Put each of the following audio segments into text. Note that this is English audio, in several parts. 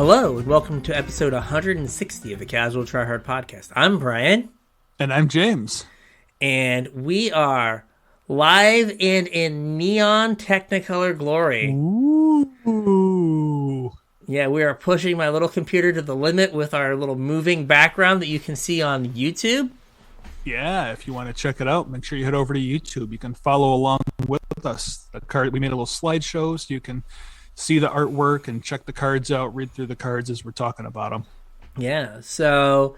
Hello, and welcome to episode 160 of the Casual Try Hard podcast. I'm Brian. And I'm James. And we are live and in neon Technicolor glory. Ooh. Yeah, we are pushing my little computer to the limit with our little moving background that you can see on YouTube. Yeah, if you want to check it out, make sure you head over to YouTube. You can follow along with us. We made a little slideshow so you can see the artwork and check the cards out, read through the cards as we're talking about them. Yeah, so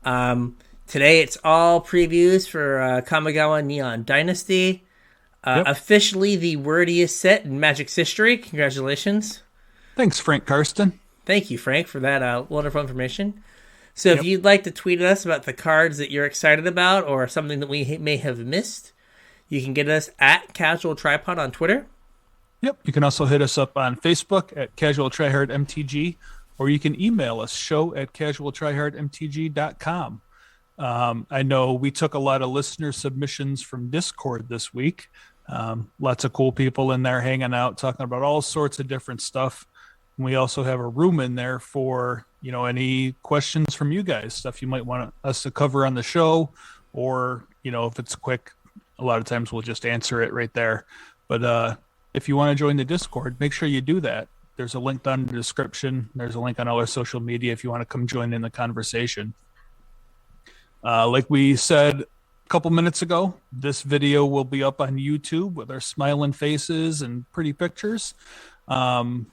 today it's all previews for Kamigawa Neon Dynasty. Officially the wordiest set in Magic's history. Congratulations. Thanks, Frank Karsten. Thank you, Frank, for that wonderful information. So if you'd like to tweet at us about the cards that you're excited about or something that we may have missed, you can get us at Casual Tripod on Twitter. Yep, you can also hit us up on Facebook at CasualTryHardMTG, or you can email us, show@CasualTryHardMTG.com. I know we took a lot of listener submissions from Discord this week. Lots of cool people in there hanging out, talking about all sorts of different stuff. And we also have a room in there for, any questions from you guys, stuff you might want us to cover on the show, or, if it's quick, a lot of times we'll just answer it right there. But if you want to join the Discord, make sure you do that. There's a link down in the description. There's a link on all our social media if you want to come join in the conversation. Like we said a couple minutes ago, this video will be up on YouTube with our smiling faces and pretty pictures. YouTube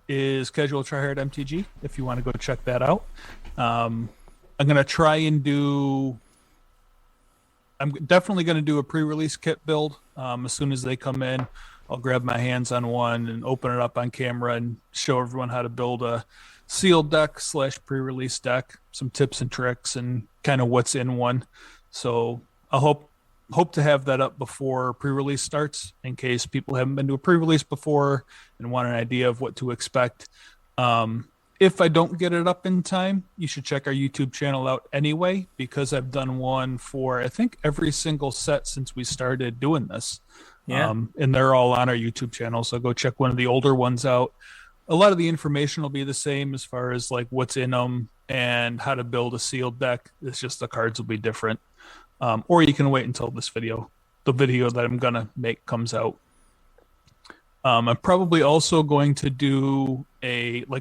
is Casual Try Hard MTG if you want to go check that out. I'm definitely going to do a pre-release kit build. As soon as they come in, I'll grab my hands on one and open it up on camera and show everyone how to build a sealed deck / pre-release deck, some tips and tricks and kind of what's in one. So I hope to have that up before pre-release starts in case people haven't been to a pre-release before and want an idea of what to expect. If I don't get it up in time, you should check our YouTube channel out anyway, because I've done one for, I think, every single set since we started doing this. Yeah. And they're all on our YouTube channel, so go check one of the older ones out. A lot of the information will be the same as far as like what's in them and how to build a sealed deck. It's just the cards will be different. Or you can wait until the video that I'm going to make comes out. I'm probably also going to do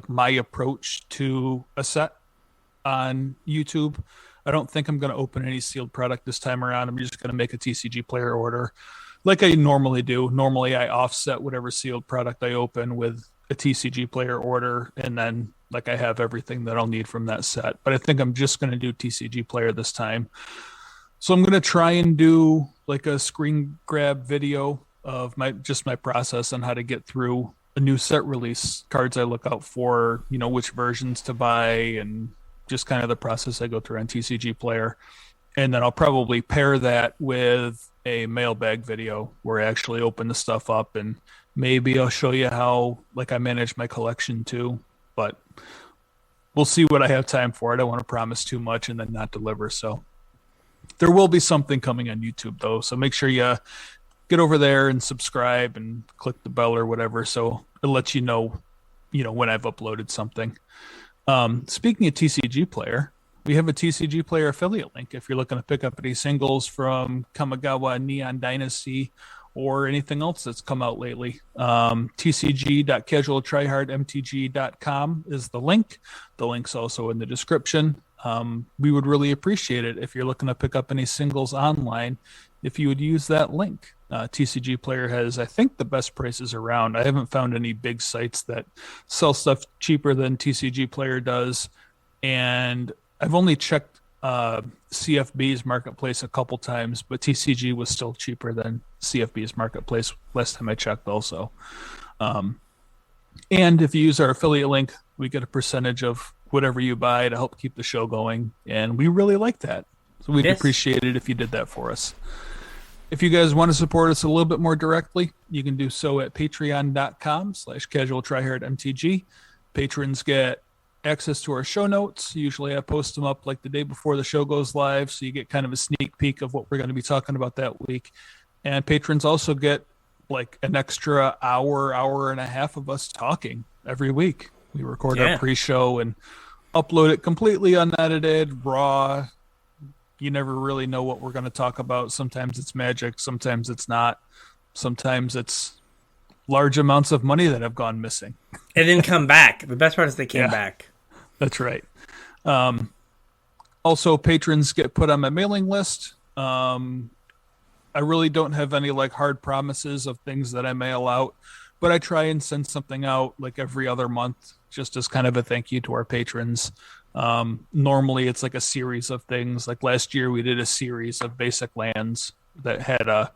my approach to a set on YouTube. I don't think I'm going to open any sealed product this time around. I'm just going to make a TCG player order like I normally do. Normally I offset whatever sealed product I open with a TCG player order, and then I have everything that I'll need from that set. But I think I'm just going to do TCG player this time. So I'm going to try and do a screen grab video of my process on how to get through a new set release, cards I look out for, which versions to buy, and just kind of the process I go through on TCG player. And then I'll probably pair that with a mailbag video where I actually open the stuff up, and maybe I'll show you how I manage my collection too. But we'll see what I have time for. I don't want to promise too much and then not deliver. So there will be something coming on YouTube though. So make sure you get over there and subscribe and click the bell or whatever, so it lets you know when I've uploaded something. Speaking of TCG player, we have a TCG player affiliate link if you're looking to pick up any singles from Kamigawa Neon Dynasty or anything else that's come out lately. tcg.casualtryhardmtg.com is the link. The link's also in the description. We would really appreciate it if you're looking to pick up any singles online, if you would use that link. TCG Player has, I think, the best prices around. I haven't found any big sites that sell stuff cheaper than TCG Player does. And I've only checked CFB's marketplace a couple times, but TCG was still cheaper than CFB's marketplace last time I checked also. And if you use our affiliate link, we get a percentage of whatever you buy to help keep the show going. And we really like that. So we'd appreciate it if you did that for us. If you guys want to support us a little bit more directly, you can do so at patreon.com/casualtryhardmtg. Patrons get access to our show notes. Usually I post them up the day before the show goes live, so you get kind of a sneak peek of what we're going to be talking about that week. And patrons also get an extra hour and a half of us talking every week. We record our pre-show and upload it completely unedited, raw. You never really know what we're going to talk about. Sometimes it's Magic, sometimes it's not. Sometimes it's large amounts of money that have gone missing. And then come back. The best part is they came back. That's right. Also, patrons get put on my mailing list. I really don't have any like hard promises of things that I mail out, but I try and send something out like every other month, just as kind of a thank you to our patrons. Normally it's like a series of things. Like last year we did a series of basic lands that had a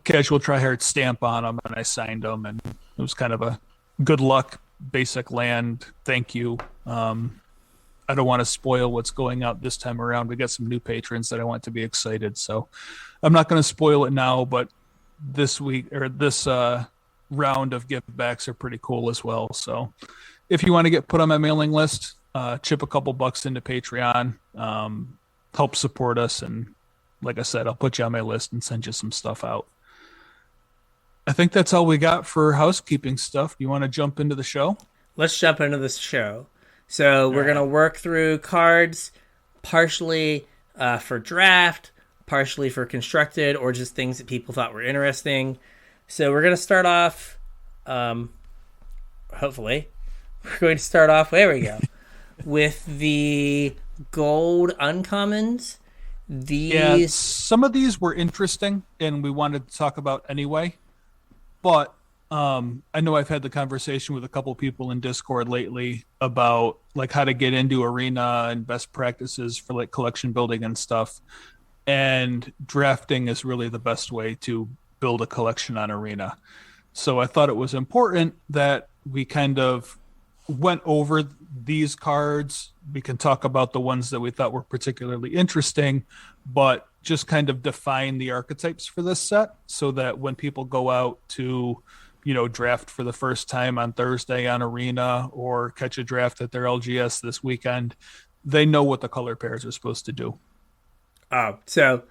Casual Tryhard stamp on them, and I signed them, and it was kind of a good luck basic land thank you. I don't want to spoil what's going out this time around. We got some new patrons that I want to be excited, so I'm not going to spoil it now, but this week or this round of givebacks are pretty cool as well. So if you want to get put on my mailing list, chip a couple bucks into Patreon, help support us, and like I said, I'll put you on my list and send you some stuff out. I think that's all we got for housekeeping stuff. Do you want to jump into the show? Let's jump into this show. So we're going to work through cards partially for draft, partially for constructed, or just things that people thought were interesting. So we're going to start off, hopefully, we're going to start off, there we go, with the gold uncommons. Some of these were interesting, and we wanted to talk about anyway, but I know I've had the conversation with a couple people in Discord lately about like how to get into Arena and best practices for like collection building and stuff. And drafting is really the best way to build a collection on Arena. So I thought it was important that we kind of went over these cards. We can talk about the ones that we thought were particularly interesting, but just kind of define the archetypes for this set so that when people go out to draft for the first time on Thursday on Arena or catch a draft at their LGS this weekend, they know what the color pairs are supposed to do. So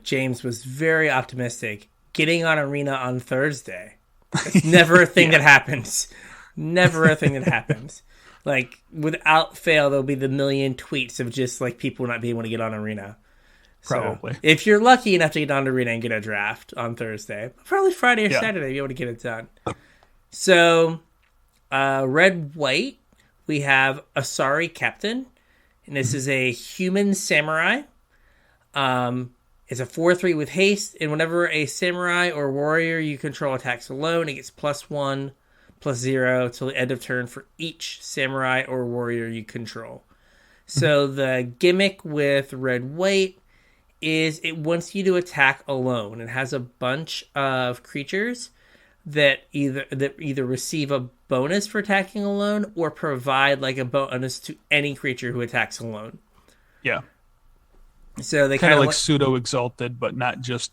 James was very optimistic. Getting on Arena on Thursday. It's never a thing that happens. Never a thing that happens. Like, without fail, there'll be the million tweets of just, like, people not being able to get on Arena. Probably. So, if you're lucky enough to get on Arena and get a draft on Thursday, probably Friday or Saturday, you'll be able to get it done. So, red-white, we have Asari Captain, and this is a human samurai. It's a 4/3 with haste, and whenever a samurai or warrior you control attacks alone, it gets +1/+0 till the end of turn for each samurai or warrior you control. So the gimmick with red-white is it wants you to attack alone. It has a bunch of creatures that either receive a bonus for attacking alone or provide like a bonus to any creature who attacks alone. Yeah. So they kind of like pseudo exalted, but not just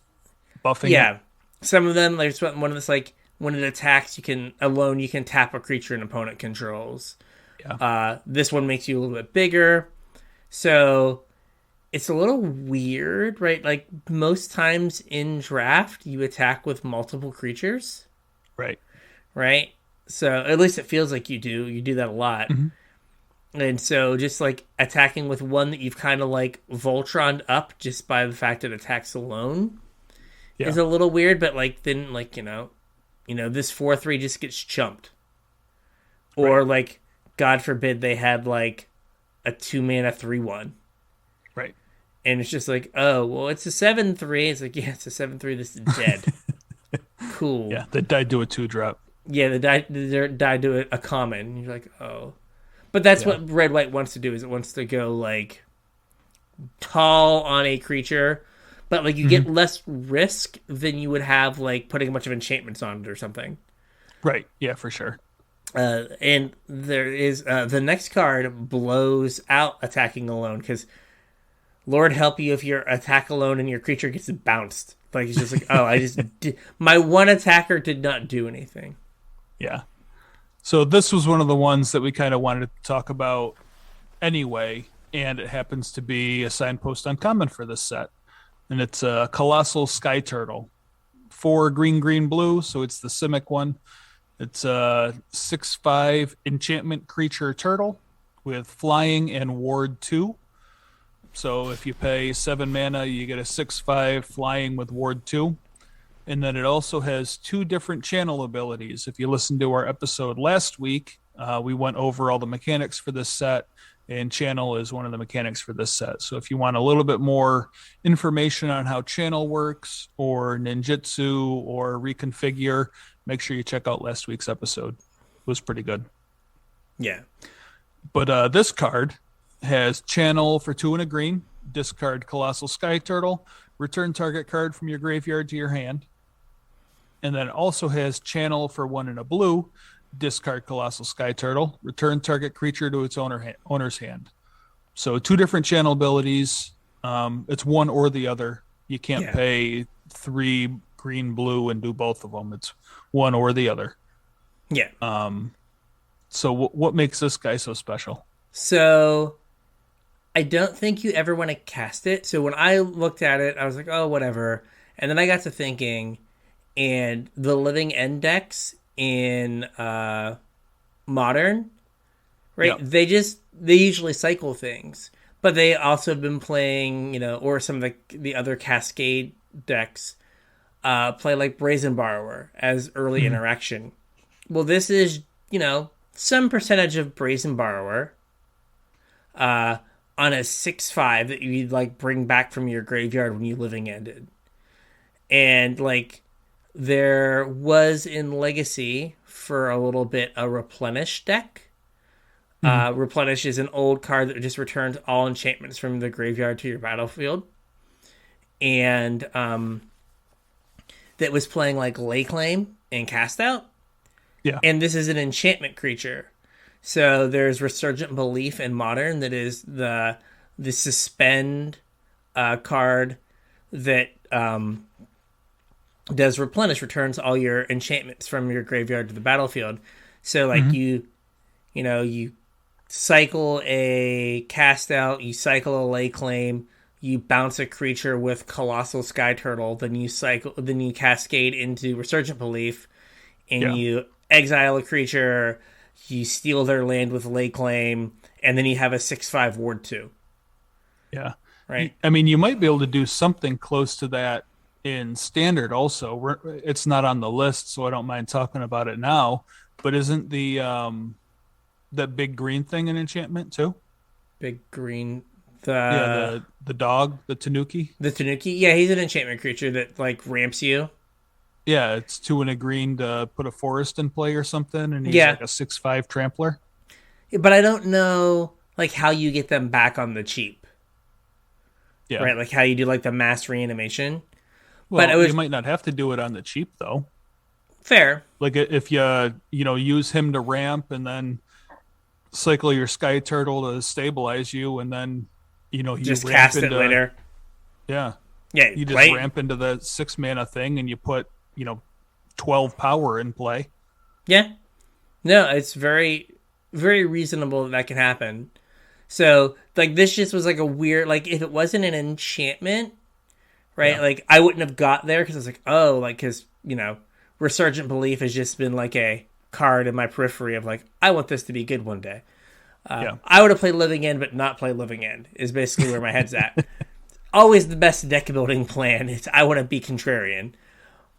buffing. Yeah. Some of them, like one of this, like when it attacks, you can tap a creature an opponent controls. Yeah. This one makes you a little bit bigger. So it's a little weird, right? Like most times in draft, you attack with multiple creatures. Right. Right. So at least it feels like you do. You do that a lot. Mm-hmm. And so just like attacking with one that you've kind of like Voltroned up just by the fact it attacks alone is a little weird. But like then like, this 4/3 just gets chumped. Or like, God forbid they had like a 2-mana 3/1. Right. And it's just like, oh, well, it's a 7/3. It's like, yeah, it's a 7/3. This is dead. Cool. Yeah, they died to a 2-drop. Yeah, they died to a common. And you're like, oh. But that's what red-white wants to do, is it wants to go, like, tall on a creature. But, like, you get less risk than you would have, like, putting a bunch of enchantments on it or something. Right. Yeah, for sure. And there is... the next card blows out attacking alone, because Lord help you if your attack alone and your creature gets bounced. Like, it's just like, oh, my one attacker did not do anything. Yeah. So this was one of the ones that we kind of wanted to talk about anyway, and it happens to be a signpost uncommon for this set. And it's a Colossal Sky Turtle. 4 green, blue, so it's the Simic one. It's a 6/5 enchantment creature turtle with flying and ward 2. So if you pay 7 mana, you get a 6/5 flying with ward 2. And then it also has 2 different channel abilities. If you listened to our episode last week, we went over all the mechanics for this set, and channel is one of the mechanics for this set. So if you want a little bit more information on how channel works, or ninjutsu, or reconfigure, make sure you check out last week's episode. It was pretty good. Yeah. But this card has channel for 2 and a green, discard Colossal Sky Turtle, return target card from your graveyard to your hand. And then it also has channel for 1 and a blue, discard Colossal Sky Turtle, return target creature to its owner's hand. So 2 different channel abilities. It's one or the other. You can't pay 3 green, blue, and do both of them. It's one or the other. Yeah. So what makes this guy so special? So I don't think you ever want to cast it. So when I looked at it, I was like, oh, whatever. And then I got to thinking, and the living end decks in Modern, right? Yeah. They usually cycle things, but they also have been playing, or some of the other Cascade decks play like Brazen Borrower as early interaction. Well, this is, some percentage of Brazen Borrower on a 6/5 that you'd bring back from your graveyard when you living ended. And there was in Legacy for a little bit a Replenish deck. Replenish is an old card that just returns all enchantments from the graveyard to your battlefield. And that was playing Lay Claim and Cast Out. Yeah. And this is an enchantment creature. So there's Resurgent Belief in Modern that is the suspend card that does replenish, returns all your enchantments from your graveyard to the battlefield. So you cycle a Cast Out, you cycle a Lay Claim, you bounce a creature with Colossal Sky Turtle, then you cascade into Resurgent Belief, and you exile a creature, you steal their land with Lay Claim, and then you have a 6/5 ward 2. Yeah. Right. I mean, you might be able to do something close to that in Standard also. It's not on the list, so I don't mind talking about it now. But isn't the that big green thing an enchantment too? Big green, the dog, the Tanuki. The Tanuki, yeah, he's an enchantment creature that ramps you. Yeah, it's 2 and a green to put a forest in play or something, and he's a 6/5 trampler. But I don't know how you get them back on the cheap. Yeah. Right, how you do the mass reanimation. Well, but you might not have to do it on the cheap though. Fair. If you use him to ramp and then cycle your Sky Turtle to stabilize you, and then you just cast it later. Yeah. Yeah. You just ramp into the 6 mana thing and you put 12 power in play. Yeah. No, it's very, very reasonable that can happen. So this just was a weird, if it wasn't an enchantment, right? Yeah. I wouldn't have got there because I was because Resurgent Belief has just been a card in my periphery of I want this to be good one day. I would have played Living End, but not play Living End is basically where my head's at. Always the best deck building plan. It's I want to be contrarian,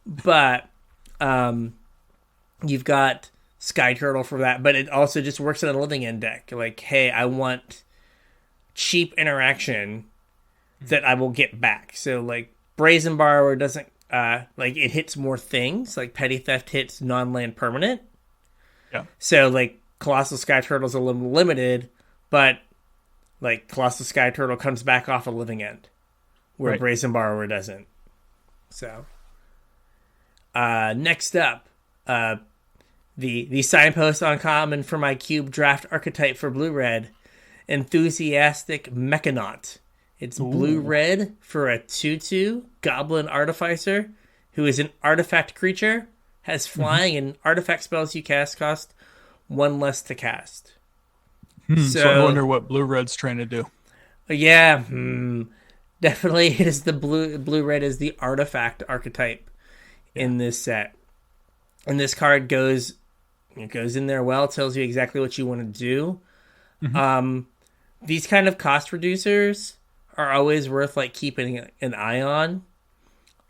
but you've got Sky Turtle for that, but it also just works in a Living End deck. Hey, I want cheap interaction that I will get back. So Brazen Borrower doesn't it hits more things. Petty Theft hits non-land permanent. Yeah. So Colossal Sky Turtle's a little limited, but Colossal Sky Turtle comes back off a Living End, where Brazen Borrower doesn't. So next up, the signpost on common for my cube draft archetype for blue-red, Enthusiastic Mechanaut. It's blue-red for a 2/2 Goblin Artificer, who is an artifact creature, has flying, and artifact spells you cast cost 1 less to cast. So I wonder what blue-red's trying to do. Yeah, definitely it is the blue-red is the artifact archetype in this set. And this card goes It goes in there well, tells you exactly what you want to do. Mhm. These kind of cost reducers are always worth like keeping an eye on.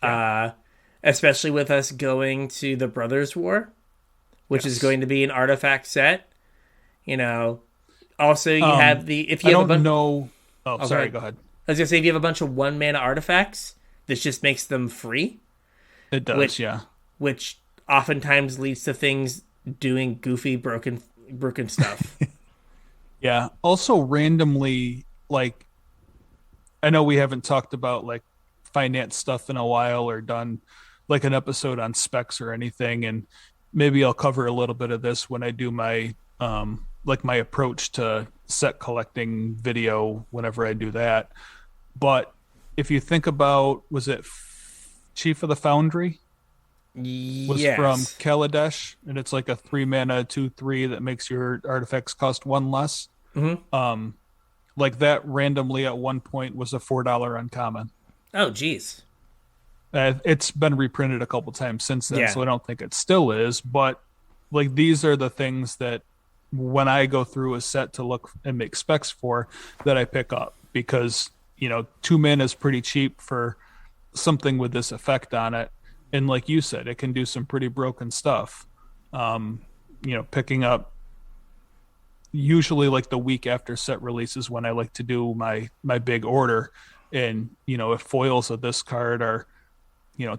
Yeah. Especially with us going to the Brothers War, which is Yes. going to be an artifact set. You know, also you have the if I you have a don't bunch. know. Oh, Oh, sorry. sorry. Go ahead. I was gonna say if you have a bunch of 1 mana artifacts, this just makes them free, It does. which Yeah. which oftentimes leads to things doing goofy broken stuff. Yeah. Also, randomly, like, I know we haven't talked about like finance stuff in a while or done like an episode on specs or anything. And maybe I'll cover a little bit of this when I do my, like my approach to set collecting video whenever I do that. But if you think about, was it Chief of the Foundry? Was from Yes. Kaladesh, and it's like a 3 mana 2/3 that makes your artifacts cost one less. Mm-hmm. Like that randomly at one point was a $4 uncommon. Oh, geez. It's been reprinted a couple times since then, Yeah. so I don't think it still is. But like these are the things that when I go through a set to look and make specs for, that I pick up because 2 mana is pretty cheap for something with this effect on it, and like you said, it can do some pretty broken stuff. Picking up usually like the week after set releases when I like to do my big order, and if foils of this card are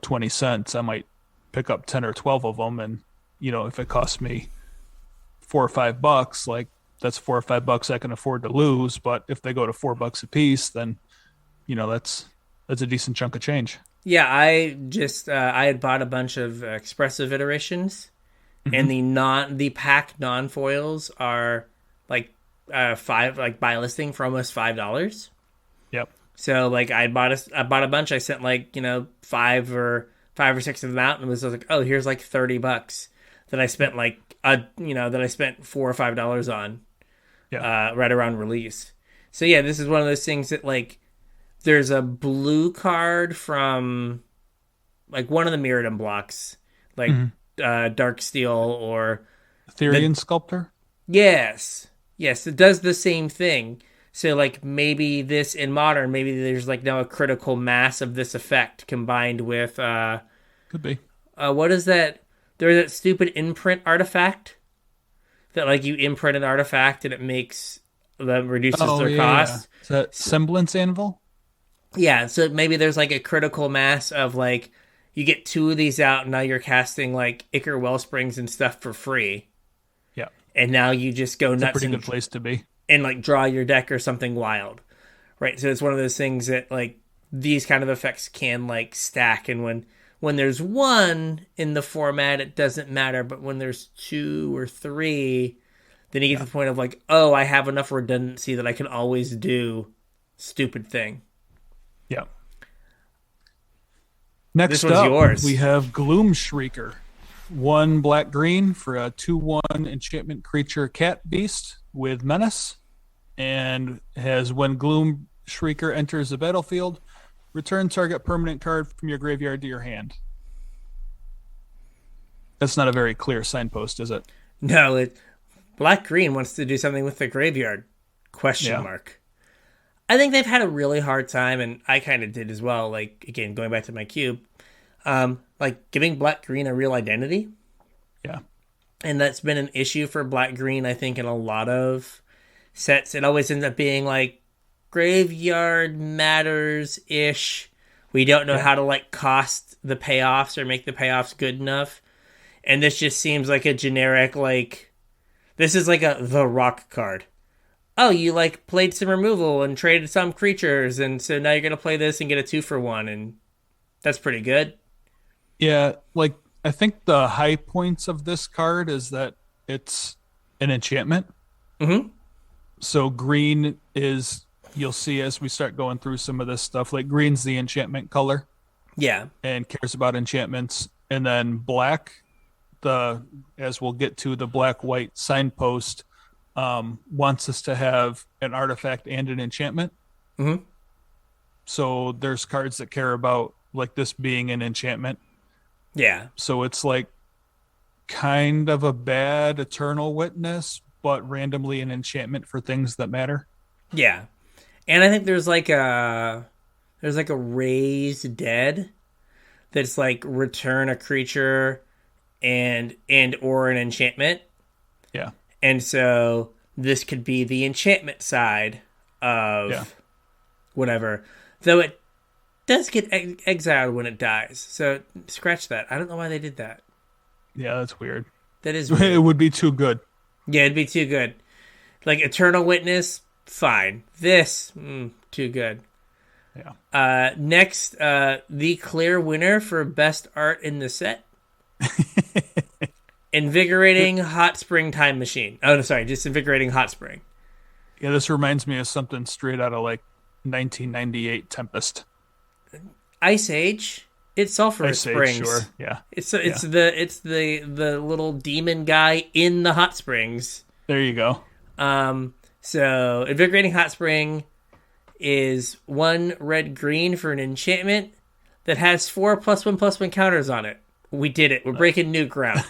20 cents, I might pick up 10 or 12 of them, and if it costs me $4 or $5, like that's $4 or $5 I can afford to lose. But if they go to $4 a piece, then that's a decent chunk of change. Yeah, I had bought a bunch of expressive iterations, and Mm-hmm. the pack non foils are like five like buy listing for almost $5. Yep. So like I bought a bunch. I sent like five or six of them out, and was like, oh, here's like $30 that I spent that I spent $4 or $5 on Yeah. right around release. So yeah, this is one of those things that like there's a blue card from like one of the Mirrodin blocks, like Mm-hmm. Dark Steel or Therian Sculptor. yes, yes, it does the same thing. So like maybe this in modern, maybe there's like now a critical mass of this effect combined with Could be. what is that? There's that stupid imprint artifact that like you imprint an artifact and it makes that reduces their cost. Is that Semblance Anvil? Yeah, so maybe there's like a critical mass of like you get two of these out and now you're casting like Ichor Wellsprings and stuff for free. Yeah. And now you just go It's a nuts pretty good place to be. and like draw your deck or something wild. Right? So it's one of those things that like these kind of effects can like stack, and when there's one in the format it doesn't matter, but when there's two or three, then you get to the point of like, oh, I have enough redundancy that I can always do stupid thing. Yeah. Next This one's up, yours. we have Gloom Shrieker. 1 black green for a 2/1 enchantment creature cat beast with menace. And has when Gloom Shrieker enters the battlefield, return target permanent card from your graveyard to your hand. That's not a very clear signpost, is it? No, Black Green wants to do something with the graveyard. Question Yeah. mark. I think they've had a really hard time, and I kind of did as well. Like again, going back to my cube, like giving Black Green a real identity, Yeah. and that's been an issue for Black Green. I think in a lot of sets, it always ends up being like graveyard matters ish. We don't know how to like cost the payoffs or make the payoffs good enough, and this just seems like a generic like. This is like the rock card. Oh, you like played some removal and traded some creatures, and so now you're gonna play this and get a 2-for-1, and that's pretty good. Yeah, like I think the high points of this card is that it's an enchantment. Mm-hmm. So green is, you'll see as we start going through some of this stuff, like green's the enchantment color Yeah. and cares about enchantments. And then black, as we'll get to, the black white signpost wants us to have an artifact and an enchantment. Mm-hmm. So there's cards that care about like this being an enchantment. Yeah. So it's like kind of a bad Eternal Witness, but randomly an enchantment for things that matter. Yeah. And I think there's like a raised dead that's like return a creature and or an enchantment. Yeah. And so this could be the enchantment side of whatever. Though it does get exiled when it dies. So scratch that. I don't know why they did that. Yeah, that's weird. That is weird. It would be too good. Yeah, it'd be too good. Like Eternal Witness, fine. This, too good. Yeah. Next, the clear winner for best art in the set. Invigorating Hot Spring Time Machine. Oh, no, sorry, just Invigorating Hot Spring. Yeah, this reminds me of something straight out of like 1998 Tempest. Ice Age. It's Sulphurous Springs. Sure. Yeah. It's the little demon guy in the hot springs. There you go. So Invigorating Hot Spring is 1 red-green for an enchantment that has 4 +1/+1 counters on it. We did it. We're breaking new ground.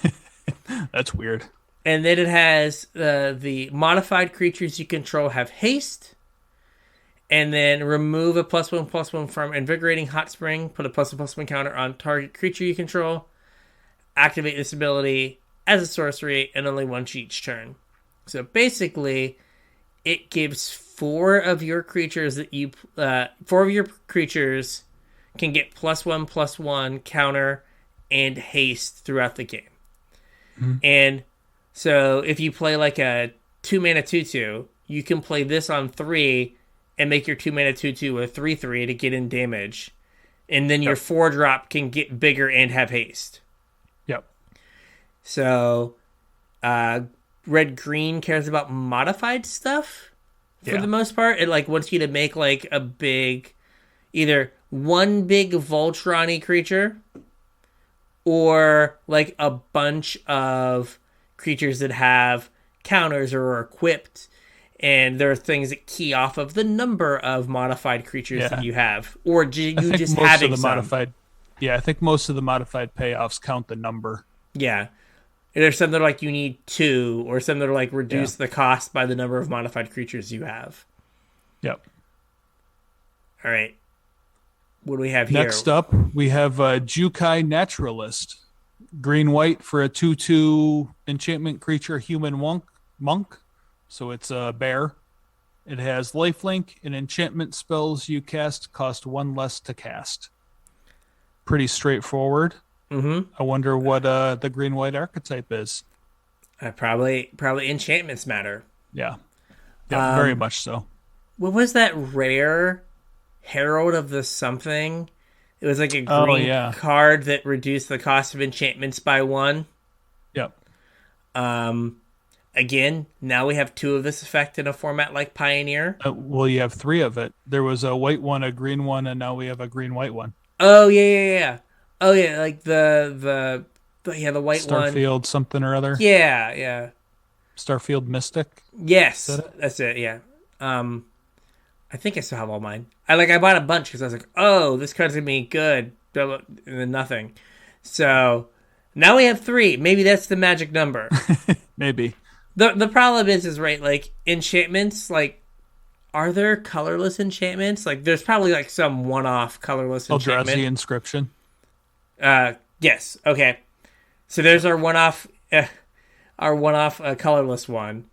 That's weird. And then it has the modified creatures you control have haste. And then remove a +1/+1 from Invigorating Hot Spring. Put a +1/+1 counter on target creature you control. Activate this ability as a sorcery and only once each turn. So basically, it gives 4 of your creatures that you 4 of your creatures can get +1/+1 counter and haste throughout the game. Mm-hmm. And so if you play like a 2-mana 2/2, you can play this on 3 and make your 2-mana 2/2 a 3/3 to get in damage. And then your 4-drop can get bigger and have haste. Yep. So red-green cares about modified stuff for the most part. It like wants you to make like a big, either one big Voltron-y creature or like a bunch of creatures that have counters or are equipped. And there are things that key off of the number of modified creatures that you have, or you just having some. Modified. Yeah, I think most of the modified payoffs count the number. Yeah, there's some that are like you need 2, or some that are like reduce the cost by the number of modified creatures you have. Yep. All right. What do we have here? Next up, we have Jukai Naturalist, 3/white for a 2/2 enchantment creature, human monk. So it's a bear. It has lifelink, and enchantment spells you cast cost 1 less to cast. Pretty straightforward. Mm-hmm. I wonder what the 3/white archetype is. Probably enchantments matter. Yeah, very much so. What was that rare Herald of the something? It was like a green card that reduced the cost of enchantments by 1. Yep. Again, now we have 2 of this effect in a format like Pioneer. Well, you have 3 of it. There was a white one, a green one, and now we have a 3/white one. Oh yeah. Oh yeah, like the white Starfield one. Starfield something or other. Yeah. Starfield Mystic. Yes, that's it. Yeah. I think I still have all mine. I bought a bunch because I was like, oh, this card's gonna be good, and then nothing. So now we have 3. Maybe that's the magic number. Maybe. The problem is right, like enchantments, like are there colorless enchantments? Like there's probably like some one-off colorless enchantment. Eldrazi Inscription. Yes. Okay. So there's our one-off colorless one.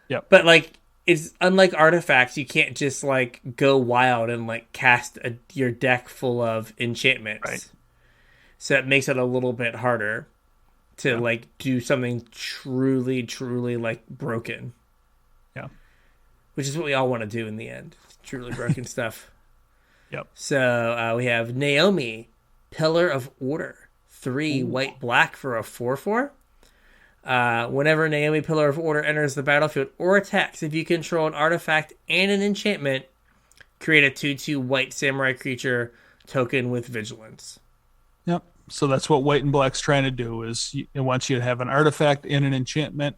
Yep. But like it's unlike artifacts, you can't just like go wild and like cast your deck full of enchantments. Right. So it makes it a little bit harder to like do something truly like broken. Yeah. Which is what we all want to do in the end. Truly broken stuff. Yep. So we have Naomi, Pillar of Order, 3 white-black for a 4/4. Whenever Naomi, Pillar of Order enters the battlefield or attacks, if you control an artifact and an enchantment, create a 2/2 white samurai creature token with vigilance. Yep. So that's what white and black's trying to do, is it wants you to have an artifact and an enchantment.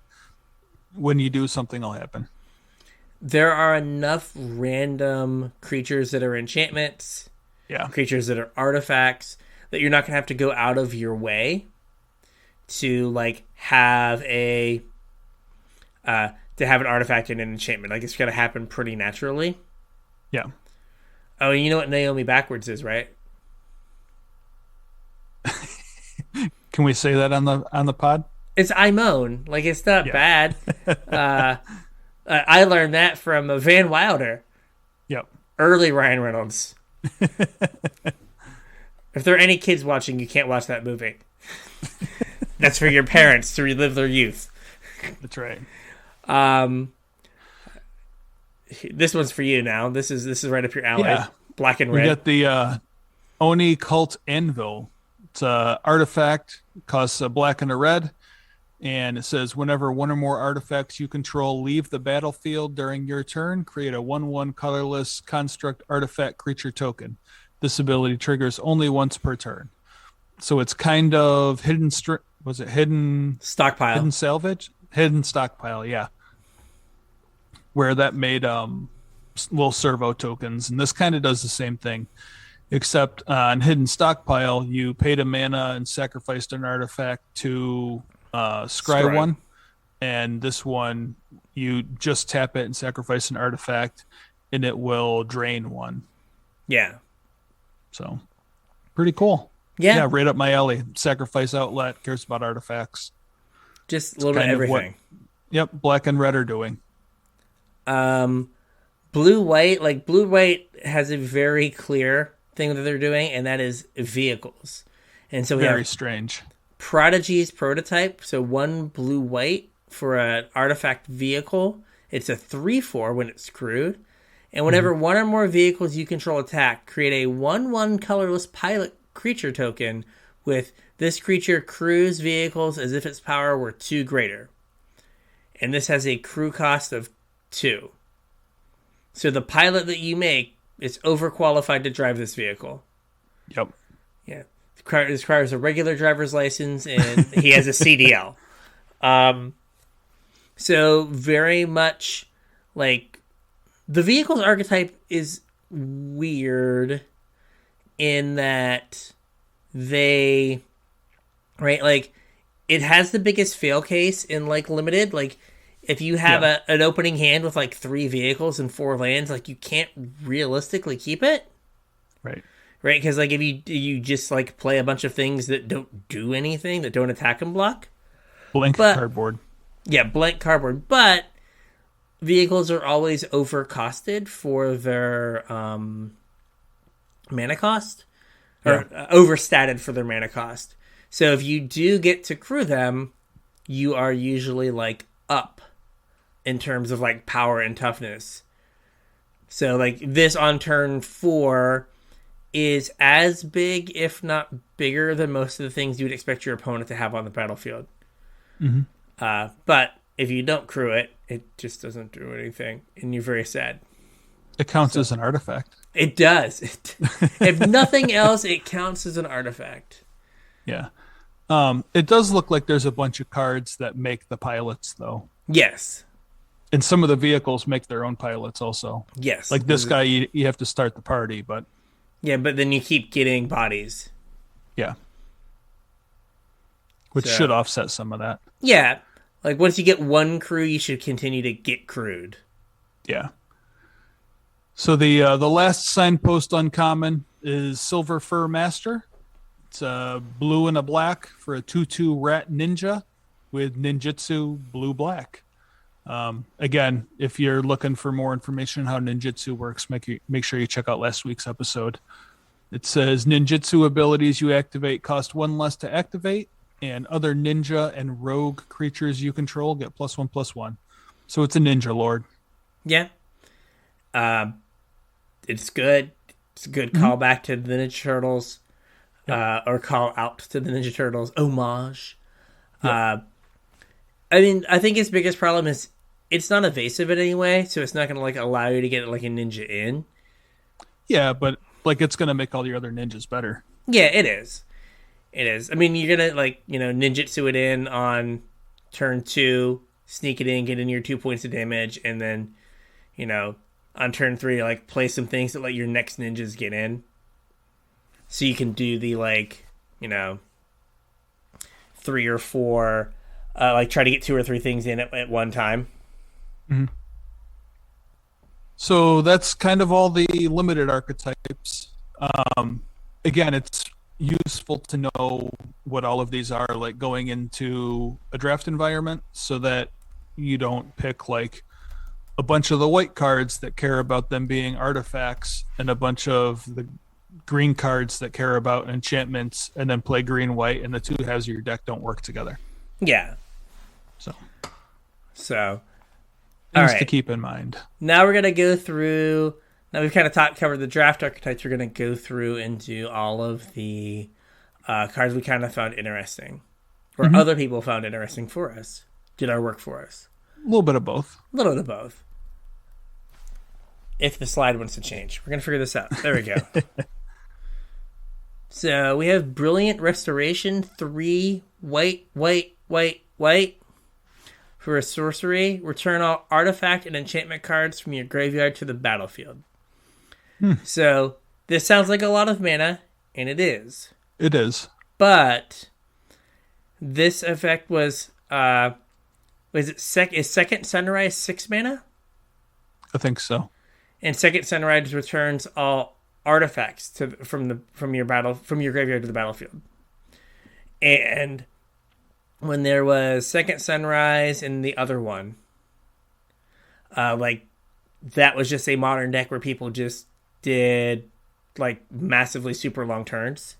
When you do, something will happen. There are enough random creatures that are enchantments, creatures that are artifacts, that you're not going to have to go out of your way to like have a to have an artifact and an enchantment. Like it's gonna happen pretty naturally. Yeah. Oh, and you know what Naomi backwards is, right? Can we say that on the pod? It's I moan. Like it's not bad. I learned that from Van Wilder. Yep. Early Ryan Reynolds. If there are any kids watching, you can't watch that movie. That's for your parents to relive their youth. That's right. This one's for you now. This is right up your alley. Yeah. Black and red. We got the Oni Cult Anvil. It's a artifact, costs a black and a red, and it says whenever one or more artifacts you control leave the battlefield during your turn, create a 1/1 colorless construct artifact creature token. This ability triggers only once per turn. So it's kind of hidden stockpile, hidden salvage, hidden stockpile, yeah. Where that made little servo tokens, and this kind of does the same thing. Except on Hidden Stockpile, you paid a mana and sacrificed an artifact to scry one. And this one, you just tap it and sacrifice an artifact, and it will drain one. Yeah. So, pretty cool. Yeah, right up my alley. Sacrifice outlet, cares about artifacts. Just a little bit of everything. Black and red are doing. Blue-white, like blue-white has a very clear thing that they're doing, and that is vehicles. And so we very have strange. Prodigy's prototype, so 1 blue-white for an artifact vehicle. It's a 3/4 when it's crewed. And whenever one or more vehicles you control attack, create a 1/1 colorless pilot creature token with this creature crews vehicles as if its power were 2 greater. And this has a crew cost of 2. So the pilot that you make is overqualified to drive this vehicle. Yep. Yeah. It requires a regular driver's license, and he has a CDL. So very much like the vehicle's archetype is weird in that they, right, like it has the biggest fail case in like limited, like if you have an opening hand with like 3 vehicles and 4 lands, like you can't realistically keep it. Right. Right, because like if you just like play a bunch of things that don't do anything, that don't attack and block. Blank cardboard. Yeah, blank cardboard. But vehicles are always overcosted for their mana cost. Or overstated for their mana cost. So if you do get to crew them, you are usually like up in terms of like power and toughness. So like this on turn 4 is as big, if not bigger, than most of the things you would expect your opponent to have on the battlefield. Mm-hmm. But if you don't crew it, it just doesn't do anything, and you're very sad. It counts as an artifact. It does. If nothing else, it counts as an artifact. Yeah. It does look like there's a bunch of cards that make the pilots, though. Yes. And some of the vehicles make their own pilots also. Yes. Like this guy, you have to start the party, but... Yeah, but then you keep getting bodies. Yeah. Which should offset some of that. Yeah. Like once you get 1 crew, you should continue to get crewed. Yeah. So the last signpost uncommon is Silver Fur Master. It's a blue and a black for a 2/2 rat ninja with ninjutsu blue-black. Again, if you're looking for more information on how ninjutsu works, make sure you check out last week's episode. It says ninjutsu abilities you activate cost 1 less to activate, and other ninja and rogue creatures you control get +1/+1. So it's a ninja lord. Yeah. It's good. It's a good callback to the Ninja Turtles, or call out to the Ninja Turtles homage. Yep. I mean, I think its biggest problem is it's not evasive in any way, so it's not going to like allow you to get like a ninja in. Yeah, but like it's going to make all your other ninjas better. Yeah, it is. It is. I mean, you're going to like, ninjutsu it in on turn 2, sneak it in, get in your 2 points of damage, and then, on turn 3, like play some things that let your next ninjas get in. So you can do the like, 3 or 4, like try to get 2 or 3 things in at one time. Mm-hmm. So that's kind of all the limited archetypes. Again, it's useful to know what all of these are, like going into a draft environment, so that you don't pick like a bunch of the white cards that care about them being artifacts and a bunch of the green cards that care about enchantments, and then play green-white, and the two halves of your deck don't work together. Yeah. So things to keep in mind. Now we're going to go through... Now we've kind of covered the draft archetypes. We're going to go through and do all of the cards we kind of found interesting. Or other people found interesting for us. Did our work for us. A little bit of both. A little bit of both. If the slide wants to change. We're going to figure this out. There we go. So we have Brilliant Restoration, 3 white. For a sorcery, return all artifact and enchantment cards from your graveyard to the battlefield. So this sounds like a lot of mana, and it is. It is. But this effect was is Second Sunrise 6 mana? I think so. And Second Sunrise returns all artifacts from your graveyard to the battlefield. And when there was Second Sunrise and the other one, like that was just a modern deck where people just did like massively super long turns.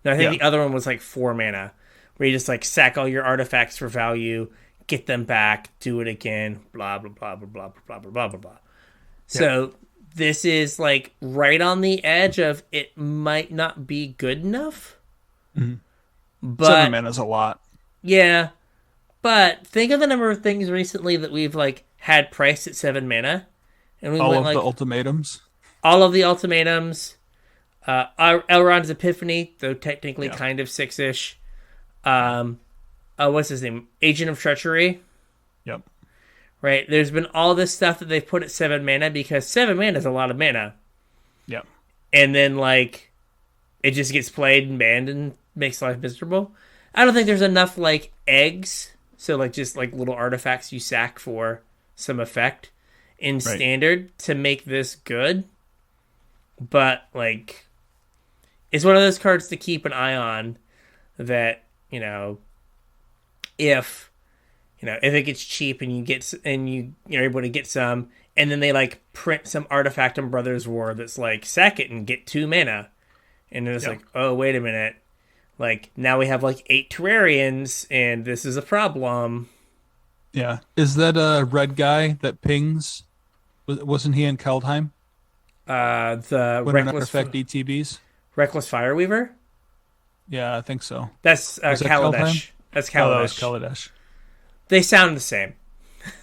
No, I think the other one was like 4 mana, where you just like sack all your artifacts for value, get them back, do it again, blah blah blah blah blah blah blah blah blah blah. So this is like right on the edge of it might not be good enough. Mm-hmm. But 7 mana is a lot. Yeah, but think of the number of things recently that we've like had priced at 7 mana, and we all went of like the ultimatums. All of the ultimatums. Elrond's Epiphany, though technically kind of 6-ish. What's his name? Agent of Treachery. Yep. Right. There's been all this stuff that they've put at 7 mana because 7 mana is a lot of mana. Yep. And then like it just gets played and banned and makes life miserable. I don't think there's enough like eggs, so like just like little artifacts you sack for some effect in standard to make this good. But like, it's one of those cards to keep an eye on. That if it gets cheap and you're able to get some, and then they like print some artifact in Brothers War that's like sack it and get 2 mana, and then it's like, oh wait a minute. Like, now we have, like, 8 Terrarians, and this is a problem. Yeah. Is that a red guy that pings? Wasn't he in Keldheim? The when Reckless... affect ETBs? Reckless Fireweaver? Yeah, I think so. That's Kaladesh. That's Kaladesh. Oh, that was Kaladesh. They sound the same.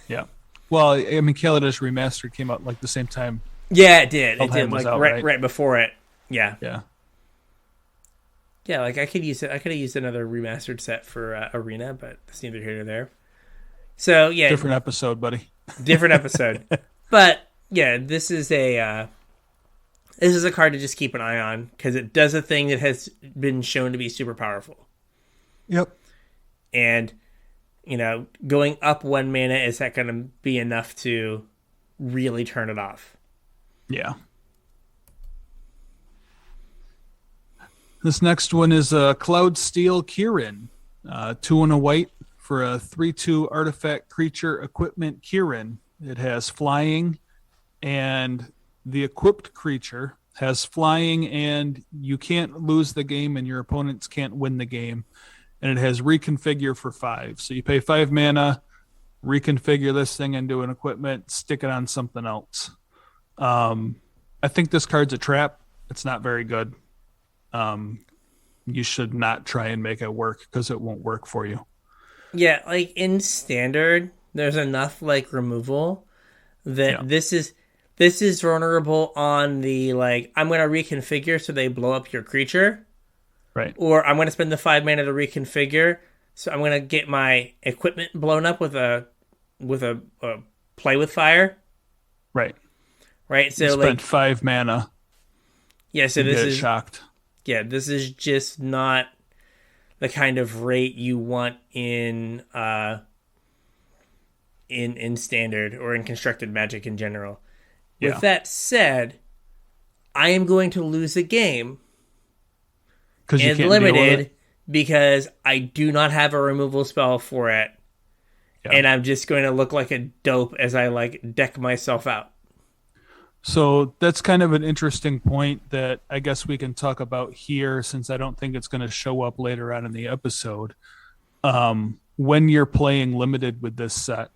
Yeah. Well, I mean, Kaladesh Remastered came out, like, the same time. Yeah, it did. Keldheim it did, was like, out, right before it. Yeah. Yeah. Yeah, like I could have used another remastered set for Arena, but that's neither here nor there. So yeah, different episode, buddy. Different episode. But yeah, this is a card to just keep an eye on because it does a thing that has been shown to be super powerful. Yep. And going up 1 mana, is that going to be enough to really turn it off? Yeah. This next one is Cloud Steel Kirin. 2 and a white for a 3/2 artifact creature equipment Kirin. It has flying, and the equipped creature has flying, and you can't lose the game, and your opponents can't win the game. And it has reconfigure for 5. So you pay 5 mana, reconfigure this thing into an equipment, stick it on something else. I think this card's a trap. It's not very good. You should not try and make it work because it won't work for you. Yeah, like in standard, there's enough like removal that this is vulnerable on the like I'm going to reconfigure so they blow up your creature. Right. Or I'm going to spend the 5 mana to reconfigure, so I'm going to get my equipment blown up with a play with fire. Right. Right. So you spent like 5 mana. Yeah. So this is shocked. Yeah, this is just not the kind of rate you want in standard or in constructed Magic in general. Yeah. With that said, I am going to lose a game you in can't limited because I do not have a removal spell for it. Yeah. And I'm just going to look like a dope as I like deck myself out. So that's kind of an interesting point that I guess we can talk about here, since I don't think it's going to show up later on in the episode. When you're playing limited with this set,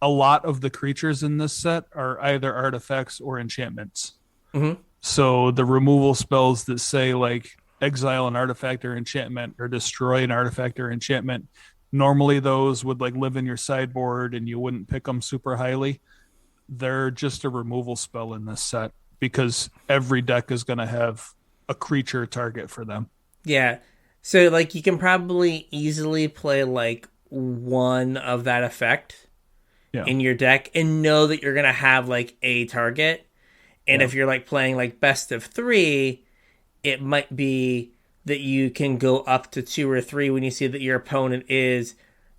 a lot of the creatures in this set are either artifacts or enchantments. Mm-hmm. So the removal spells that say like exile an artifact or enchantment or destroy an artifact or enchantment, normally those would like live in your sideboard and you wouldn't pick them super highly. They're just a removal spell in this set because every deck is going to have a creature target for them. Yeah. So like you can probably easily play like one of that effect in your deck and know that you're going to have like a target. And if you're like playing like best of 3, it might be that you can go up to 2 or 3 when you see that your opponent is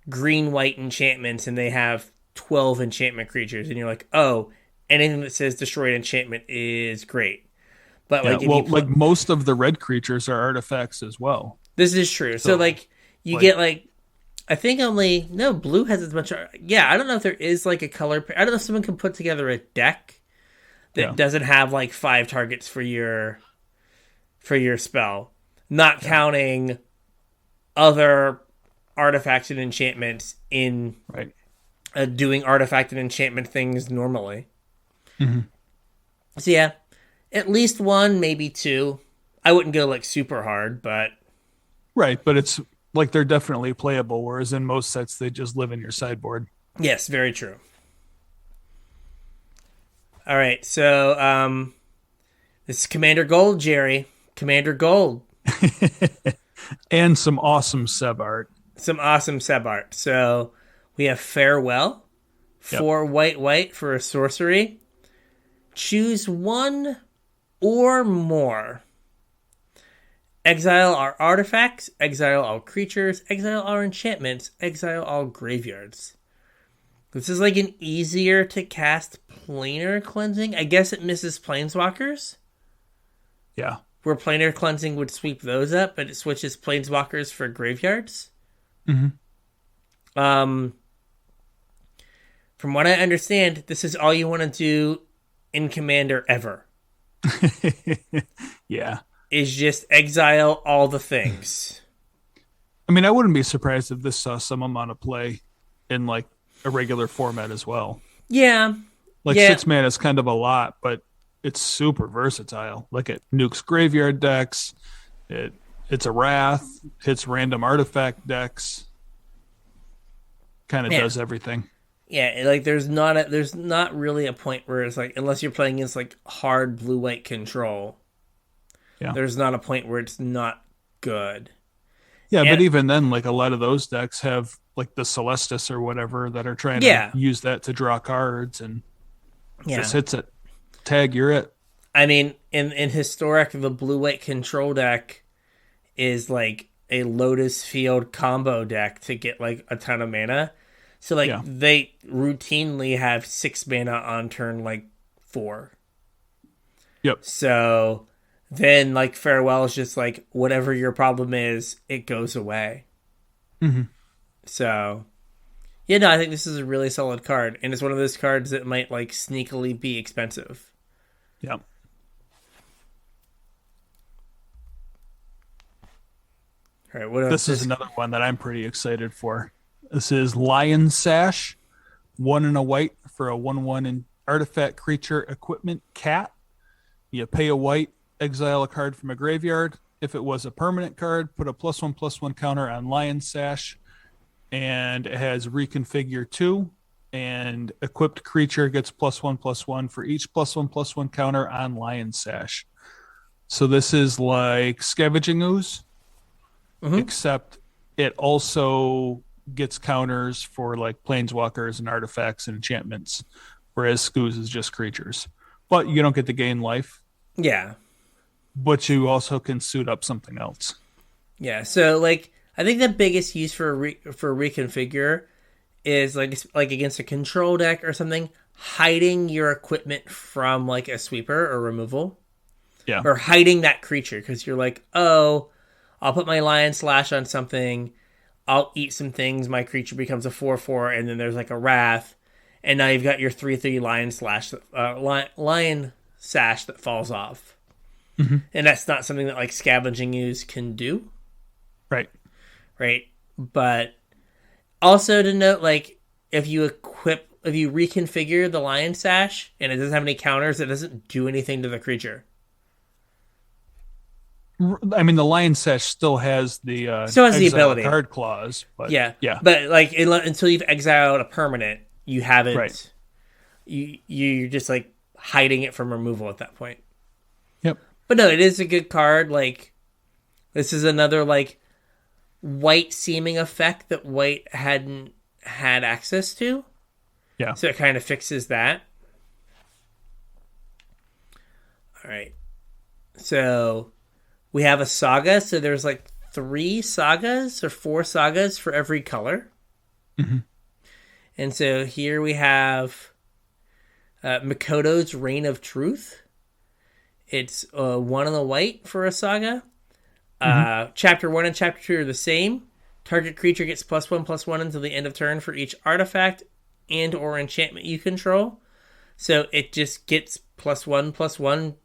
green-white enchantments and they have 12 enchantment creatures. And you're like, oh, anything that says destroyed enchantment is great. But like, like most of the red creatures are artifacts as well. This is true. So like you get like, I think blue has as much. Yeah, I don't know if there is like a color. I don't know if someone can put together a deck that doesn't have like 5 targets for your spell, not counting other artifacts and enchantments in doing artifact and enchantment things normally. Mm-hmm. So yeah, at least 1, maybe 2. I wouldn't go like super hard, but but it's like they're definitely playable, whereas in most sets they just live in your sideboard. Yes, very true. All right, so this is Commander Gold, Jerry. Commander Gold. And some awesome seb art. So we have Farewell, 4 white for a sorcery. Choose 1 or more. Exile our artifacts, exile all creatures, exile our enchantments, exile all graveyards. This is like an easier to cast planar cleansing. I guess it misses planeswalkers. Yeah. Where planar cleansing would sweep those up, but it switches planeswalkers for graveyards. Mm-hmm. From what I understand, this is all you want to do in Commander ever. Yeah. Is just exile all the things. I mean, I wouldn't be surprised if this saw some amount of play in like a regular format as well. Yeah. Like 6 mana is kind of a lot, but it's super versatile. Like it nukes graveyard decks. It's a wrath, hits random artifact decks. Kind of does everything. Yeah, like there's not really a point where it's like, unless you're playing against like hard blue-white control. Yeah. There's not a point where it's not good. Yeah, but even then, like a lot of those decks have like the Celestis or whatever that are trying to use that to draw cards and just hits it. Tag, you're it. I mean, in Historic, the blue-white control deck is like a Lotus Field combo deck to get like a ton of mana. So like they routinely have 6 mana on turn like 4. Yep. So then like Farewell is just like whatever your problem is, it goes away. Mm-hmm. So I think this is a really solid card, and it's one of those cards that might like sneakily be expensive. Yep. All right, what else? This is another one that I'm pretty excited for. This is Lion Sash, 1 and a white for a 1/1 and artifact creature equipment cat. You pay a white, exile a card from a graveyard. If it was a permanent card, put a +1/+1 counter on Lion Sash, and it has reconfigure 2. And equipped creature gets +1/+1 for each +1/+1 counter on Lion Sash. So this is like Scavenging Ooze, except it also gets counters for like planeswalkers and artifacts and enchantments, whereas Scooz is just creatures. But you don't get to gain life. Yeah. but you also can suit up something else. Yeah, so like I think the biggest use for for reconfigure is like against a control deck or something, hiding your equipment from like a sweeper or removal, Yeah. or hiding that creature because you're like, oh, I'll put my Lion Slash on something, I'll eat some things, my creature becomes a 4/4, and then there's like a Wrath, and now you've got your 3/3 Lion Sash that falls off, and that's not something that like Scavenging Ooze can do. Right. But also to note, like, if you reconfigure the Lion Sash and it doesn't have any counters, it doesn't do anything to the creature. I mean, the Lion Sash still has the ability card clause, but yeah. Yeah. But like until you've exiled a permanent, you haven't. Right. You're just like hiding it from removal at that point. Yep. But no, it is a good card. Like, this is another like white seeming effect that white hadn't had access to. Yeah. So it kind of fixes that. All right. So we have a saga. So there's like 3 sagas or 4 sagas for every color. And so here we have Makoto's Reign of Truth. It's 1 on the white for a saga. Chapter 1 and Chapter 2 are the same. Target creature gets +1/+1 until the end of turn for each artifact and or enchantment you control. So it just gets +1/+1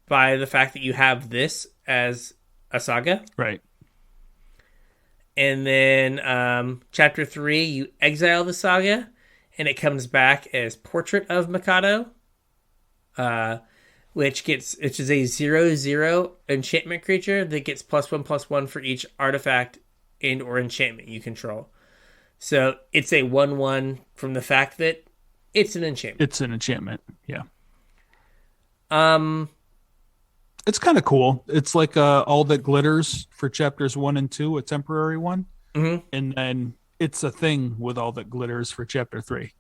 by the fact that you have this as a saga. Right. And then Chapter 3, you exile the saga, and it comes back as Portrait of Mikado. Which is a 0/0 enchantment creature that gets +1/+1 for each artifact and or enchantment you control. So it's a 1/1 from the fact that it's an enchantment. It's an enchantment, yeah. It's kind of cool. It's like All That Glitters for chapters 1 and 2, a temporary one. And then it's a thing with All That Glitters for chapter 3.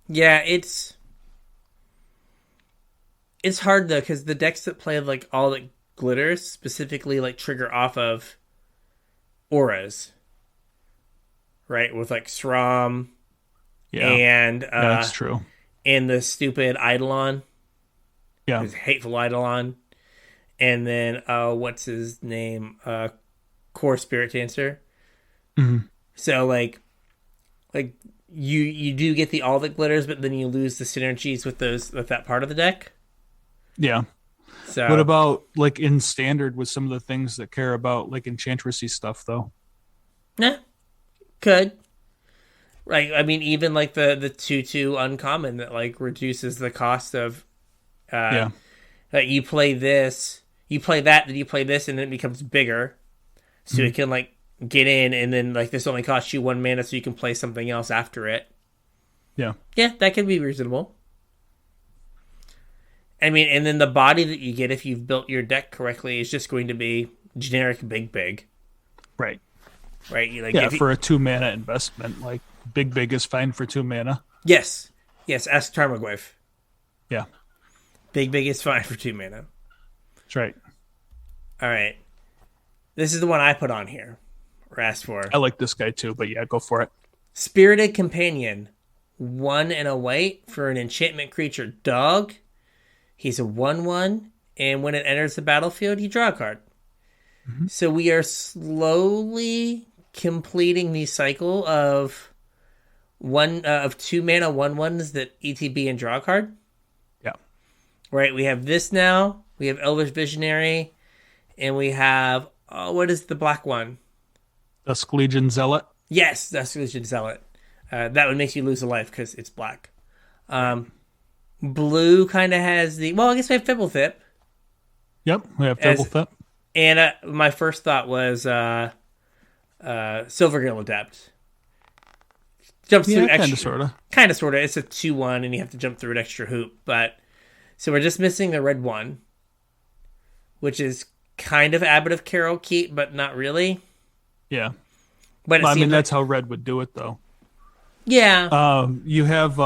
Yeah, it's hard though, because the decks that play like All That Glitters specifically like trigger off of auras, right? With like SRAM, and that's true. And the stupid Eidolon, his hateful Eidolon, and then what's his name? Core Spirit Dancer. So like you do get the All That Glitters, but then you lose the synergies with that part of the deck. Yeah. So what about like in standard with some of the things that care about like enchantressy stuff though? Nah, could. Right. I mean, even like the 2/2 uncommon that like reduces the cost of that you play this, you play that, then you play this, and then it becomes bigger. So it can like get in, and then like this only costs you 1 mana, so you can play something else after it. Yeah. Yeah, that could be reasonable. I mean, and then the body that you get if you've built your deck correctly is just going to be generic big. Right. Right. Like for a 2 mana investment, like big is fine for 2 mana. Yes. Ask Tarmogoyf. Yeah. Big is fine for 2 mana. That's right. All right. This is the one I put on here. Or asked for. I like this guy too, but yeah, go for it. Spirited Companion. 1 and a white for an enchantment creature dog. He's a 1/1, and when it enters the battlefield, you draw a card. So we are slowly completing the cycle of 2 mana 1/1s that ETB and draw a card. Yeah. Right, we have this now. We have Elvish Visionary, and we have what is the black one? Dusk Legion Zealot. Yes, Dusk Legion Zealot. That would make you lose a life because it's black. Blue kind of has I guess we have Fibblethip. Yep, we have Fibblethip. And my first thought was Silvergill Adept. Jumps through extra. Kind of, sort of. It's a 2/1, and you have to jump through an extra hoop. But so we're just missing the red one, which is kind of Abbot of Carol Keep, but not really. Yeah. But I mean, that's how red would do it, though. Yeah. You have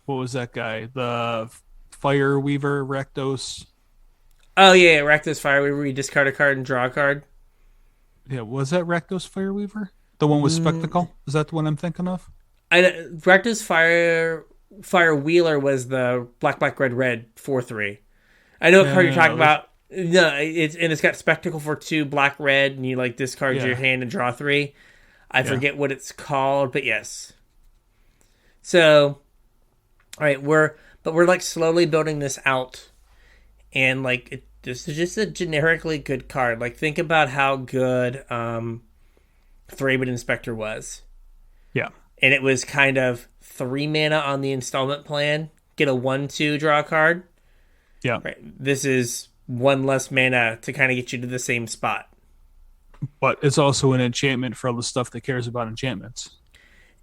what was that guy? The Fire Weaver Rakdos Oh yeah, Rakdos Fireweaver. You discard a card and draw a card. Yeah, was that Rakdos Fireweaver? The one with Spectacle? Is that the one I'm thinking of? Rakdos Fire Wheeler was the black red 4/3. I know what card you're talking about. No, it's got Spectacle for 2 black red, and you like discard your hand and draw 3. I forget what it's called, but yes. So, all right, we're like slowly building this out, and like this is just a generically good card. Like think about how good Thraben Inspector was. Yeah, and it was kind of 3 mana on the installment plan. Get a 1/2, draw a card. Yeah, right. This is 1 less mana to kind of get you to the same spot. But it's also an enchantment for all the stuff that cares about enchantments.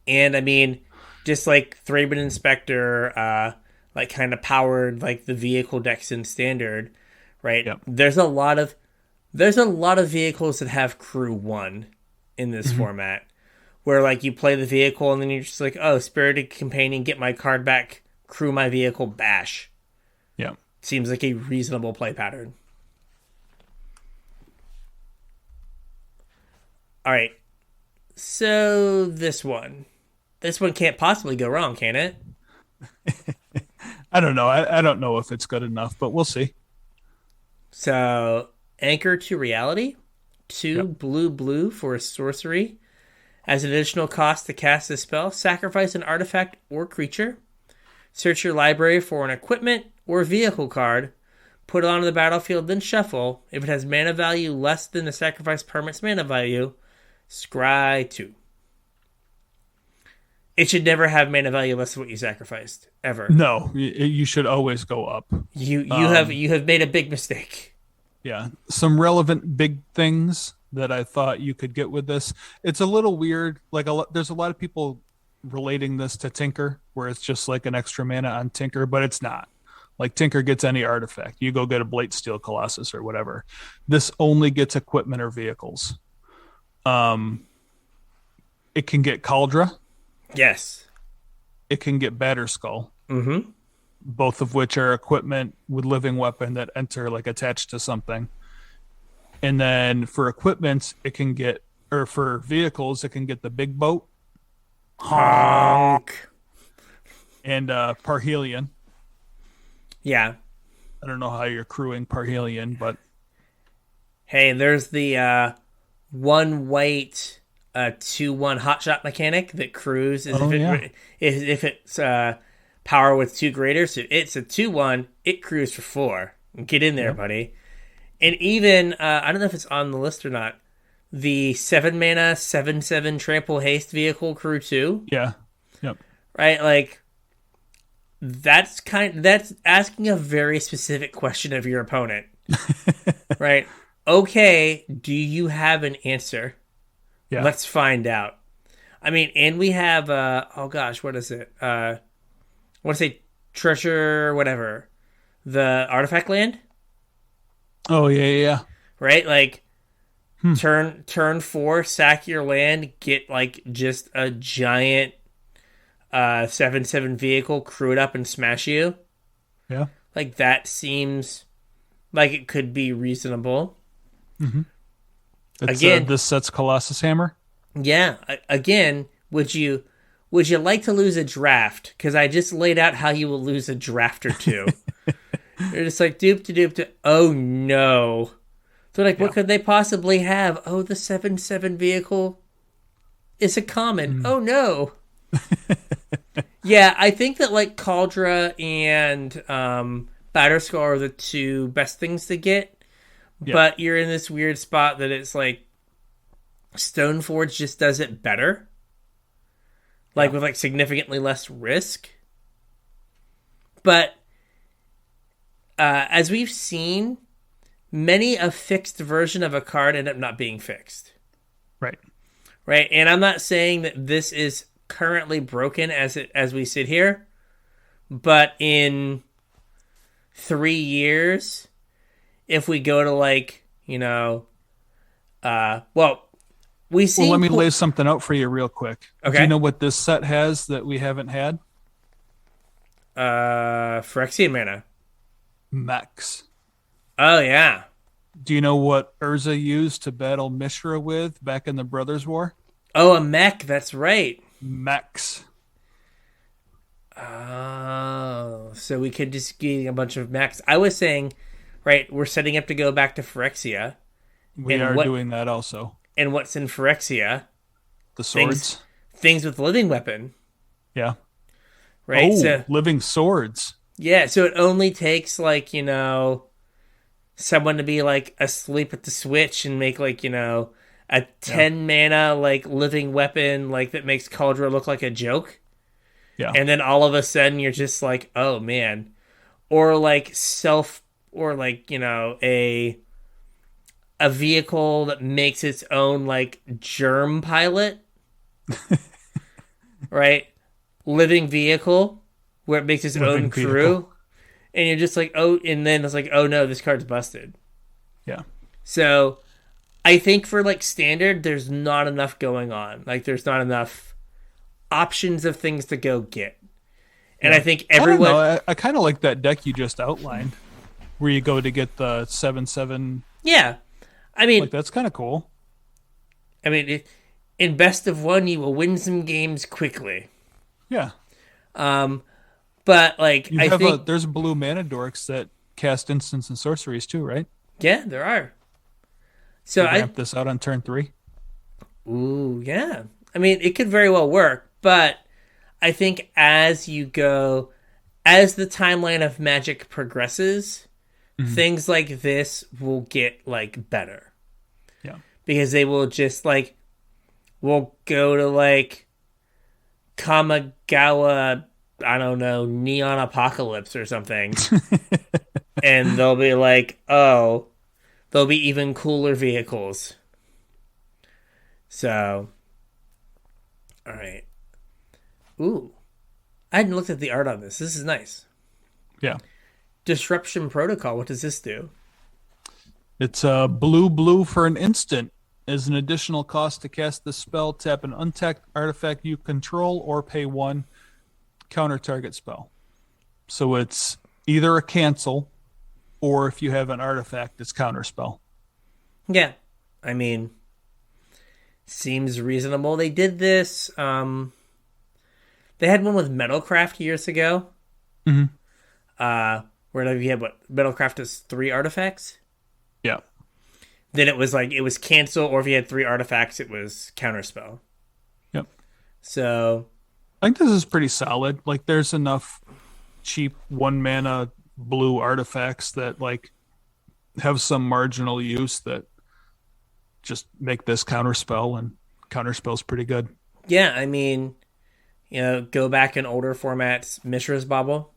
And I mean, just like Thraben Inspector, like kind of powered like the vehicle decks in Standard, right? Yep. There's a lot of vehicles that have crew 1 in this format, where like you play the vehicle and then you're just like, oh, Spirited Companion, get my card back, crew my vehicle, bash. Yeah, seems like a reasonable play pattern. All right, so this one can't possibly go wrong, can it? I don't know. I don't know if it's good enough, but we'll see. So, Anchor to Reality, 2 blue for a sorcery. As an additional cost to cast this spell, sacrifice an artifact or creature. Search your library for an equipment or vehicle card. Put it onto the battlefield, then shuffle. If it has mana value less than the sacrifice permanent's mana value, scry 2. It should never have mana value less than what you sacrificed, ever. No, you should always go up. You have made a big mistake. Yeah, some relevant big things that I thought you could get with this. It's a little weird. Like there's a lot of people relating this to Tinker, where it's just like an extra mana on Tinker, but it's not. Like Tinker gets any artifact. You go get a Blightsteel Colossus or whatever. This only gets equipment or vehicles. It can get Cauldra. Yes. It can get Batterskull. Mm-hmm. Both of which are equipment with living weapon that enter like attached to something. And then for equipment, it can get, or for vehicles, it can get the big boat. Honk. And Parhelion. Yeah. I don't know how you're crewing Parhelion, but hey, there's the 1 white 2/1 hotshot mechanic that crews if it's power with 2 greater. So it's a 2/1, it crews for 4. Get in there, buddy. And even I don't know if it's on the list or not. The 7 mana 7/7 trample haste vehicle crew 2. Yeah. Yep. Right, like that's asking a very specific question of your opponent. Right? Okay, do you have an answer? Yeah. Let's find out. I mean, and we have oh gosh, what is it? I want to say treasure whatever. The artifact land? Oh yeah. Right? Like turn 4, sack your land, get like just a giant 7/7 vehicle, crew it up and smash you. Yeah. Like that seems like it could be reasonable. Mm-hmm. Again, this set's Colossus Hammer. Yeah. Again, would you like to lose a draft? Because I just laid out how you will lose a draft or 2. They're just like dupe. Oh no. So like, what could they possibly have? Oh, the 7/7 vehicle is a common. Oh no. Yeah, I think that like Cauldra and Batterskull are the 2 best things to get. Yeah. But you're in this weird spot that it's like Stoneforge just does it better. Like with like significantly less risk. But as we've seen, many a fixed version of a card end up not being fixed. Right. Right. And I'm not saying that this is currently broken as we sit here, but in 3 years, if we go to like, we see. Well, let me lay something out for you real quick. Okay. Do you know what this set has that we haven't had? Phyrexian mana. Mechs. Oh yeah. Do you know what Urza used to battle Mishra with back in the Brothers War? Oh, a mech. That's right. Mechs. Oh, so we could just get a bunch of mechs. I was saying, right, we're setting up to go back to Phyrexia, We and are what doing that also. and what's in Phyrexia? The Things swords. things with living weapon, Yeah. right? Oh, So living swords. yeah, so it only takes like someone to be like asleep at the switch and make like a Yeah. 10 mana like living weapon like that makes Cauldron look like a joke, Yeah. and then all of a sudden you're just like, oh man, or like or like a vehicle that makes its own like germ pilot, right? Living vehicle where it makes its own Living vehicle. crew, and you're just like, oh, and then it's like, oh no, this card's busted. Yeah. So I think for like standard, there's not enough going on. Like there's not enough options of things to go get. And Yeah. I think I don't everyone, know. I kind of like that deck you just outlined, where you go to get the 7/7. yeah. I mean, Like that's kind of cool. in best of one, you will win some games quickly. Yeah. But like, You I have think, there's blue mana dorks that cast instants and sorceries too, right? yeah, there are. So To I, ramp this out on turn 3. ooh, yeah. I mean, it could very well work, but I think as you go, as the timeline of Magic progresses, things like this will get like better Yeah. because they will just like will go to like Kamigawa, I don't know, Neon Apocalypse or something, and they'll be like, oh, there'll be even cooler vehicles. So, all right. Ooh, I hadn't looked at the art on this. This is nice. Yeah. Disruption Protocol. What does this do? It's blue for an instant. As an additional cost to cast this spell, tap an untapped artifact you control or pay 1, counter target spell. So it's either a cancel, or if you have an artifact, it's counter spell. Yeah, I mean, seems reasonable. They did this. They had one with Metalcraft years ago. Mm-hmm. Where you had what Metalcraft is 3 artifacts. Yeah. Then it was like it was cancel, or if you had 3 artifacts, it was counterspell. Yep. So I think this is pretty solid. Like there's enough cheap 1 mana blue artifacts that like have some marginal use that just make this counterspell, and counterspell's pretty good. yeah, I mean, go back in older formats, Mishra's Bauble.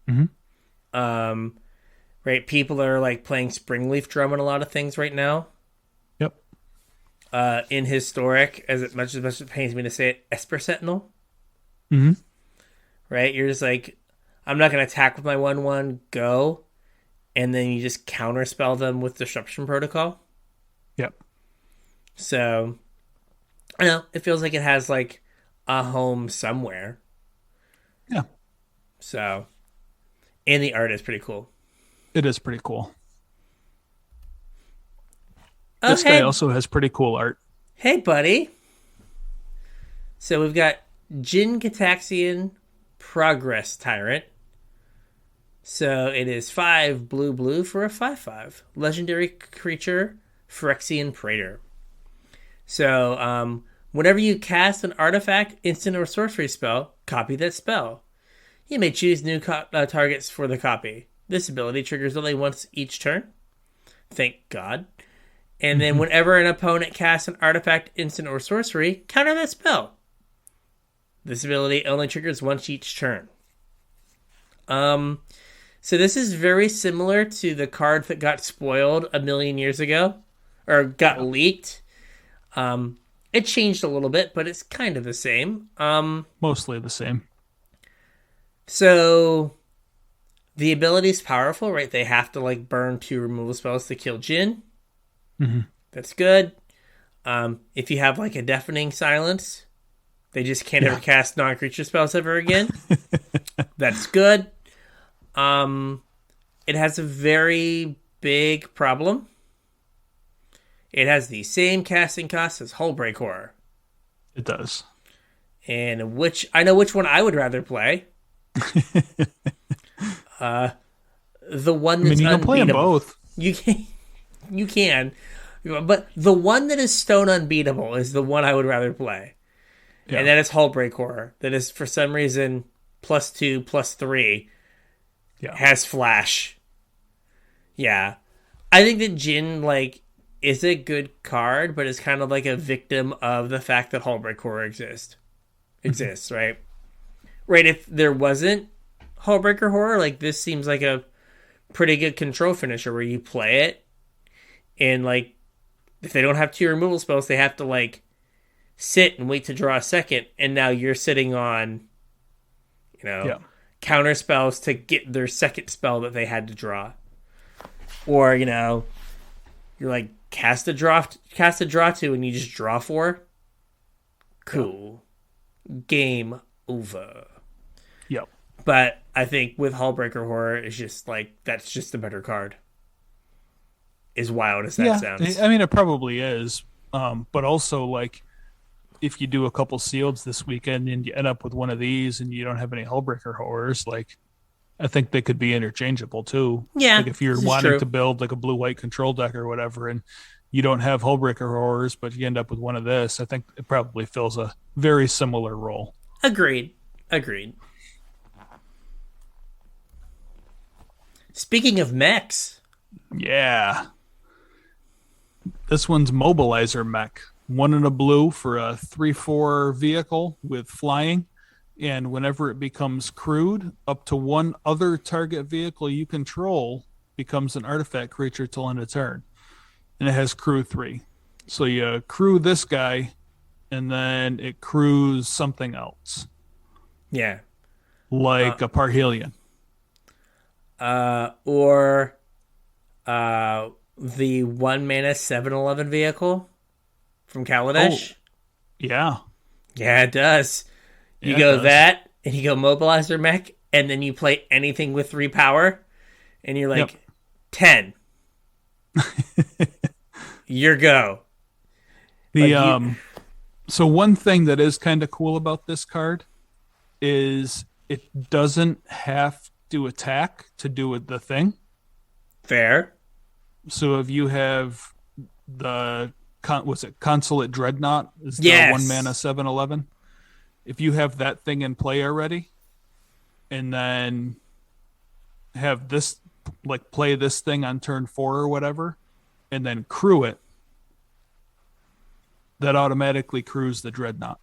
Mm-hmm. Right, people are like playing Springleaf Drum and a lot of things right now. Yep. In historic, as much as it pains me to say it, Esper Sentinel. Mm-hmm. Right, you're just like, I'm not going to attack with my 1/1, go, and then you just counterspell them with Disruption Protocol. Yep. So, I don't know, it feels like it has like a home somewhere. Yeah. So, and the art is pretty cool. It is pretty cool. Oh, This guy also has pretty cool art. Hey, buddy. So we've got Jin Cataxian Progress Tyrant. So it is 5 blue for a 5/5. Legendary creature, Phyrexian Praetor. So whenever you cast an artifact, instant, or sorcery spell, copy that spell. You may choose new targets for the copy. This ability triggers only once each turn. Thank God. And then whenever an opponent casts an artifact, instant, or sorcery, counter that spell. This ability only triggers once each turn. So this is very similar to the card that got spoiled a million years ago, or got leaked. It changed a little bit, but it's kind of the same. Mostly the same. So the ability's powerful, right? They have to like burn 2 removal spells to kill Jin. Mm-hmm. That's good. If you have like a deafening silence, they just can't ever cast non-creature spells ever again. That's good. It has a very big problem. It has the same casting cost as Hullbreak Horror. It does. And I know which one I would rather play. The one that's you can play them both. You can. But the one that is stone unbeatable is the one I would rather play. Yeah. And that is Hullbreak Horror. That is, for some reason, +2, +3. Yeah. Has Flash. Yeah. I think that Jin, is a good card, but is kind of like a victim of the fact that Hullbreak Horror exists, right? Right, if there wasn't Hullbreaker Horror, this seems like a pretty good control finisher where you play it, and, if they don't have 2 removal spells, they have to, sit and wait to draw a second, and now you're sitting on, counter spells to get their second spell that they had to draw. Or, you're cast a draw 2 and you just draw 4. Cool. Game over. Yep. But I think with Hullbreaker Horror, it's just that's just a better card. As wild as that sounds. I mean, it probably is. But also, if you do a couple sealeds this weekend and you end up with one of these and you don't have any Hullbreaker Horrors, I think they could be interchangeable too. Yeah. If you're wanting to build a blue-white control deck or whatever, and you don't have Hullbreaker Horrors, but you end up with one of this, I think it probably fills a very similar role. Agreed. Speaking of mechs. Yeah. This one's Mobilizer Mech. 1 in a blue for a 3/4 vehicle with flying. And whenever it becomes crewed, up to 1 other target vehicle you control becomes an artifact creature till end of turn. And it has crew 3. So you crew this guy, and then it crews something else. Yeah. Like a Parhelion. Or the 1 mana 7/11 vehicle from Kaladesh. Oh, yeah. Yeah, it does. You go that, and you go Mobilizer Mech, and then you play anything with 3 power, and you're 10. Your go. So one thing that is kind of cool about this card is it doesn't have to attack to do the thing. Fair. So if you have the Consulate Dreadnought is the 1 mana 7/11. If you have that thing in play already, and then have this, play this thing on turn 4 or whatever, and then crew it, that automatically crews the Dreadnought.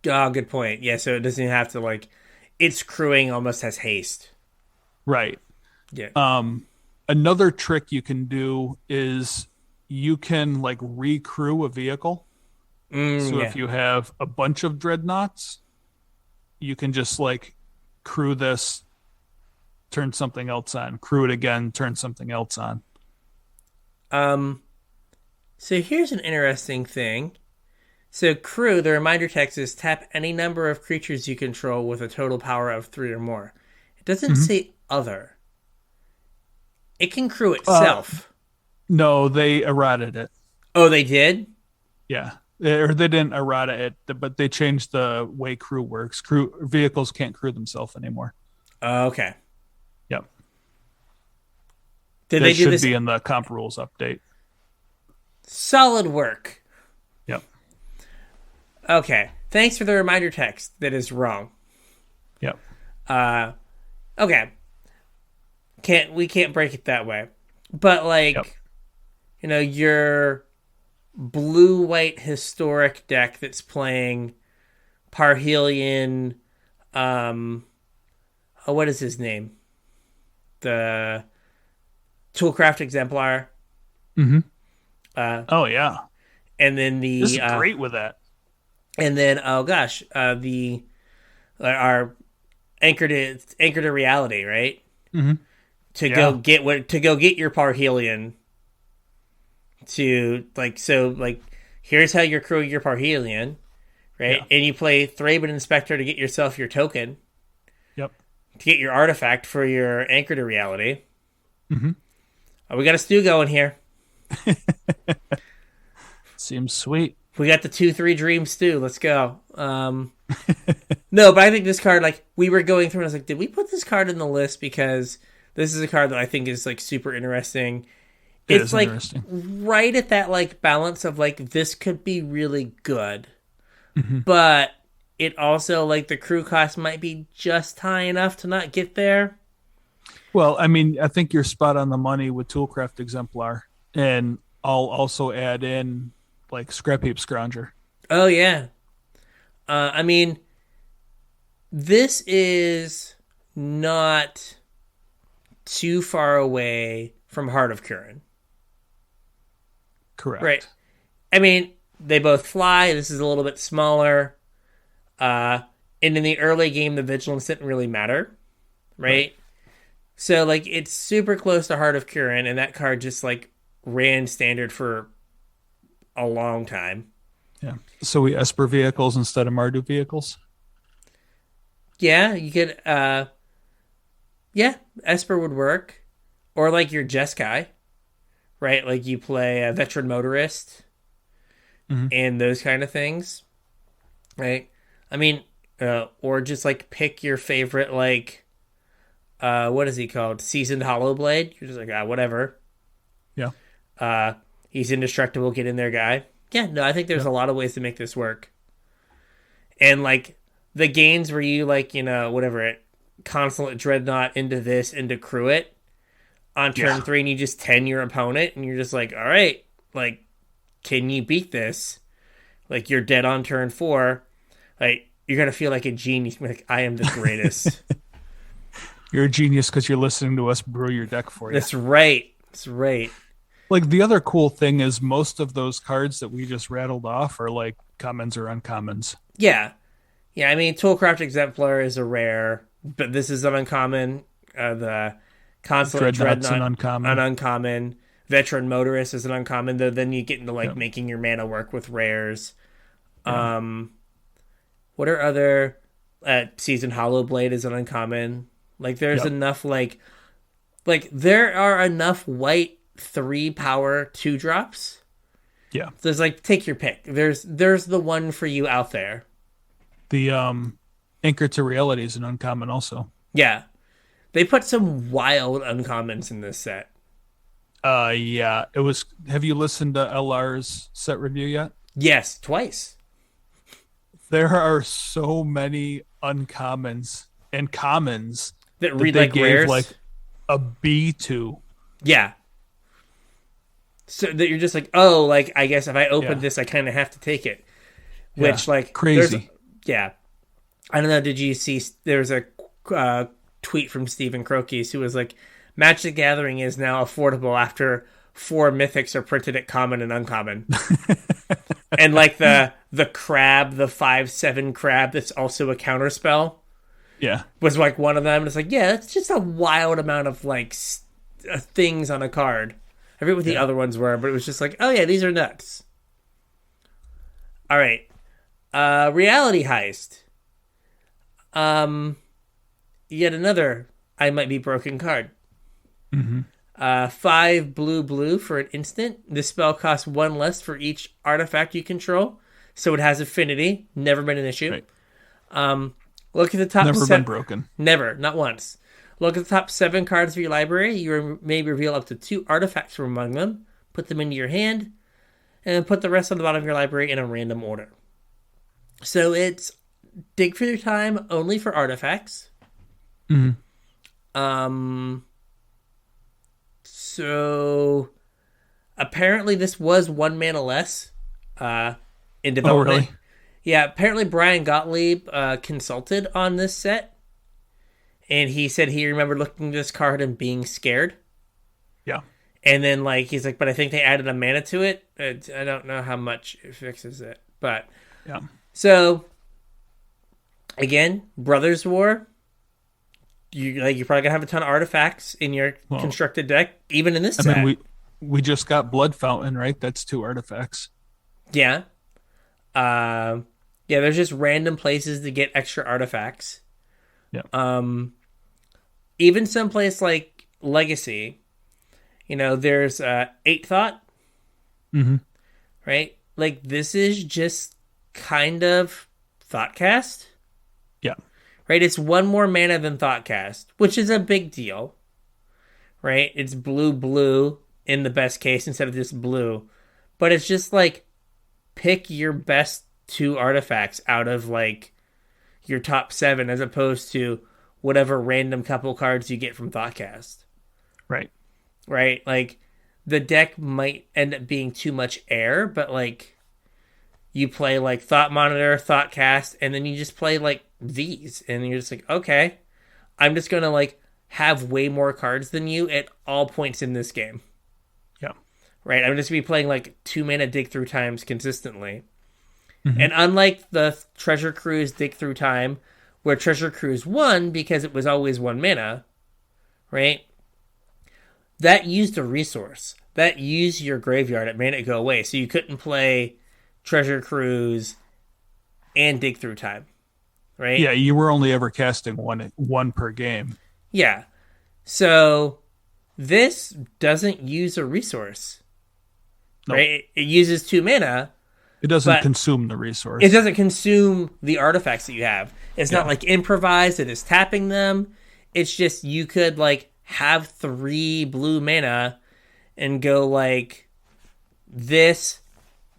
Oh, good point. Yeah, so it doesn't have to, its crewing almost has haste. Right. Yeah. Another trick you can do is you can, recrew a vehicle. If you have a bunch of Dreadnoughts, you can just crew this, turn something else on, crew it again, turn something else on. So here's an interesting thing. So crew, the reminder text is tap any number of creatures you control with a total power of 3 or more. It doesn't say other. It can crew itself. No, they errated it. Oh, they did? Yeah. Or they didn't errata it, but they changed the way crew works. Vehicles can't crew themselves anymore. Okay. Yep. Did they do this? Should be in the comp rules update. Solid work. Yep. Okay. Thanks for the reminder text. That is wrong. Yep. Okay. We can't break it that way. But your blue-white historic deck that's playing Parhelion, what is his name? The Toolcraft Exemplar. Mm-hmm. Oh yeah. And then this is great with that. And then our anchor to reality, right? Mm-hmm. To go get your Parhelion. Here's how you're crewing your Parhelion, right? Yeah. And you play Thraben Inspector to get yourself your token. Yep. To get your artifact for your anchor to reality. Mm-hmm. Oh, we got a stew going here. Seems sweet. We got the 2-3 dream stew. Let's go. No, but I think this card, like, we were going through and I was like, did we put this card in the list? Because this is a card that I think is, like, super interesting. It's like right at that, like, balance of, like, this could be really good. Mm-hmm. But it also, like, the crew cost might be just high enough to not get there. Well, I mean, I think you're spot on the money with Toolcraft Exemplar. And I'll also add in, like, Scrap Heap Scrounger. Oh, yeah. I mean, this is not too far away from Heart of Kirin. Correct. Right. I mean, they both fly. This is a little bit smaller. And in the early game, the vigilance didn't really matter. Right? So, like, it's super close to Heart of Kirin, and that card just, like, ran standard for a long time. Yeah. So we Esper vehicles instead of Mardu vehicles? Yeah, you could, Esper would work. Or, like, your Jeskai, right? Like, you play a Veteran Motorist and those kind of things, right? I mean, or just, like, pick your favorite, like, what is he called? Seasoned Hollowblade. You're just like, whatever. Yeah. He's indestructible, get in there, guy. Yeah, no, I think there's a lot of ways to make this work. And, like, the gains where you, like, you know, whatever, Consulate Dreadnought into this, into crew it, on turn 3, and you just 10 your opponent, and you're just like, all right, like, can you beat this? Like, you're dead on turn 4. Like, you're going to feel like a genius. Like, I am the greatest. You're a genius because you're listening to us brew your deck for you. That's right. That's right. Like, the other cool thing is most of those cards that we just rattled off are, like, commons or uncommons. Yeah. Yeah, I mean, Toolcraft Exemplar is a rare, but this is an uncommon. The Consulate Dreadnought an uncommon. Veteran Motorist is an uncommon, though then you get into, like, making your mana work with rares. Yeah. What are other... Seasoned Hollowblade is an uncommon. Like, there's enough, like, there are enough white 3-power 2-drops. Yeah. There's, like, take your pick. There's the one for you out there. The Anchor to Reality is an uncommon also. Yeah. They put some wild uncommons in this set. Yeah. It was... Have you listened to LR's set review yet? Yes, twice. There are so many uncommons and commons that read like rares, like a B to. Yeah. So that you're just like, oh, like, I guess if I open this, I kind of have to take it. Which, like, crazy. I don't know. Did you see? There's a tweet from Stephen Crokies who was like, Magic the Gathering is now affordable after 4 mythics are printed at common and uncommon. And, like, the crab, the 5/7 crab that's also a counterspell. Yeah. Was, like, one of them. It's like, yeah, it's just a wild amount of, like, things on a card. I forget what the other ones were, but it was just like, oh, yeah, these are nuts. All right. Reality Heist. Yet another I Might Be Broken card. 5 blue for an instant. This spell costs 1 less for each artifact you control. So it has affinity. Never been an issue. Right. Look at the top. Never been broken. Never, not once. Look at the top 7 cards of your library. You may reveal up to 2 artifacts from among them. Put them into your hand. And then put the rest on the bottom of your library in a random order. So it's dig for your time only for artifacts. So apparently this was 1 mana less in development. Oh, really? Yeah, apparently Brian Gottlieb consulted on this set. And he said he remembered looking at this card and being scared. Yeah. And then, like, he's like, but I think they added a mana to it. I don't know how much it fixes it. But, yeah. So, again, Brothers War. You're probably going to have a ton of artifacts in your constructed deck, even in this set. I mean, we just got Blood Fountain, right? That's 2 artifacts. Yeah. There's just random places to get extra artifacts. Yeah. Even someplace like Legacy, There's Eight Thought, Mm-hmm. right? Like, this is just kind of Thoughtcast, Yeah. right? It's one more mana than Thoughtcast, which is a big deal, right? It's blue in the best case instead of just blue. But it's just like, pick your best 2 artifacts out of like your top 7 as opposed to whatever random couple cards you get from Thoughtcast. Right. Right? Like, the deck might end up being too much air, but like, you play like Thought Monitor, Thoughtcast, and then you just play like these, and you're just like, okay, I'm just gonna like have way more cards than you at all points in this game. Yeah. Right? I'm just gonna be playing like 2 mana Dig Through Times consistently. Mm-hmm. And unlike the Treasure Cruise Dig Through Time, where Treasure Cruise won because it was always 1 mana, right? That used a resource. That used your graveyard. It made it go away. So you couldn't play Treasure Cruise and Dig Through Time, right? Yeah, you were only ever casting one per game. Yeah. So this doesn't use a resource, Nope. right? It uses 2 mana. It doesn't consume the resource. It doesn't consume the artifacts that you have. It's not like improvised. It is tapping them. It's just you could like have 3 blue mana and go like this,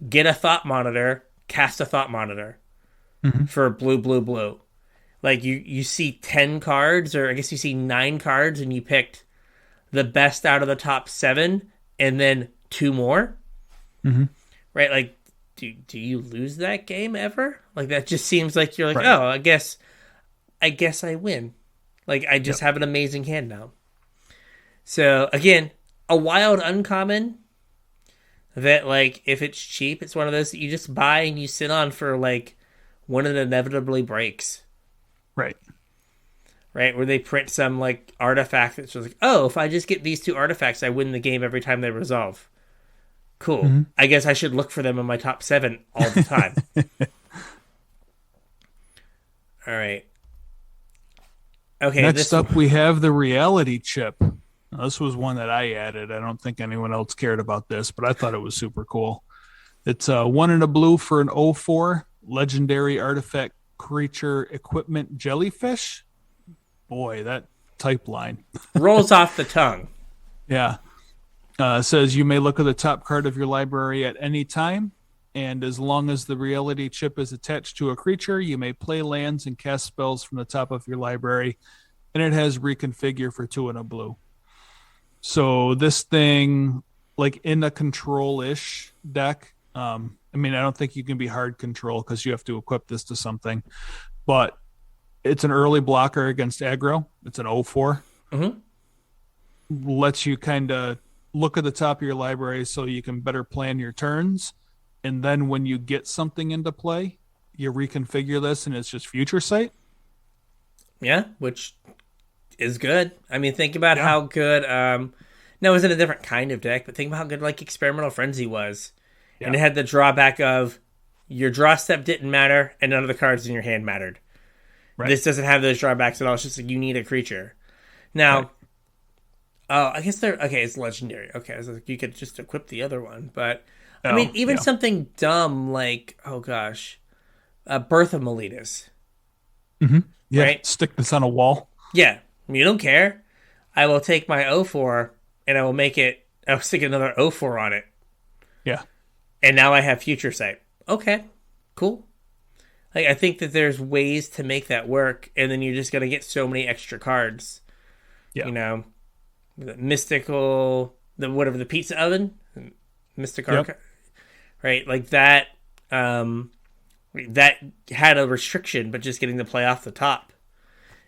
get a Thought Monitor, cast a Thought Monitor for blue. Like you see 10 cards, or I guess you see 9 cards, and you picked the best out of the top 7 and then 2 more. Mm-hmm. Right? Like, do you lose that game ever? Like, that just seems like you're like, right. Oh, I guess I win. Like, I just have an amazing hand now. So, again, a wild uncommon that, like, if it's cheap, it's one of those that you just buy and you sit on for, like, when it inevitably breaks. Right. Right? Where they print some, like, artifact that's just like, oh, if I just get these 2 artifacts, I win the game every time they resolve. Cool. Mm-hmm. I guess I should look for them in my top 7 all the time. All right. Okay. Next up, we have the Reality Chip. Now, this was one that I added. I don't think anyone else cared about this, but I thought it was super cool. It's 1 and a blue for an 0/4 legendary artifact creature equipment jellyfish. Boy, that type line rolls off the tongue. Yeah. Says you may look at the top card of your library at any time, and as long as the Reality Chip is attached to a creature, you may play lands and cast spells from the top of your library, and it has reconfigure for 2 and a blue. So this thing, like in a control-ish deck, I mean, I don't think you can be hard control because you have to equip this to something, but it's an early blocker against aggro. It's an 0/4. Mm-hmm. Lets you kind of look at the top of your library so you can better plan your turns. And then when you get something into play, you reconfigure this and it's just future sight. Yeah, which is good. I mean, think about how good, no, it was in a different kind of deck, but think about how good like Experimental Frenzy was. Yeah. And it had the drawback of your draw step didn't matter and none of the cards in your hand mattered. Right. This doesn't have those drawbacks at all. It's just like you need a creature. Now, right. Oh, I guess it's legendary. Okay, so you could just equip the other one. But, I mean, even something dumb like, oh gosh, Birth of Meletus. Mm-hmm. Yeah, right? Stick this on a wall. Yeah, you don't care. I will take my 0/4 and I'll stick another 0/4 on it. Yeah. And now I have Future Sight. Okay, cool. Like, I think that there's ways to make that work, and then you're just going to get so many extra cards. Yeah. You know? The mystical, the pizza oven, Mystic Archive, right? Like that, that had a restriction, but just getting to play off the top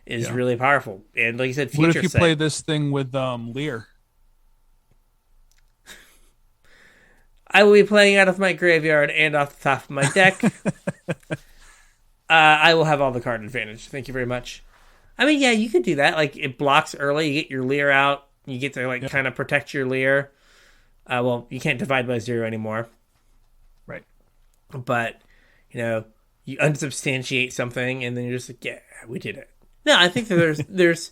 is really powerful. And like you said, what if you play this thing with Lear? I will be playing out of my graveyard and off the top of my deck. I will have all the card advantage. Thank you very much. I mean, yeah, you could do that. Like, it blocks early. You get your Lear out. You get to, kind of protect your Lear. Well, you can't divide by 0 anymore. Right. But, you unsubstantiate something, and then you're just like, yeah, we did it. No, I think that there's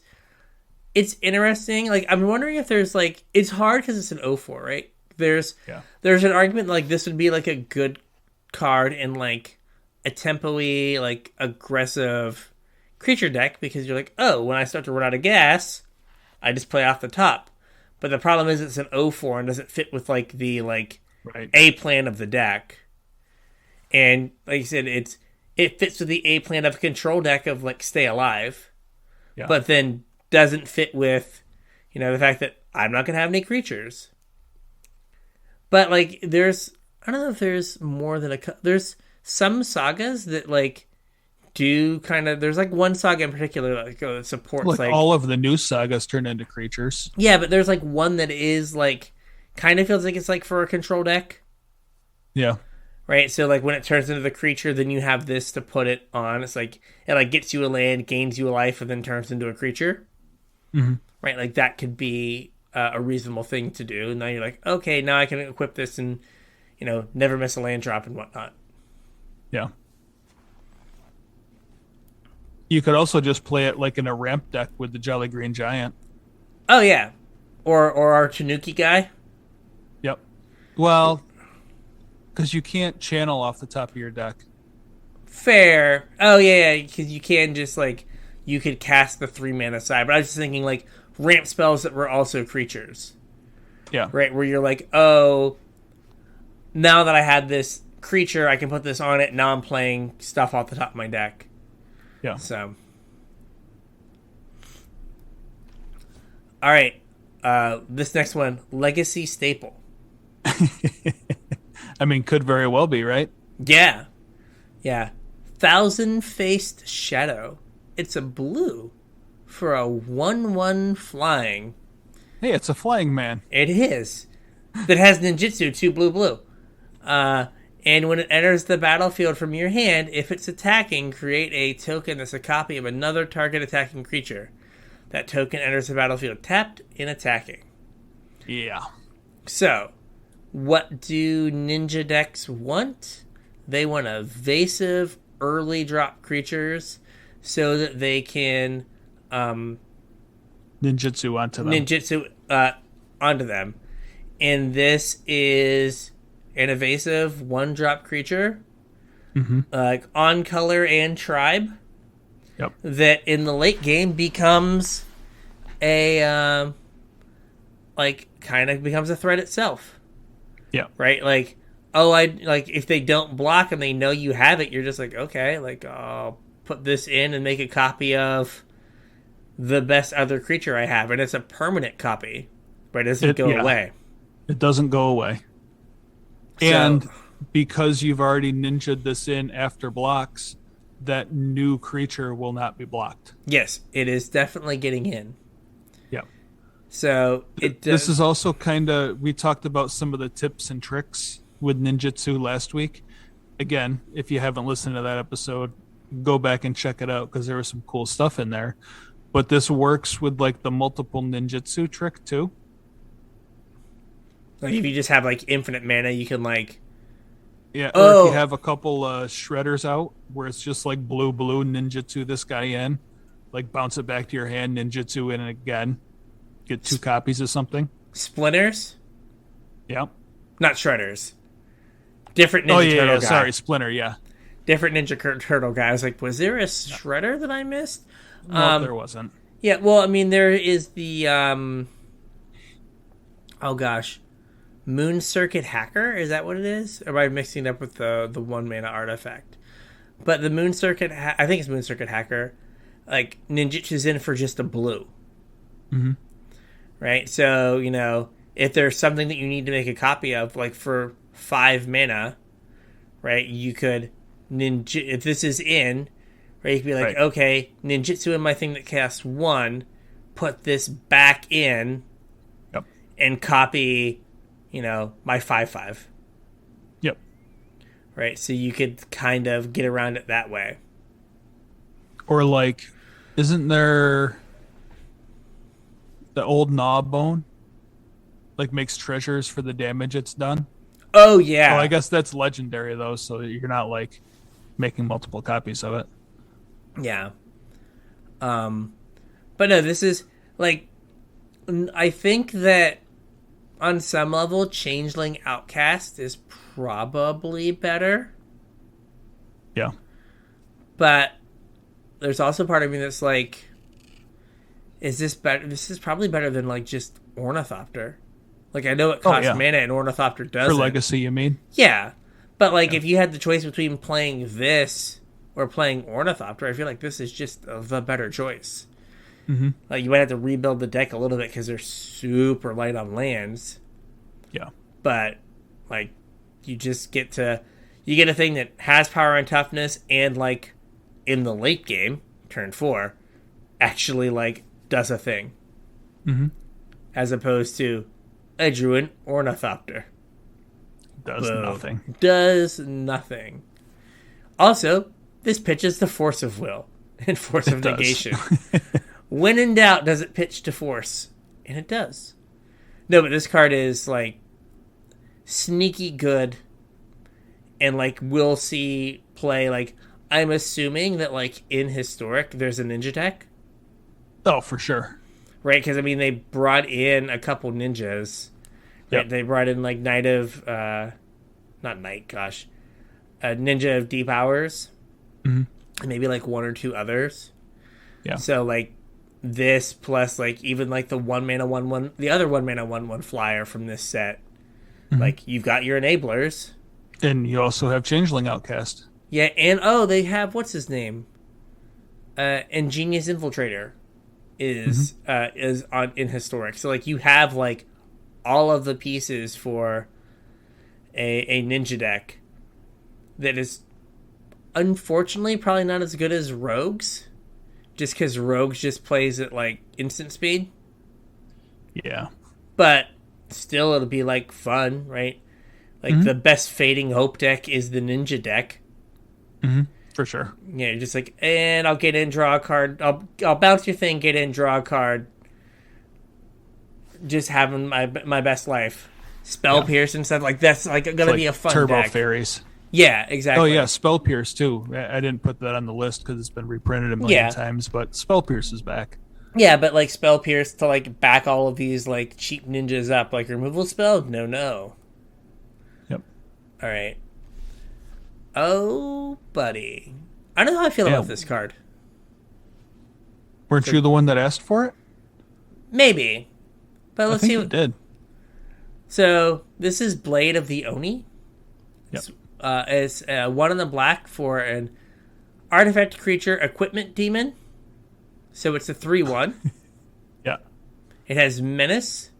it's interesting. Like, I'm wondering if there's like, it's hard because it's an 0/4, right? There's an argument like this would be like a good card in like a tempo-y, like aggressive creature deck because you're like, oh, when I start to run out of gas, I just play off the top. But the problem is it's an 0/4 and doesn't fit with like the like A plan of the deck. And like you said, it fits with the A plan of a control deck of like Stay Alive. Yeah. But then doesn't fit with, you know, the fact that I'm not going to have any creatures. But like I don't know if there's more than there's some sagas that like do kind of, there's like one saga in particular that supports like all of the new sagas turn into creatures. Yeah, but there's like one that is like kind of feels like it's like for a control deck. Yeah. Right, so like when it turns into the creature, then you have this to put it on. It's like it like gets you a land, gains you a life, and then turns into a creature. Mm-hmm. Right, like that could be a reasonable thing to do. And now you're like, okay, now I can equip this and, you know, never miss a land drop and whatnot. Yeah. You could also just play it like in a ramp deck with the Jolly Green Giant. Oh yeah, or our Tanuki guy. Yep. Well, because you can't channel off the top of your deck. Fair. Oh yeah, because you can just like you could cast the 3 mana side. But I was just thinking like ramp spells that were also creatures. Yeah. Right, where you're like, oh, now that I had this creature, I can put this on it. Now I'm playing stuff off the top of my deck. Yeah. So. All right. This next one, Legacy Staple. I mean, could very well be, right? Yeah. Yeah. Thousand-Faced Shadow. It's a blue for a 1/1 flying. Hey, it's a flying man. It is. That has ninjutsu, 2 blue. And when it enters the battlefield from your hand, if it's attacking, create a token that's a copy of another target attacking creature. That token enters the battlefield tapped and attacking. Yeah. So, what do ninja decks want? They want evasive early drop creatures so that they can ninjutsu onto them. And this is an evasive 1-drop creature, on color and tribe. Yep. That in the late game becomes a kind of becomes a threat itself. Yeah. Right? Like, if they don't block and they know you have it, you're just like, okay, like I'll put this in and make a copy of the best other creature I have, and it's a permanent copy, but it doesn't go away. It doesn't go away. And because you've already ninja'd this in after blocks, that new creature will not be blocked. Yes, it is definitely getting in. Yeah. So this is also kind of, we talked about some of the tips and tricks with ninjutsu last week. Again, if you haven't listened to that episode, go back and check it out because there was some cool stuff in there. But this works with like the multiple ninjutsu trick too. Like if you just have like infinite mana, you can like... Yeah, or if you have a couple shredders out where it's just like blue ninjutsu this guy in, like bounce it back to your hand, ninjutsu in again, get 2 copies of something. Splinters? Yeah. Not shredders. Different Ninja Turtle guy. Sorry, Splinter, yeah. Different Ninja Turtle guy. I was like, was there a shredder that I missed? No, there wasn't. Yeah, well, I mean, there is the, oh gosh, Moon Circuit Hacker? Is that what it is? Or am I mixing it up with the 1 mana artifact? But the Moon Circuit, I think it's Moon Circuit Hacker, like, ninjutsu's in for just a blue. Mm-hmm. Right? So, you know, if there's something that you need to make a copy of, like for 5 mana, right, you could if this is in, right, you could be like, okay, ninjutsu in my thing that casts 1, put this back in, and copy, you know, my 5/5. Yep. Right, so you could kind of get around it that way. Or like, isn't there the old Gnaw Bone? Like makes treasures for the damage it's done? Oh, yeah. Oh, I guess that's legendary, though, so you're not, like, making multiple copies of it. Yeah. But no, this is... like, I think that on some level, Changeling Outcast is probably better. Yeah. But there's also part of me that's like, is this better? This is probably better than like just Ornithopter. Like, I know it costs mana and Ornithopter doesn't. For Legacy, you mean? Yeah. But like, if you had the choice between playing this or playing Ornithopter, I feel like this is just the better choice. Mm-hmm. Like, you might have to rebuild the deck a little bit because they're super light on lands. Yeah. But like, you just get a thing that has power and toughness, and like in the late game, turn 4, actually like does a thing. Mm-hmm. As opposed to a Druid Ornithopter. Does nothing. Does nothing. Also, this pitches the Force of Will and Force of Negation. When in doubt, does it pitch to Force? And it does. No, but this card is like sneaky good, and like we'll see play. Like, I'm assuming that like in Historic there's a ninja deck. Oh, for sure. Right, because I mean they brought in a couple ninjas. Right? Yep. They brought in like Ninja of Deep Hours, and maybe like one or two others. Yeah. So like this plus like even like the 1-mana 1/1, the other 1-mana 1/1 flyer from this set. Like, you've got your enablers. And you also have Changeling Outcast. Yeah, and they have, what's his name? Ingenious Infiltrator is on in Historic. So like you have like all of the pieces for a ninja deck that is unfortunately probably not as good as Rogues, just because Rogues just plays at like instant speed. Yeah. But still, it'll be like fun, right? Like the best Fading Hope deck is the ninja deck. For sure. Yeah, you're just like, and I'll get in, draw a card. I'll bounce your thing, get in, draw a card. Just having my best life. Spell Pierce and stuff like that's like gonna be a fun Turbo deck. Fairies. Yeah, exactly. Oh yeah, Spell Pierce too. I didn't put that on the list because it's been reprinted a million times, but Spell Pierce is back. Yeah, but like Spell Pierce to like back all of these like cheap ninjas up, like removal spell? No. Yep. All right. Oh, buddy. I don't know how I feel about this card. Weren't you the one that asked for it? Maybe. But let's see. You did. So, this is Blade of the Oni. Yep. It's 1 in the black for an artifact creature equipment demon. So, it's a 3/1. Yeah. It has Menace.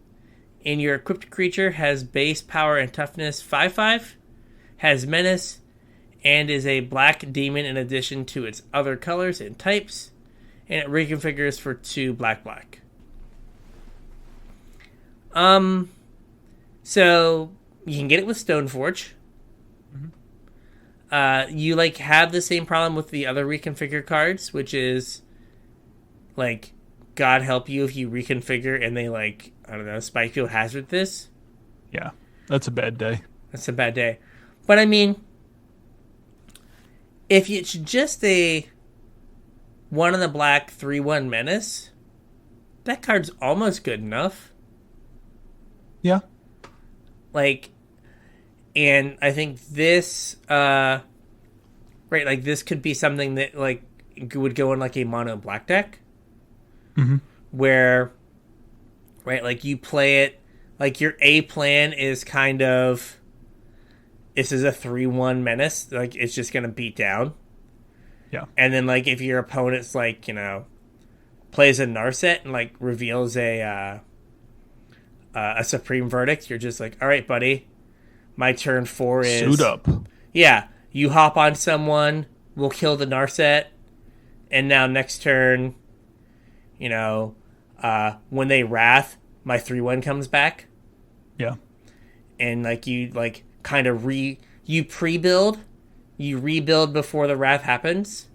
And your equipped creature has base power and toughness 5/5. Has Menace. And is a black demon in addition to its other colors and types. And it reconfigures for 2 black. So you can get it with Stoneforge. You like have the same problem with the other reconfigure cards, which is like, God help you if you reconfigure and they like, I don't know, spike you hazard this. Yeah, that's a bad day. That's a bad day. But I mean, if it's just a 1 in the black 3/1 menace, that card's almost good enough. Yeah. Like, and I think this, right, like this could be something that like would go in like a mono black deck, where, right, like you play it, like your A plan is kind of, this is a 3/1 menace, like it's just gonna beat down. Yeah. And then like if your opponent's like, you know, plays a Narset and like reveals a Supreme Verdict, you're just like, all right, buddy, my turn 4 is suit up. Yeah, you hop on someone, we'll kill the Narset, and now next turn, you know, when they wrath, my 3/1 comes back. Yeah. And like you like kind of pre-build, you rebuild before the wrath happens.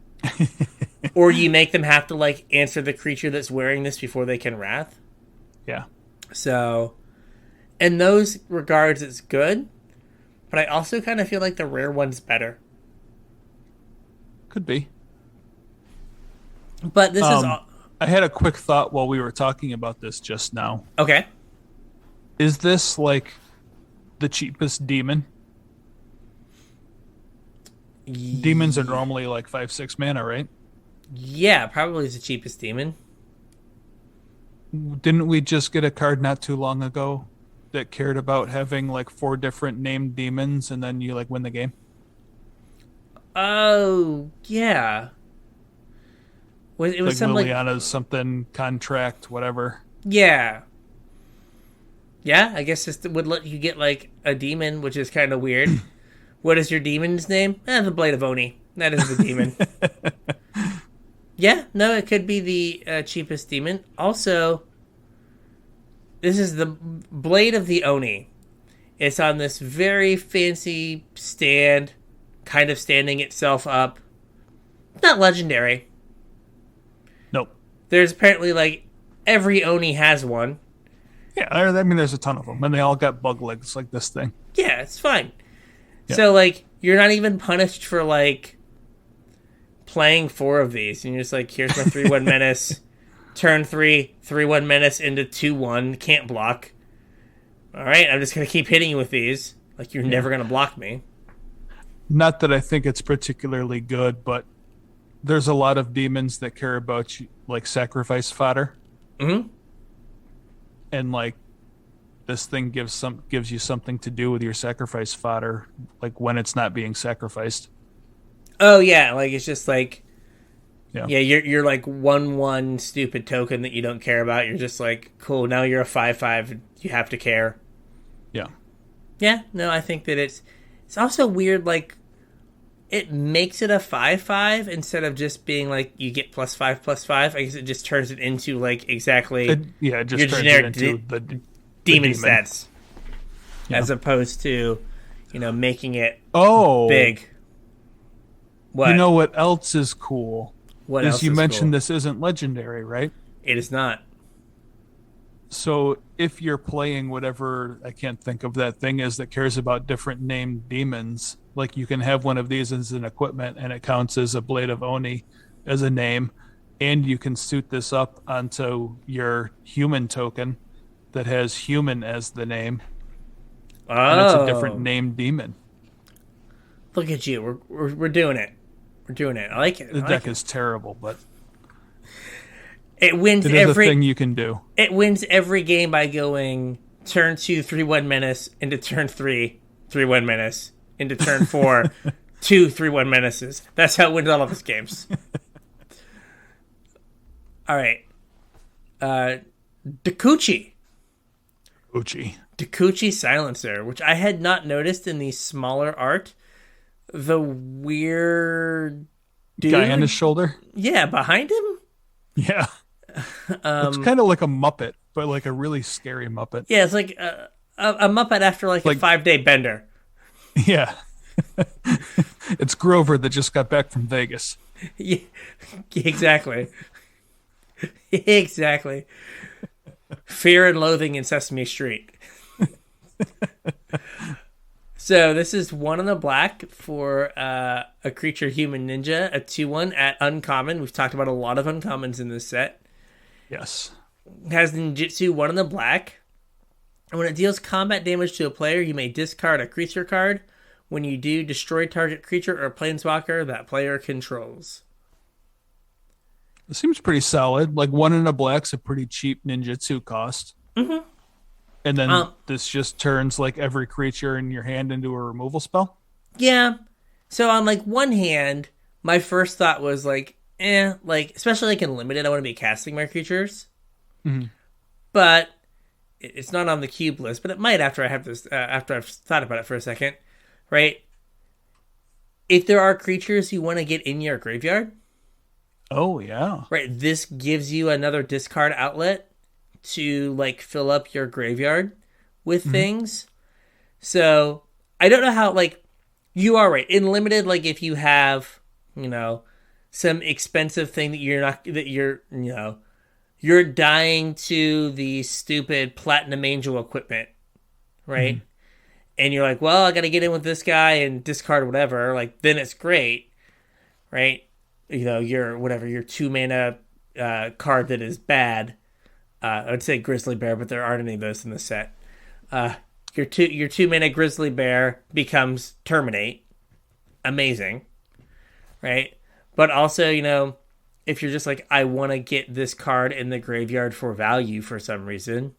Or you make them have to like answer the creature that's wearing this before they can wrath. Yeah. So, in those regards, it's good. But I also kind of feel like the rare one's better. Could be. But this is... I had a quick thought while we were talking about this just now. Okay. Is this like the cheapest demon? Demons are normally like 5-6 mana, right? Yeah, probably is the cheapest demon. Didn't we just get a card not too long ago that cared about having like 4 different named demons and then you like win the game? Oh, yeah. It was Like some Liliana's something contract, whatever. Yeah. Yeah, I guess this would let you get like a demon, which is kind of weird. What is your demon's name? The Blade of Oni. That is the demon. Yeah, no, it could be the cheapest demon. Also, this is the Blade of the Oni. It's on this very fancy stand, kind of standing itself up. Not legendary. Nope. There's apparently like every Oni has one. Yeah, I mean, there's a ton of them, and they all got bug legs like this thing. Yeah, it's fine. Yeah. So, like, you're not even punished for, like, playing 4 of these. And you're just like, here's my 3-1 menace. Turn 3, 3-1 menace into 2-1. Can't block. All right, I'm just going to keep hitting you with these. Like, you're never going to block me. Not that I think it's particularly good, but there's a lot of demons that care about, like, sacrifice fodder. Mm-hmm. And, like, this thing gives you something to do with your sacrifice fodder, like when it's not being sacrificed. Oh yeah, like it's just like, yeah, you're like 1/1 stupid token that you don't care about. You're just like, cool. Now you're a 5/5. You have to care. Yeah, yeah. No, I think that it's also weird. Like, it makes it a 5/5 instead of just being like you get +5/+5. I guess it just turns it into like exactly it just your turns generic it into the demon stats, as opposed to, making it big. What? You know what else is cool? What else? You mentioned this isn't legendary, right? It is not. So if you're playing whatever, I can't think of that thing is that cares about different named demons, like you can have one of these as an equipment and it counts as a Blade of Oni as a name, and you can suit this up onto your human token that has human as the name. Oh. And it's a different named demon. Look at you. We're doing it. We're doing it. I like it. The deck is terrible, but it wins it is every a thing you can do. It wins every game by going turn 2, 3-1 menace into turn 3, 3-1 menace into turn 4, 2 3-1 menaces. That's how it wins all of its games. All right. Dakuchi. Dakuchi Silencer, which I had not noticed in the smaller art. The weird dude. Guy on his shoulder? Yeah, behind him? Yeah. It's kind of like a Muppet, but like a really scary Muppet. Yeah, it's like a Muppet after like a 5-day bender. Yeah. It's Grover that just got back from Vegas. Yeah, exactly. Exactly. Fear and Loathing in Sesame Street. So this is 1 in the black for a creature human ninja, a 2/1 at uncommon. We've talked about a lot of uncommons in this set. Yes. It has ninjutsu, 1 in the black. And when it deals combat damage to a player, you may discard a creature card. When you do, destroy target creature or planeswalker that player controls. It seems pretty solid. Like 1 in a black's a pretty cheap ninjutsu cost. Mm-hmm. And then this just turns like every creature in your hand into a removal spell? Yeah. So on like one hand, my first thought was like, like especially like in limited, I want to be casting my creatures. Mm-hmm. But it's not on the cube list, but it might after I have this after I've thought about it for a second, right? If there are creatures you want to get in your graveyard, oh yeah, right, this gives you another discard outlet to like fill up your graveyard with things. So I don't know how, like, you are right in limited, like if you have, some expensive thing that you're dying to the stupid Platinum Angel equipment, right? And you're like, well, I got to get in with this guy and discard whatever. Like, then it's great, right? Your 2 mana card that is bad. I would say Grizzly Bear, but there aren't any of those in the set. Your 2-mana Grizzly Bear becomes Terminate. Amazing. Right? But also, if you're just like, I want to get this card in the graveyard for value for some reason,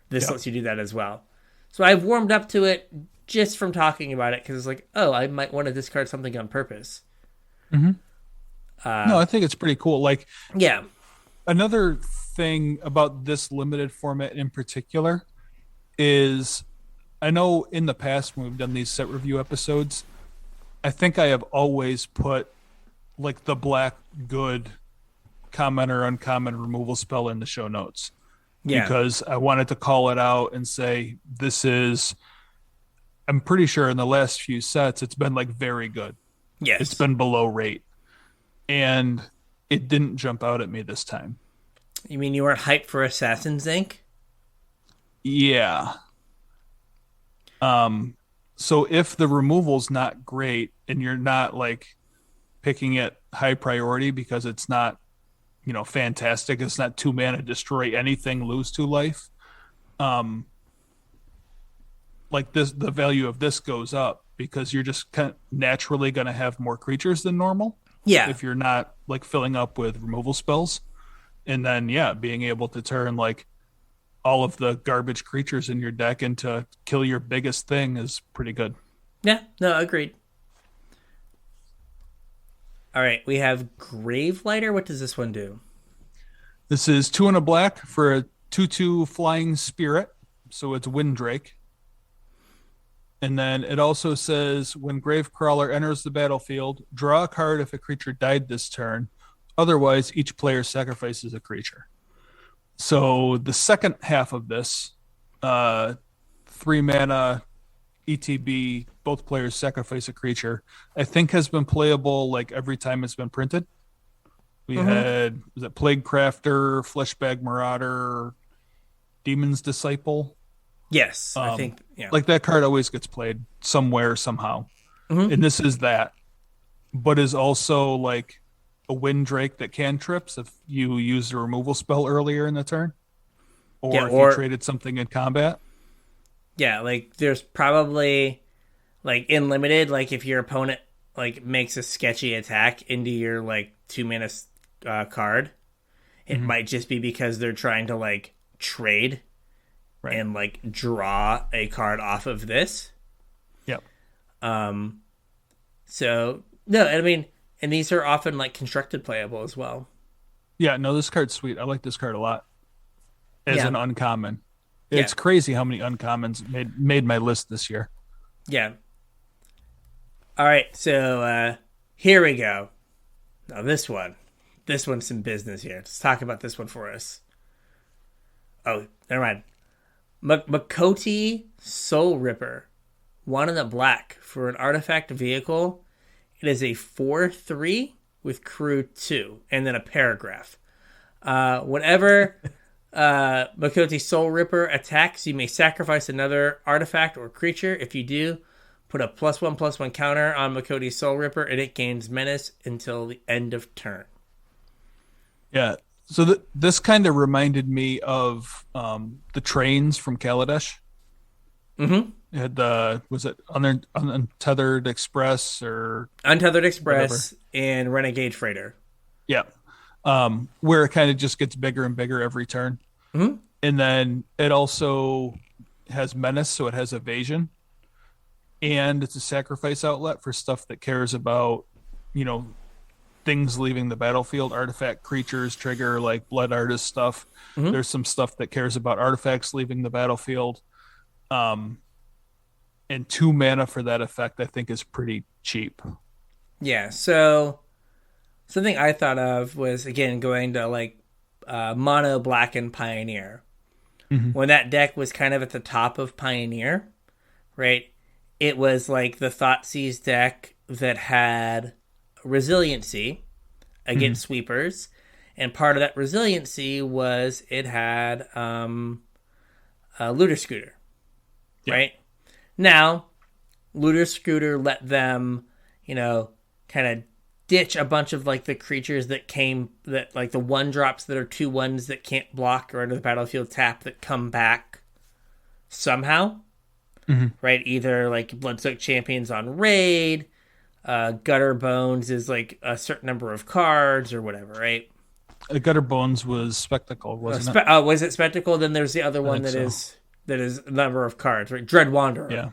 this lets you do that as well. So I've warmed up to it just from talking about it, because it's like, oh, I might want to discard something on purpose. Mm-hmm. No, I think it's pretty cool. Like, yeah. Another thing about this limited format in particular is, I know in the past when we've done these set review episodes, I think I have always put like the black good common or uncommon removal spell in the show notes. Yeah. Because I wanted to call it out and say, this is, I'm pretty sure in the last few sets, it's been like very good. Yes. It's been below rate. And it didn't jump out at me this time. You mean you weren't hyped for Assassin's Ink? Yeah. So if the removal's not great and you're not like picking it high priority because it's not, fantastic, it's not 2 mana, destroy anything, lose 2 life. Like this, the value of this goes up because you're just naturally going to have more creatures than normal. Yeah. If you're not like filling up with removal spells. And then, being able to turn like all of the garbage creatures in your deck into kill your biggest thing is pretty good. Yeah, no, agreed. All right, we have Gravelighter. What does this one do? This is 2 and a black for a 2/2 flying spirit. So it's Windrake. And then it also says, when Gravecrawler enters the battlefield, draw a card if a creature died this turn. Otherwise, each player sacrifices a creature. So the second half of this, 3 mana ETB, both players sacrifice a creature, I think has been playable like every time it's been printed. We had, was it Plague Crafter, Fleshbag Marauder, Demon's Disciple? Yes, I think, yeah. Like that card always gets played somewhere, somehow. And this is that, but is also like a Windrake that cantrips if you used a removal spell earlier in the turn. Or if you traded something in combat. Yeah, like there's probably, like in limited, like if your opponent like makes a sketchy attack into your like 2 mana card, it might just be because they're trying to like trade and like draw a card off of this. Yep. So no, I mean, and these are often like constructed playable as well. Yeah, no, this card's sweet. I like this card a lot as an uncommon. It's crazy how many uncommons made my list this year. Yeah. All right, so here we go. Now this one's some business here. Let's talk about this one for us. Oh, never mind. Makoti Soul Ripper, 1 in the black for an artifact vehicle. It is a 4/3 with crew 2 and then a paragraph. Whenever Makoti Soul Ripper attacks, you may sacrifice another artifact or creature. If you do, put a +1/+1 counter on Makoti Soul Ripper and it gains menace until the end of turn. Yeah. So this kind of reminded me of the trains from Kaladesh. It had was it Untethered Express or Untethered Express and Renegade Freighter? Yeah, where it kind of just gets bigger and bigger every turn, and then it also has menace, so it has evasion, and it's a sacrifice outlet for stuff that cares about, things leaving the battlefield, artifact creatures, trigger like Blood Artist stuff. There's some stuff that cares about artifacts leaving the battlefield. And 2 mana for that effect, I think, is pretty cheap. Yeah, so something I thought of was, again, going to like Mono Black and Pioneer. When that deck was kind of at the top of Pioneer, right? It was like the Thoughtseize deck that had resiliency against sweepers, and part of that resiliency was it had Looter Scooter, right? Now, Looter Scooter let them, kind of ditch a bunch of like the creatures that like the 1-drops that are 2/1s that can't block or enter the battlefield tap that come back somehow. Right? Either like Bloodsoaked Champions on Raid, Gutter Bones is like a certain number of cards or whatever, right? Gutter Bones was Spectacle, wasn't it? Was it Spectacle? Then there's the other one that is a number of cards, right? Dread Wanderer. Yeah.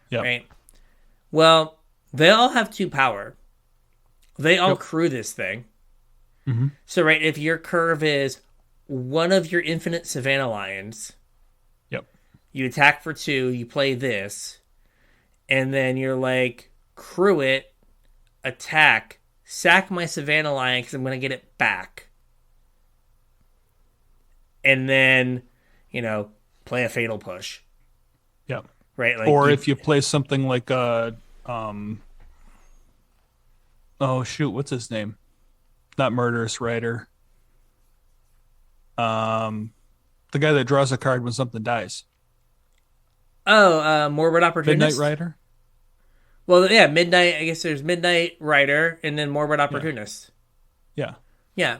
Yeah. Right? Well, they all have 2 power. They all crew this thing. So, right, if your curve is one of your Infinite Savannah Lions, you attack for 2, you play this, and then you're like, crew it, attack, sack my Savannah Lion because I'm going to get it back. And then, play a Fatal Push. Yeah. Right? Like or if you play something like oh shoot, what's his name? Not Murderous Rider. The guy that draws a card when something dies. Morbid Opportunist? Midnight Rider? Well, yeah, Midnight, I guess there's Midnight Rider and then Morbid Opportunist. Yeah. Yeah.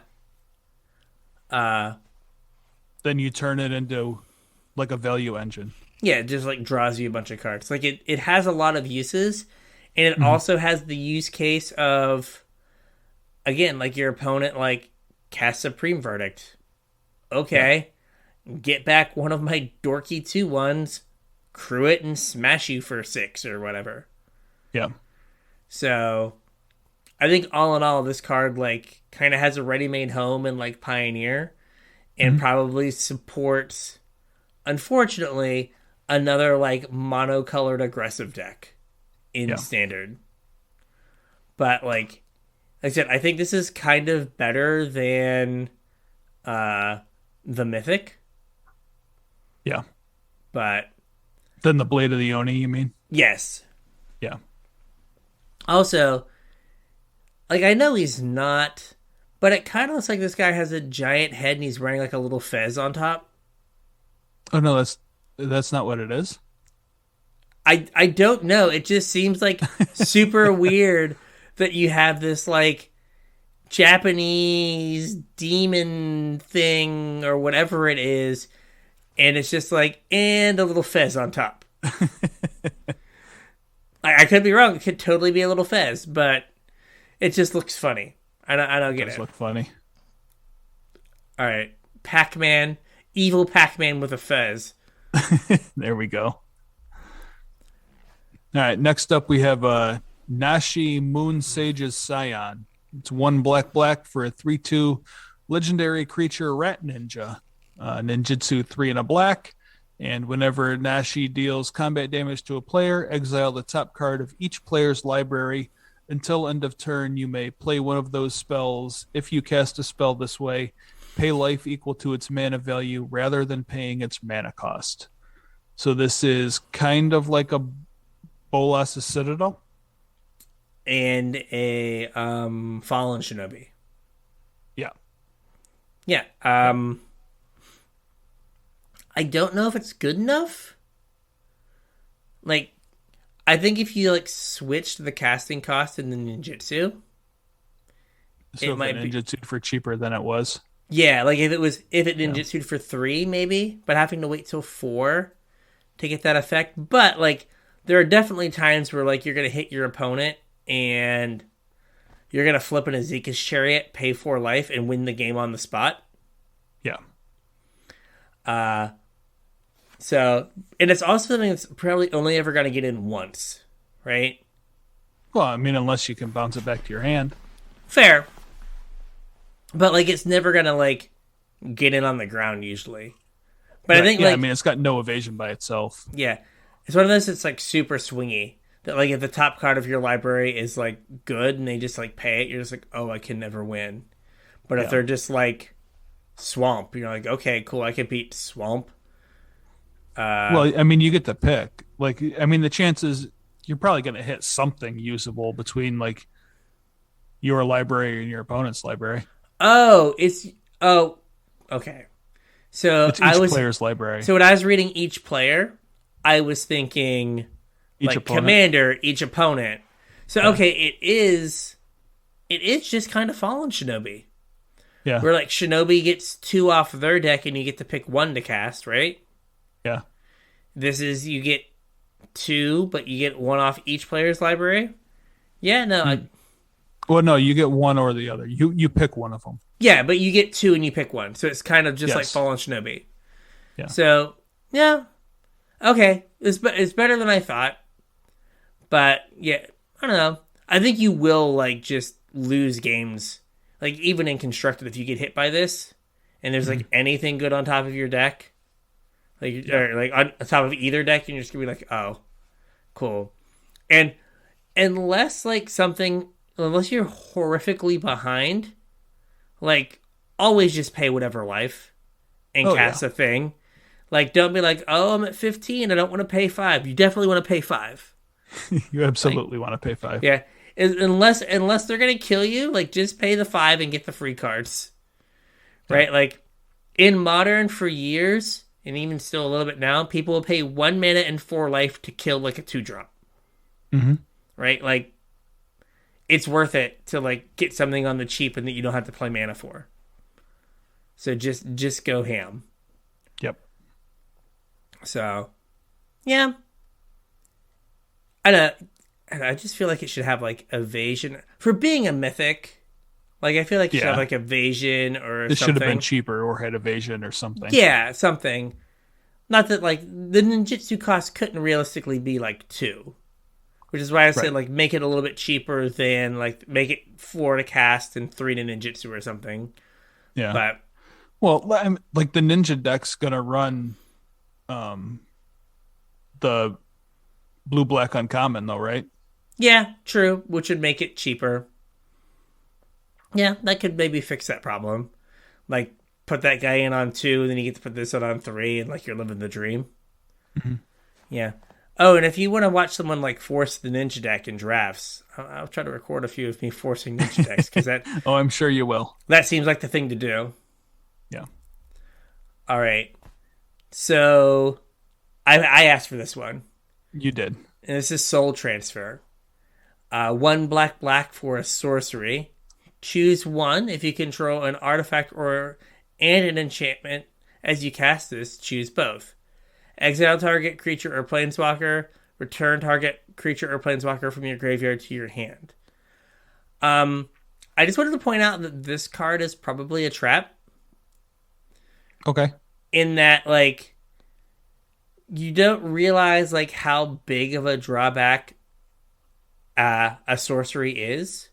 Then you turn it into like a value engine. Yeah, it just like draws you a bunch of cards. Like it has a lot of uses, and it also has the use case of, again, like your opponent like casts Supreme Verdict. Okay, get back one of my dorky 2/1s, crew it and smash you for 6 or whatever. Yeah. So I think all in all, this card like kind of has a ready-made home in like Pioneer, and probably supports, unfortunately, another like monocolored aggressive deck in Standard. But like I said, I think this is kind of better than the Mythic. Yeah. But then the Blade of the Oni, you mean? Yes. Yeah. Also, like I know he's not, but it kind of looks like this guy has a giant head and he's wearing like a little fez on top. Oh no, that's not what it is. I don't know. It just seems like super weird that you have this like Japanese demon thing or whatever it is, and it's just like, and a little fez on top. I could be wrong. It could totally be a little fez, but it just looks funny. I don't get it. It does look funny. All right, Pac-Man, evil Pac-Man with a fez. There we go. All right, next up we have Nashi Moon Sage's Scion. It's 1 black for a 3/2 legendary creature rat ninja. Ninjutsu 3 and a black. And whenever Nashi deals combat damage to a player, exile the top card of each player's library. Until end of turn, you may play one of those spells. If you cast a spell this way, pay life equal to its mana value rather than paying its mana cost. So this is kind of like a Bolas' Citadel. And a Fallen Shinobi. Yeah. Yeah. I don't know if it's good enough. Like, I think if you like switched the casting cost in the ninjutsu, so it might be ninjutsu for cheaper than it was. Yeah, like if it ninjutsu'd for 3 maybe, but having to wait till 4 to get that effect. But like there are definitely times where like you're gonna hit your opponent and you're gonna flip an Ezekiel's Chariot, pay 4 life, and win the game on the spot. Yeah. So, and it's also something that's probably only ever going to get in once, right? Well, I mean, unless you can bounce it back to your hand. Fair. But, like, it's never going to, like, get in on the ground usually. But right. I think, yeah, like... I mean, it's got no evasion by itself. Yeah. It's one of those that's, like, super swingy. That, like, if the top card of your library is, like, good and they just, like, pay it, you're just like, oh, I can never win. But if they're just, like, Swamp, you're like, okay, cool, I can beat Swamp. Well, I mean, you get to pick. Like, I mean, the chances you're probably going to hit something usable between like your library and your opponent's library. Okay. So it's each player's library. So when I was reading each player, I was thinking each like opponent. Commander, each opponent. So okay, it is it is just kind of Fallen Shinobi. Yeah. Where like Shinobi gets 2 off of their deck and you get to pick 1 to cast, right? Yeah. This is you get 2, but you get 1 off each player's library. Yeah, no. Well, no, you get one or the other. You pick one of them. Yeah, but you get 2 and you pick 1. So it's kind of just like Fallen Shinobi. Yeah. So, yeah. Okay. It's better than I thought. But, yeah, I don't know. I think you will, like, just lose games. Like, even in Constructed, if you get hit by this, and there's, like, anything good on top of your deck, like, or, like, on top of either deck, and you're just going to be like, oh, cool. And unless, like, unless you're horrifically behind, like, always just pay whatever life and cast a thing. Like, don't be like, oh, I'm at 15, I don't want to pay 5. You definitely want to pay 5. You absolutely want to pay 5. Yeah. Unless they're going to kill you, like, just pay the 5 and get the free cards. Right? Like, in Modern for years, and even still a little bit now, people will pay 1 mana and 4 life to kill, like, a 2-drop. Mm-hmm. Right? Like, it's worth it to, like, get something on the cheap and that you don't have to play mana for. So just go ham. Yep. So, yeah. I just feel like it should have, like, evasion. For being a mythic, like, I feel like it should have, like, evasion or it something. Should have been cheaper or had evasion or something. Yeah, something. Not that, like, the ninjutsu cost couldn't realistically be, like, 2. Which is why I said, like, make it a little bit cheaper than, like, make it 4 to cast and 3 to ninjutsu or something. Yeah. But, well, like, the ninja deck's going to run the blue-black uncommon, though, right? yeah, true. Which would make it cheaper. Yeah, that could maybe fix that problem. Like, put that guy in on 2, and then you get to put this one on 3, and, like, you're living the dream. Mm-hmm. Yeah. Oh, and if you want to watch someone, like, force the ninja deck in drafts, I'll try to record a few of me forcing ninja decks, because that... oh, I'm sure you will. That seems like the thing to do. Yeah. All right. So, I asked for this one. You did. And this is Soul Transfer. 1 black for a sorcery. Choose 1 if you control an artifact and an enchantment. As you cast this, choose both. Exile target creature or planeswalker. Return target creature or planeswalker from your graveyard to your hand. I just wanted to point out that this card is probably a trap. Okay. In that, like, you don't realize, like, how big of a drawback a sorcery is.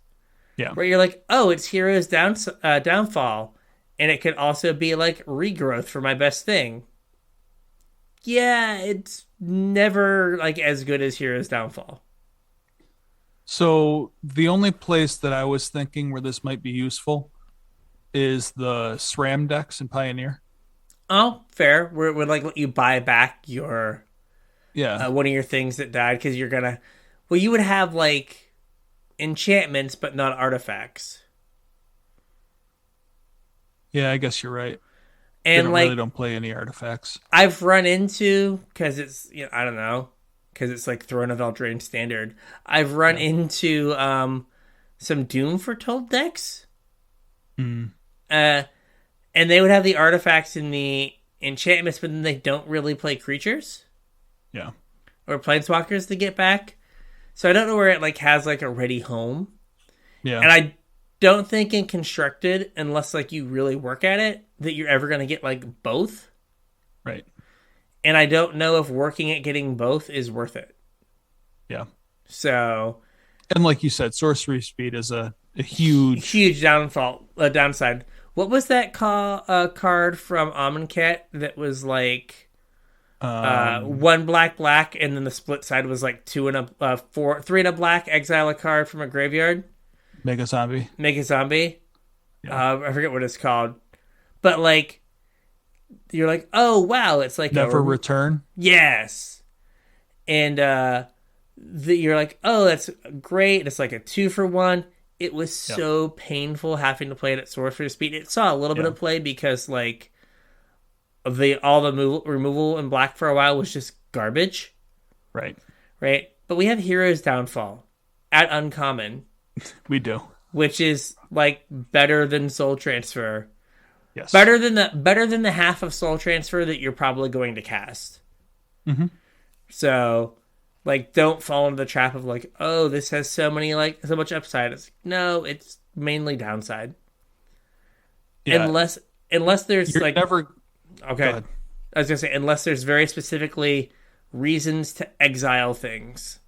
Yeah. Where you're like, oh, it's Hero's Downfall. And it could also be, like, regrowth for my best thing. Yeah, it's never, like, as good as Hero's Downfall. So the only place that I was thinking where this might be useful is the SRAM decks in Pioneer. Oh, fair. Would like let you buy back your one of your things that died because you're gonna. Well, you would have like enchantments, but not artifacts. Yeah, I guess you're right. And like, really don't play any artifacts. I've run into because it's I don't know because it's like Throne of Eldraine standard. I've run into some Doom Foretold decks. Mm. And they would have the artifacts and the enchantments, but then they don't really play creatures. Yeah. Or planeswalkers to get back. So I don't know where it like has like a ready home. Yeah. And I don't think in Constructed, unless like you really work at it, that you're ever going to get like both. Right. And I don't know if working at getting both is worth it. Yeah. So. And like you said, sorcery speed is a huge downside. What was that card from Amonkhet that was like 1 black, and then the split side was like 3 and a black, exile a card from a graveyard? Mega Zombie. Yeah. I forget what it's called. But like, you're like, oh wow, it's like Never Return? Yes. And you're like, oh, that's great. It's like a 2-for-1. It was so painful having to play it at sorcery speed. It saw a little bit of play because like all the removal in black for a while was just garbage. Right. But we have Hero's Downfall at uncommon. We do. which is like better than Soul Transfer. Yes. Better than the half of Soul Transfer that you're probably going to cast. Mm-hmm. So, like, don't fall into the trap of like, oh, this has so much upside. It's like, no, it's mainly downside. Yeah. Unless there's You're never okay. I was gonna say unless there's very specifically reasons to exile things,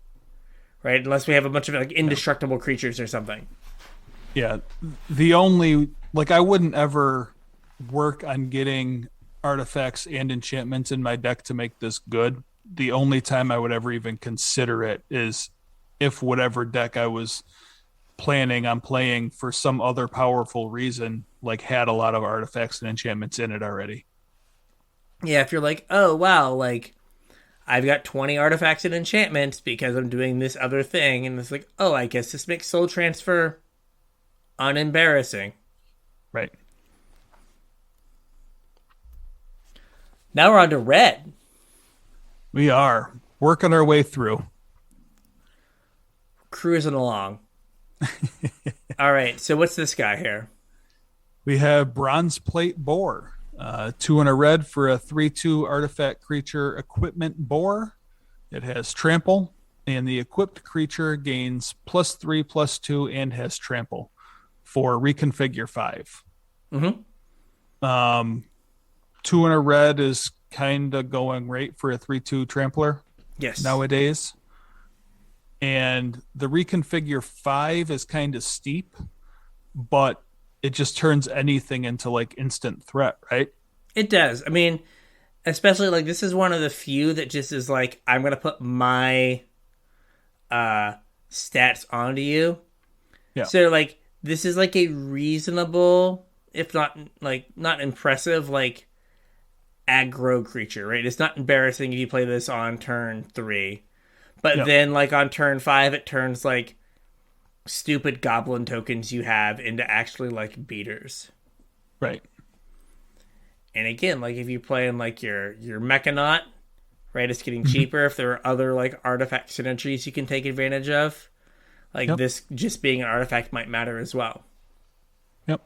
right? Unless we have a bunch of like indestructible creatures or something. Yeah. The only I wouldn't ever work on getting artifacts and enchantments in my deck to make this good. The only time I would ever even consider it is if whatever deck I was planning on playing for some other powerful reason had a lot of artifacts and enchantments in it already. Yeah, if you're like, oh wow, like I've got 20 artifacts and enchantments because I'm doing this other thing, and it's like, oh, I guess this makes Soul Transfer unembarrassing. Right. Now we're on to red. We are working our way through. Cruising along. All right, so what's this guy here? We have Bronze Plate Boar. 2 and a red for a 3/2 artifact creature equipment Boar. It has trample, and the equipped creature gains +3/+2 and has trample for reconfigure 5. Mm-hmm. 2 and a red is kind of going right for a 3/2 trampler. Yes. Nowadays. And the reconfigure 5 is kind of steep, but it just turns anything into instant threat, right? It does. I mean, especially this is one of the few that just is I'm going to put my stats onto you. Yeah. So this is a reasonable, if not not impressive, aggro creature, right? It's not embarrassing if you play this on turn 3. But then on turn 5 it turns stupid goblin tokens you have into actually beaters. Right. And again, if you play in your Mechanaut, right, it's getting cheaper. If there are other artifact synergies you can take advantage of, this just being an artifact might matter as well. Yep.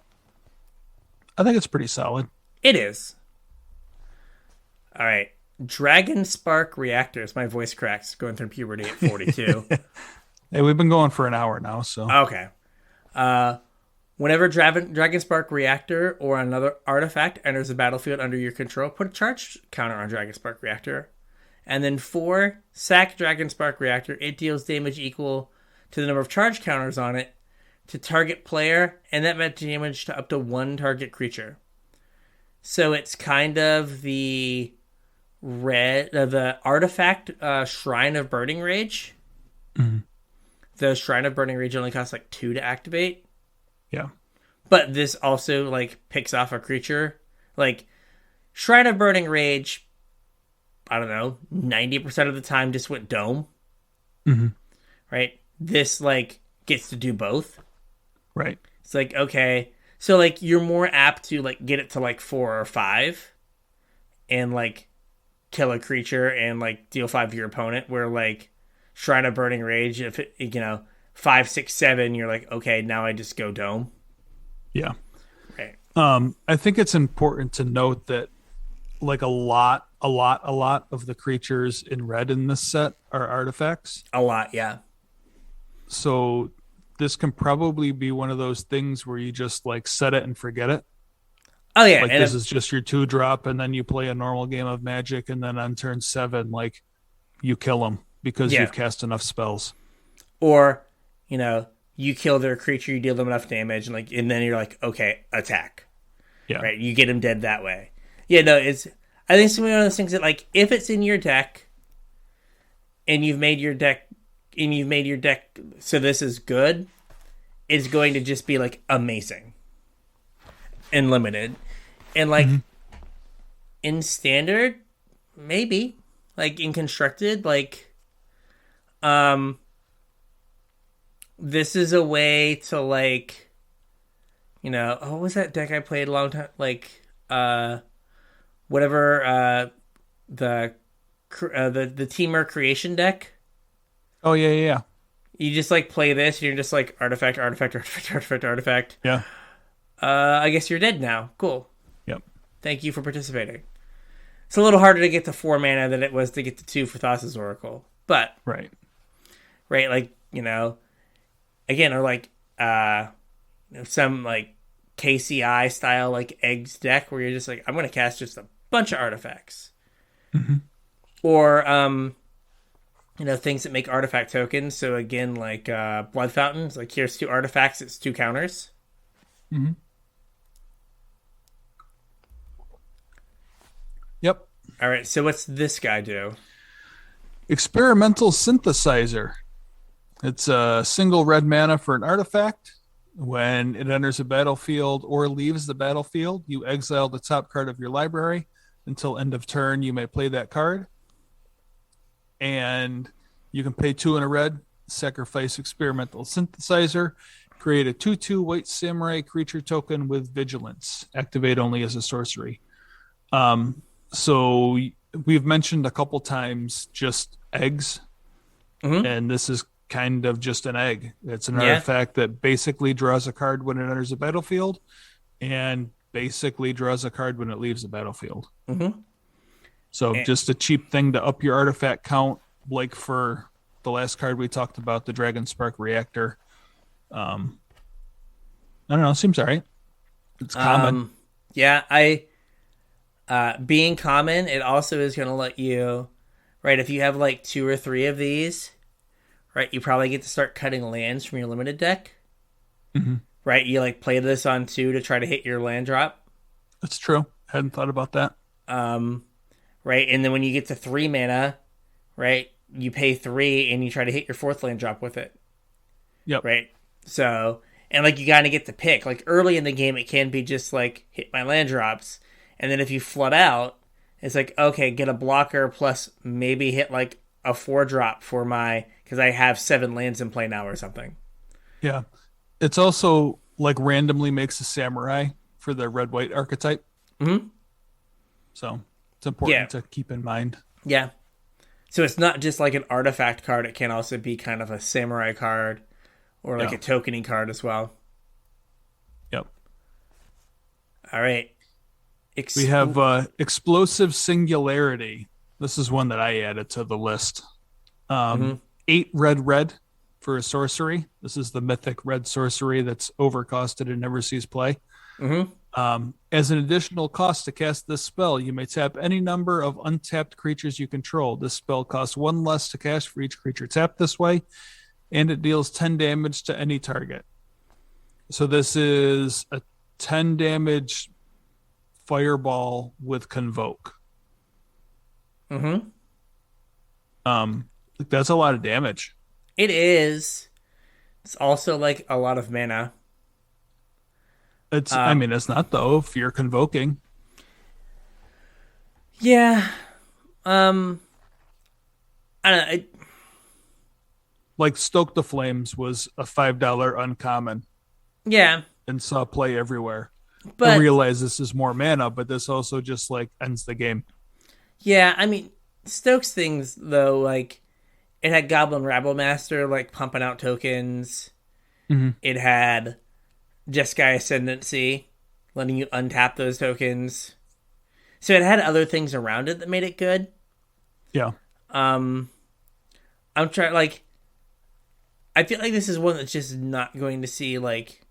I think it's pretty solid. It is. All right. Dragon Spark Reactors. My voice cracks going through puberty at 42. Hey, we've been going for an hour now, so. Okay. Whenever Dragon Spark Reactor or another artifact enters the battlefield under your control, put a charge counter on Dragon Spark Reactor. And then 4, sack Dragon Spark Reactor. It deals damage equal to the number of charge counters on it to target player, and that meant damage to up to 1 target creature. So it's kind of the the artifact Shrine of Burning Rage. Mm-hmm. The Shrine of Burning Rage only costs 2 to activate. Yeah. But this also picks off a creature. Shrine of Burning Rage, I don't know, 90% of the time just went dome. Mm-hmm. Right? This gets to do both. Right. It's okay. So you're more apt to get it to 4 or 5 and kill a creature and deal 5 to your opponent, where Shrine of Burning Rage, if it, 5, 6, 7, you're okay, now I just go dome. Yeah. Right. I think it's important to note that a lot of the creatures in red in this set are artifacts. A lot, yeah. So this can probably be one of those things where you just set it and forget it. Oh yeah, and this is just your 2-drop, and then you play a normal game of Magic, and then on turn 7, you kill them because you've cast enough spells. Or, you kill their creature, you deal them enough damage, and then you're okay, attack. Yeah, right. You get them dead that way. Yeah, no, I think it's one of those things that if it's in your deck, and you've made your deck so this is good, it's going to just be amazing. And limited, and in standard, maybe in constructed, this is a way to what was that deck I played a long time, whatever the Teamer creation deck. Oh yeah. You just like play this, and you're just like artifact, artifact, artifact, artifact, artifact. Yeah. I guess you're dead now. Cool. Yep. Thank you for participating. It's a little harder to get to 4 mana than it was to get to 2 for Thassa's Oracle. But, right, like, again, or like some like KCI style like eggs deck where you're just like, I'm going to cast just a bunch of artifacts. Mm-hmm. Or, things that make artifact tokens. So again, like Blood Fountains, like here's 2 artifacts, it's 2 counters. Mm-hmm. Yep. All right, so what's this guy do? Experimental Synthesizer. It's a single red mana for an artifact. When it enters a battlefield or leaves the battlefield, you exile the top card of your library. Until end of turn, you may play that card. And you can pay 2 and a red, sacrifice Experimental Synthesizer, create a 2/2 white samurai creature token with vigilance. Activate only as a sorcery. So we've mentioned a couple times just eggs, and this is kind of just an egg. It's an artifact that basically draws a card when it enters a battlefield, and basically draws a card when it leaves the battlefield. So just a cheap thing to up your artifact count, like for the last card we talked about, the Dragon Spark Reactor. I don't know, seems all right. It's common. Being common, it also is going to let you, right, if you have like 2 or 3 of these, right, you probably get to start cutting lands from your limited deck. Right, you like play this on 2 to try to hit your land drop. That's true. Hadn't thought about that. Right, and then when you get to 3 mana, right, you pay 3 and you try to hit your 4th land drop with it. Yep. Right, so, and like you got to get the pick. Like early in the game, it can be just like hit my land drops. And then if you flood out, it's like, okay, get a blocker plus maybe hit like a 4-drop for my, because I have 7 lands in play now or something. Yeah. It's also like randomly makes a samurai for the red-white archetype. So it's important to keep in mind. Yeah. So it's not just like an artifact card. It can also be kind of a samurai card or like a tokening card as well. Yep. All right. We have Explosive Singularity. This is one that I added to the list. 8 red for a sorcery. This is the mythic red sorcery that's overcosted and never sees play. As an additional cost to cast this spell, you may tap any number of untapped creatures you control. This spell costs 1 less to cast for each creature tapped this way, and it deals 10 damage to any target. So this is a 10 damage fireball with Convoke. That's a lot of damage. It is. It's also like a lot of mana. It's it's not though if you're convoking. Yeah. I don't know. Like Stoke the Flames was a $5 uncommon. Yeah. And saw play everywhere. But I realize this is more mana, but this also just like ends the game. Yeah, I mean, Stoke's things though, like it had Goblin Rabble Master like pumping out tokens. It had Jeskai Ascendancy, letting you untap those tokens. So it had other things around it that made it good. Yeah. I'm trying, like, I feel like this is one that's just not going to see, like,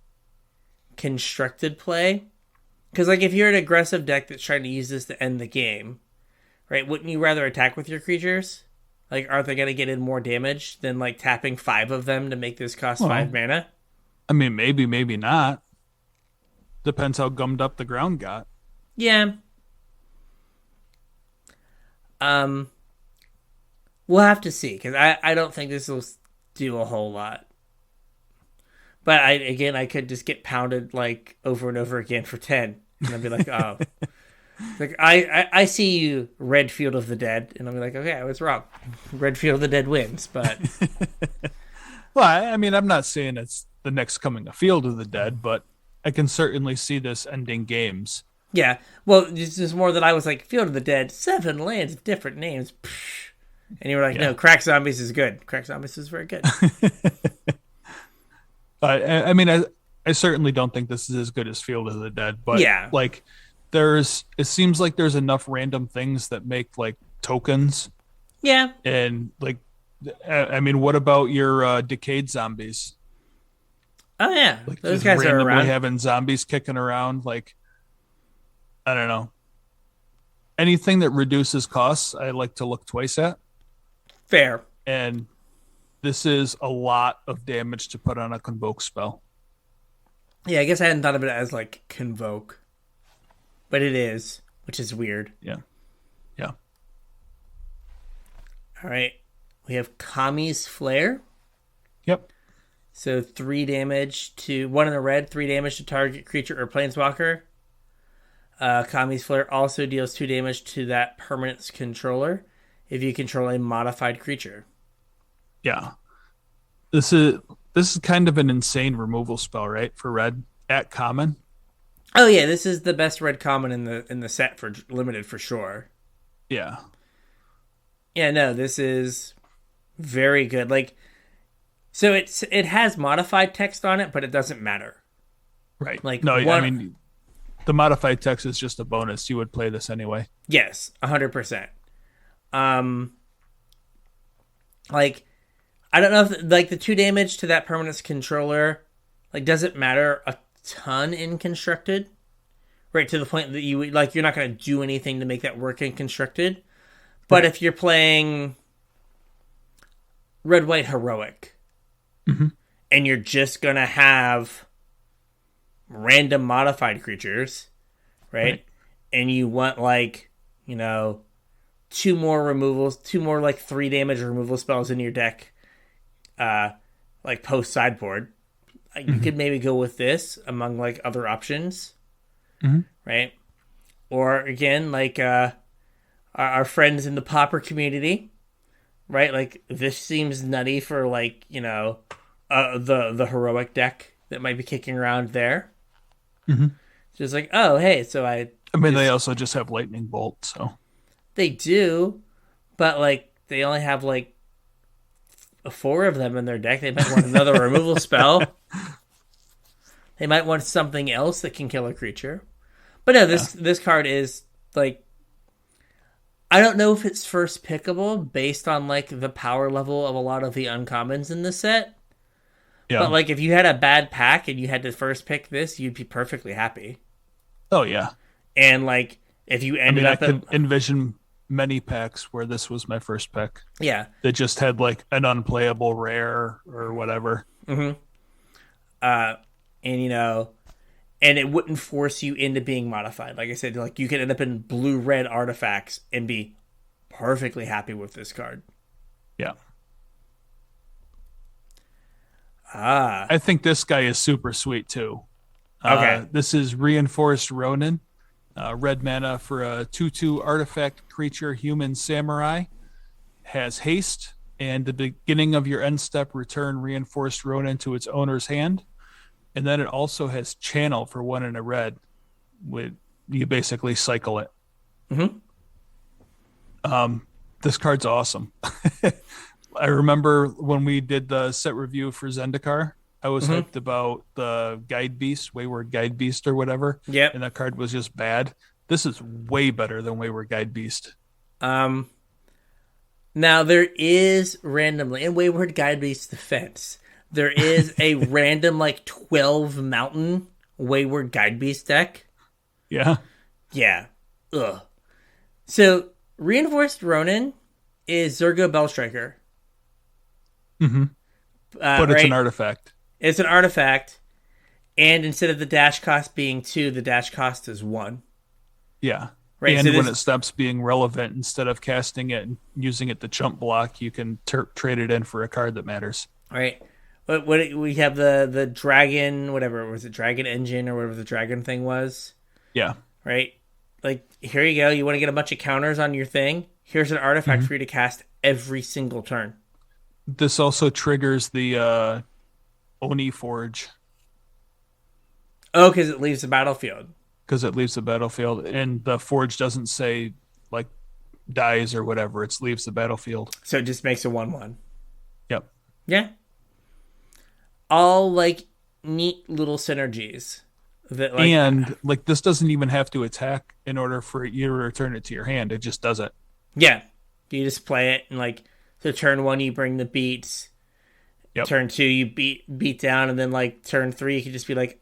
constructed play. Because, like, if you're an aggressive deck that's trying to use this to end the game, right, wouldn't you rather attack with your creatures? Like, aren't they going to get in more damage than, like, tapping 5 of them to make this cost 5 mana? I mean, maybe, maybe not. Depends how gummed up the ground got. Yeah. We'll have to see, because I don't think this will do a whole lot. But I could just get pounded like over and over again for 10, and I'd be like, oh, like I see you, Red Field of the Dead, and I'll be like, okay, I was wrong. Red Field of the Dead wins, but well, I mean, I'm not saying it's the next coming of Field of the Dead, but I can certainly see this ending games. Yeah, well, it's just more that I was like, Field of the Dead, 7 lands, different names. Psh. And you were like, no, Crack Zombies is good. Crack Zombies is very good. I mean, I certainly don't think this is as good as Field of the Dead, but yeah, like it seems like there's enough random things that make like tokens. Yeah. And like, I mean, what about your decayed zombies? Oh yeah, Like those just guys are randomly around. having zombies kicking around. Like, I don't know. Anything that reduces costs, I like to look twice at. Fair. And this is a lot of damage to put on a Convoke spell. Yeah, I guess I hadn't thought of it as like Convoke, but it is, which is weird. Yeah. Yeah. All right, we have Kami's Flare. Yep. So 3 damage to 1 in the red, 3 damage to target creature or planeswalker. Kami's Flare also deals 2 damage to that permanent's controller if you control a modified creature. Yeah. This is kind of an insane removal spell, right? For red at common. Oh yeah, this is the best red common in the set for limited for sure. Yeah. Yeah, no, this is very good. Like, so it has modified text on it, but it doesn't matter. Right. Like, no, I mean, the modified text is just a bonus. You would play this anyway. Yes, 100%. Like, I don't know if like the 2 damage to that permanent's controller, like, doesn't matter a ton in constructed, right? To the point that you're not going to do anything to make that work in constructed. But if you're playing red white heroic, and you're just going to have random modified creatures, right? And you want like, 2 more removals, 2 more like 3 damage removal spells in your deck, like post sideboard. You could maybe go with this among like other options, right? Or again, like our friends in the Pauper community, right? Like this seems nutty for like the heroic deck that might be kicking around there. Just like, oh hey, so I mean, they also just have lightning bolt, so they do, but like they only have like 4 of them in their deck. They might want another removal spell. They might want something else that can kill a creature. But no, this card is like, I don't know if it's first pickable based on like the power level of a lot of the uncommons in the set. Yeah. But like if you had a bad pack and you had to first pick this, you'd be perfectly happy. Oh yeah. And like if you ended up, I could envision many packs where this was my first pick. Yeah. That just had like an unplayable rare or whatever. And it wouldn't force you into being modified. Like I said, like you could end up in blue-red artifacts and be perfectly happy with this card. Yeah. I think this guy is super sweet too. Okay. This is Reinforced Ronin. Red mana for a 2/2 artifact creature human samurai. Has haste, and the beginning of your end step, return Reinforced Ronin to its owner's hand. And then it also has channel for 1 in a red. You basically cycle it. This card's awesome. I remember when we did the set review for Zendikar, I was hyped about the Guide Beast, Wayward Guide Beast or whatever. Yep. And that card was just bad. This is way better than Wayward Guide Beast. Now there is randomly in Wayward Guide Beast defense, there is a random like 12 mountain Wayward Guide Beast deck. Yeah. Yeah. Ugh. So Reinforced Ronin is Zurgo Bellstriker. But it's an artifact. It's an artifact, and instead of the dash cost being 2, the dash cost is 1. Yeah. Right. And so when it stops being relevant, instead of casting it and using it to chump block, you can trade it in for a card that matters. Right. What we have the dragon, whatever was it, dragon engine or whatever the dragon thing was. Yeah. Right. Like here you go. You want to get a bunch of counters on your thing. Here's an artifact for you to cast every single turn. This also triggers the Oni Forge. Oh, because it leaves the battlefield. And the Forge doesn't say like dies or whatever, it leaves the battlefield. So it just makes a 1/1. Yep. Yeah. All like neat little synergies. That like, and like this doesn't even have to attack in order for you to return it to your hand. It just does it. Yeah. You just play it and like so turn 1 you bring the beats. Yep. Turn 2 you beat down, and then like turn 3 you can just be like,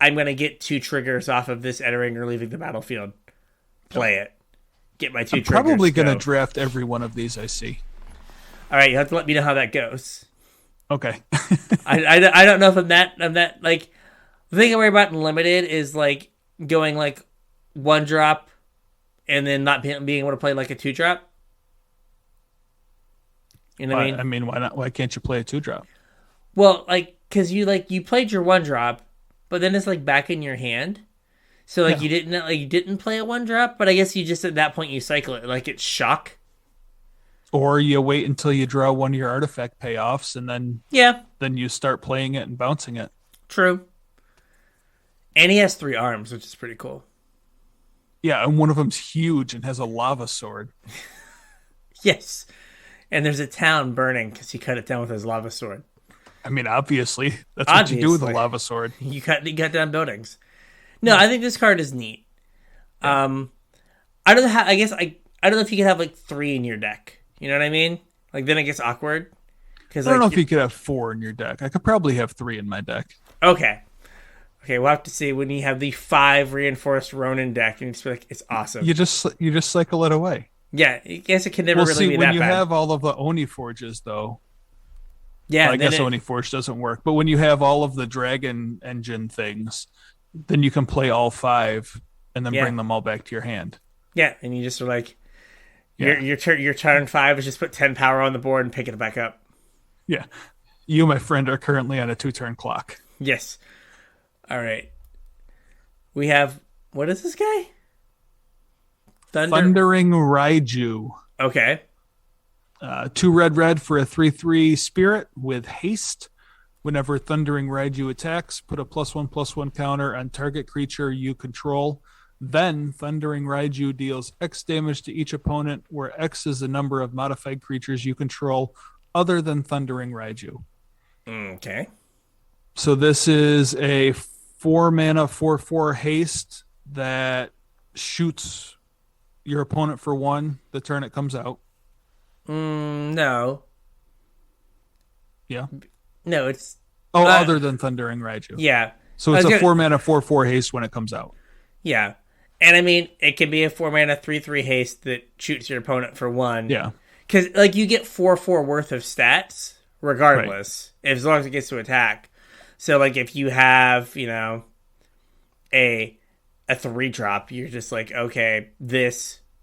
I'm gonna get 2 triggers off of this entering or leaving the battlefield. Play it. Get my 2 triggers. Probably gonna draft every one of these I see. All right, you have to let me know how that goes. Okay. I don't know if I'm that like the thing I worry about in limited is like going like 1-drop and then not being able to play like a 2-drop. You know what I mean? I mean, why not? Why can't you play a 2-drop? Well, like because you played your 1-drop, but then it's like back in your hand. So like you didn't play a 1-drop, but I guess you just at that point you cycle it like it's shock. Or you wait until you draw one of your artifact payoffs, and then you start playing it and bouncing it. True. And he has 3 arms, which is pretty cool. Yeah, and one of them's huge and has a lava sword. Yes. And there's a town burning because he cut it down with his lava sword. I mean, obviously. That's what you do with a lava sword. You cut down buildings. No, I think this card is neat. I don't know how, I guess I don't know if you could have like 3 in your deck. You know what I mean? Like then it gets awkward. I don't know if you could have 4 in your deck. I could probably have 3 in my deck. Okay, we'll have to see when you have the 5 reinforced Ronin deck and you just be like, it's awesome. You just cycle it away. Yeah, I guess it can never really be that bad. When you have all of the Oni Forges, though. Yeah, well, I guess Oni Forge doesn't work. But when you have all of the Dragon Engine things, then you can play all 5 and then bring them all back to your hand. Yeah, and you just are like, your turn 5 is just put 10 power on the board and pick it back up. Yeah. You, my friend, are currently on a 2-turn clock. Yes. All right. We have, what is this guy? Thundering Raiju. Okay. 2 red for a 3/3 spirit with haste. Whenever Thundering Raiju attacks, put a +1/+1 counter on target creature you control. Then Thundering Raiju deals X damage to each opponent, where X is the number of modified creatures you control other than Thundering Raiju. Okay. So this is a 4-mana 4/4 haste that shoots your opponent for 1 the turn it comes out. No. Yeah. No, it's... other than Thundering Raiju. Yeah. So it's a 4-mana 4/4 haste when it comes out. Yeah. And I mean, it can be a 4-mana 3/3 haste that shoots your opponent for 1. Yeah. Because, like, you get 4/4 worth of stats, regardless, as long as it gets to attack. So, like, if you have, you know, a 3-drop, you're just like, okay,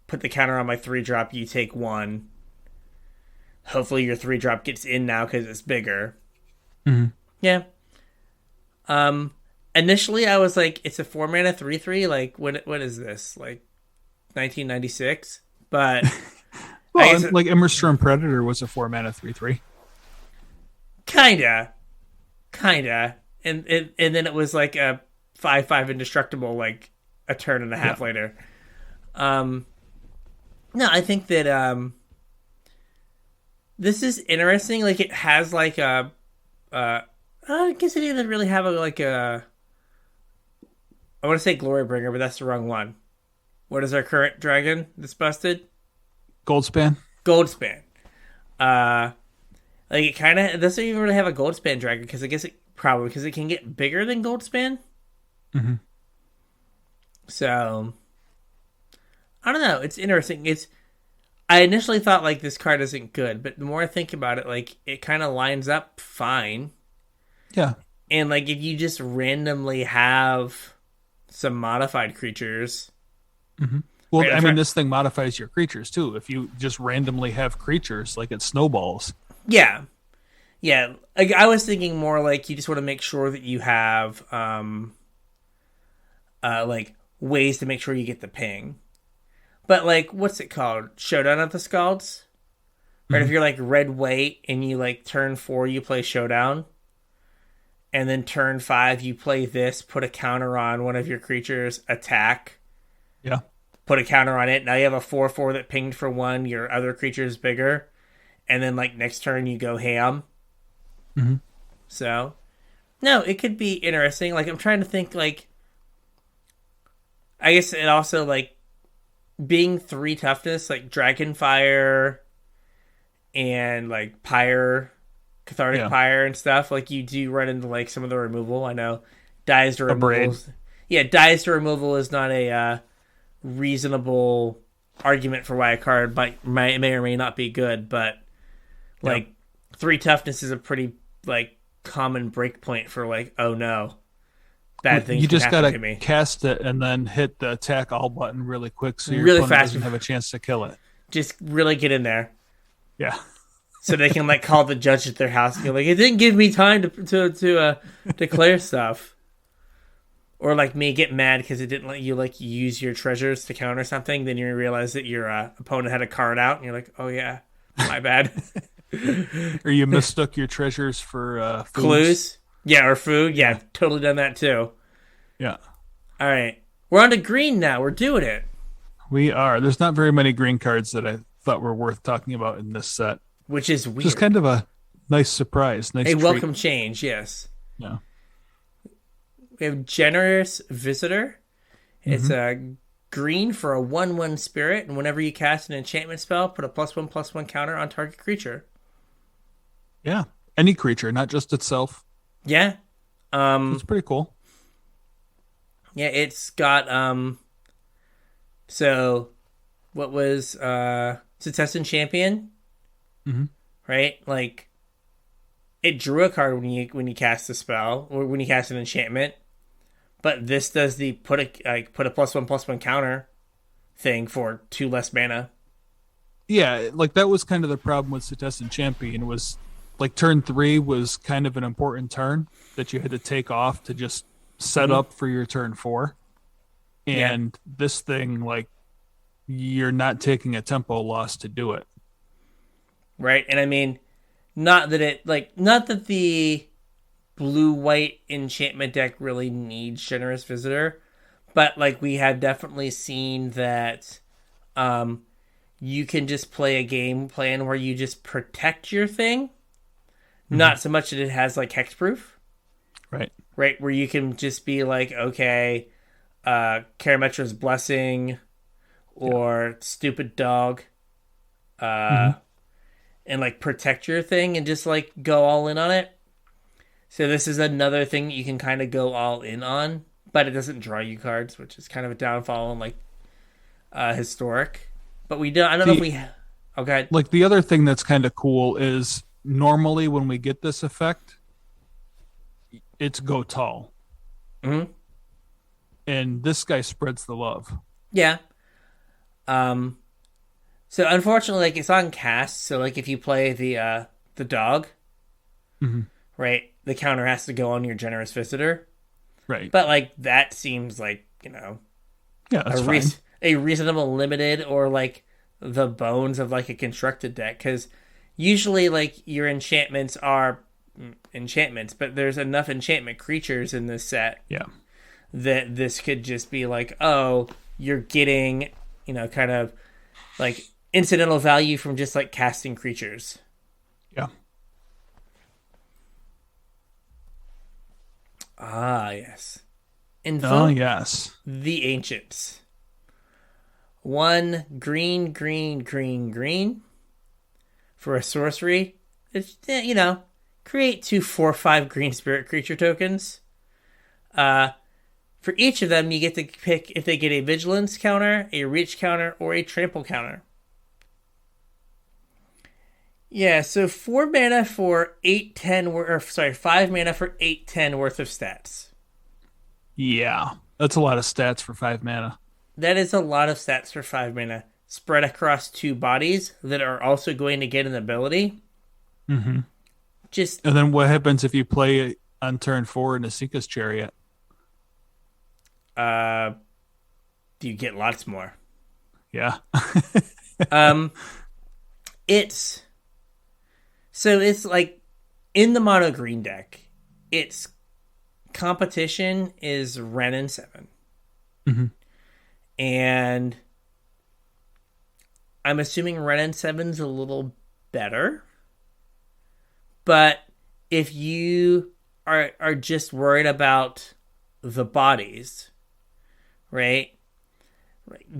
put the counter on my 3-drop, you take 1. Hopefully your 3-drop gets in now because it's bigger. Mm-hmm. Yeah. Initially, I was like, it's a 4-mana 3/3. Like, what is this? Like, 1996? But... well, like Immerstorm Predator was a 4-mana 3/3. Kinda. And then it was like a 5/5 indestructible, like, a turn and a half later. No, I think that this is interesting. Like, it has like a... I guess it doesn't really have I want to say Glorybringer, but that's the wrong one. What is our current dragon that's busted? Goldspan. Like it kind of doesn't even really have a Goldspan dragon because I guess it can get bigger than Goldspan. Mm-hmm. So I don't know. It's interesting. I initially thought like this card isn't good, but the more I think about it, like it kind of lines up fine. Yeah. And like if you just randomly have some modified creatures. Mm-hmm. Well, right, I mean, this thing modifies your creatures too. If you just randomly have creatures, like it snowballs. Yeah. Like, I was thinking more like you just want to make sure that you have, like ways to make sure you get the ping. But like, what's it called? Showdown of the Scalds? Right? Mm-hmm. If you're like red white and you like turn 4, you play Showdown. And then turn 5, you play this, put a counter on one of your creatures, attack. Yeah. put a counter on it. Now you have a 4/4 that pinged for 1. Your other creature is bigger, and then like next turn you go ham. Mm-hmm. So, no, it could be interesting. Like I'm trying to think. Like, I guess it also like being 3 toughness, like Dragonfire and like Pyre, Cathartic Pyre and stuff. Like you do run into like some of the removal. I know dies to removal. Yeah, dies to removal is not a reasonable argument for why a card may or may not be good, but like 3 toughness is a pretty like common breakpoint for like, oh no, bad things. You just gotta to cast it and then hit the attack all button really quick, so your really opponent fast doesn't have a chance to kill it. Just really get in there. Yeah. So they can like call the judge at their house and go like, it didn't give me time to declare stuff. Or like me get mad because it didn't let you like use your treasures to counter something. Then you realize that your opponent had a card out, and you're like, "Oh yeah, my bad." Or you mistook your treasures for clues. Yeah, or food. Yeah, totally done that too. Yeah. All right, we're on to green now. We're doing it. We are. There's not very many green cards that I thought were worth talking about in this set, which is weird. Just kind of a nice surprise, nice treat. Welcome change. Yes. Yeah. We have Generous Visitor. It's a green for a 1/1 spirit, and whenever you cast an enchantment spell, put a +1/+1 counter on target creature. Yeah, any creature, not just itself. Yeah, it's pretty cool. Yeah, it's got So, what was Cataxian Champion? Mm-hmm. Right, like it drew a card when you cast a spell or when you cast an enchantment. But this does the put a +1/+1 counter thing for 2 less mana. Yeah, like that was kind of the problem with Cataxian Champion was like turn 3 was kind of an important turn that you had to take off to just set up for your turn 4. And this thing, like, you're not taking a tempo loss to do it. Right, and I mean, not that the blue-white enchantment deck really needs Generous Visitor, but like we have definitely seen that you can just play a game plan where you just protect your thing, not so much that it has like hexproof. Right, where you can just be like, okay, Karametra's Blessing or Stupid Dog, and like protect your thing and just like go all in on it. So this is another thing that you can kind of go all in on, but it doesn't draw you cards, which is kind of a downfall in like Historic. But we don't. I don't know if we. Okay. Like the other thing that's kind of cool is normally when we get this effect, it's go tall. Mm-hmm. And this guy spreads the love. Yeah. So unfortunately, like it's on cast. So like if you play the dog, right, the counter has to go on your Generous Visitor. Right. But like that seems like, that's fine. A reasonable limited or like the bones of like a constructed deck, because usually like your enchantments are enchantments, but there's enough enchantment creatures in this set that this could just be like, oh, you're getting kind of like incidental value from just like casting creatures. Yes. Invoke the Ancients. 1 green for a sorcery. It's, create 2 4/5 green spirit creature tokens. For each of them, you get to pick if they get a vigilance counter, a reach counter, or a trample counter. Yeah, so 4 mana for 5 mana for 8/10 worth of stats. Yeah, that's a lot of stats for 5 mana. That is a lot of stats for 5 mana, spread across 2 bodies that are also going to get an ability. Mm-hmm. And then what happens if you play on turn 4 in a Seeker's Chariot? Do you get lots more? Yeah. It's like in the mono green deck, its competition is Renin 7. Mm-hmm. And I'm assuming Renin 7's a little better. But if you are just worried about the bodies, right?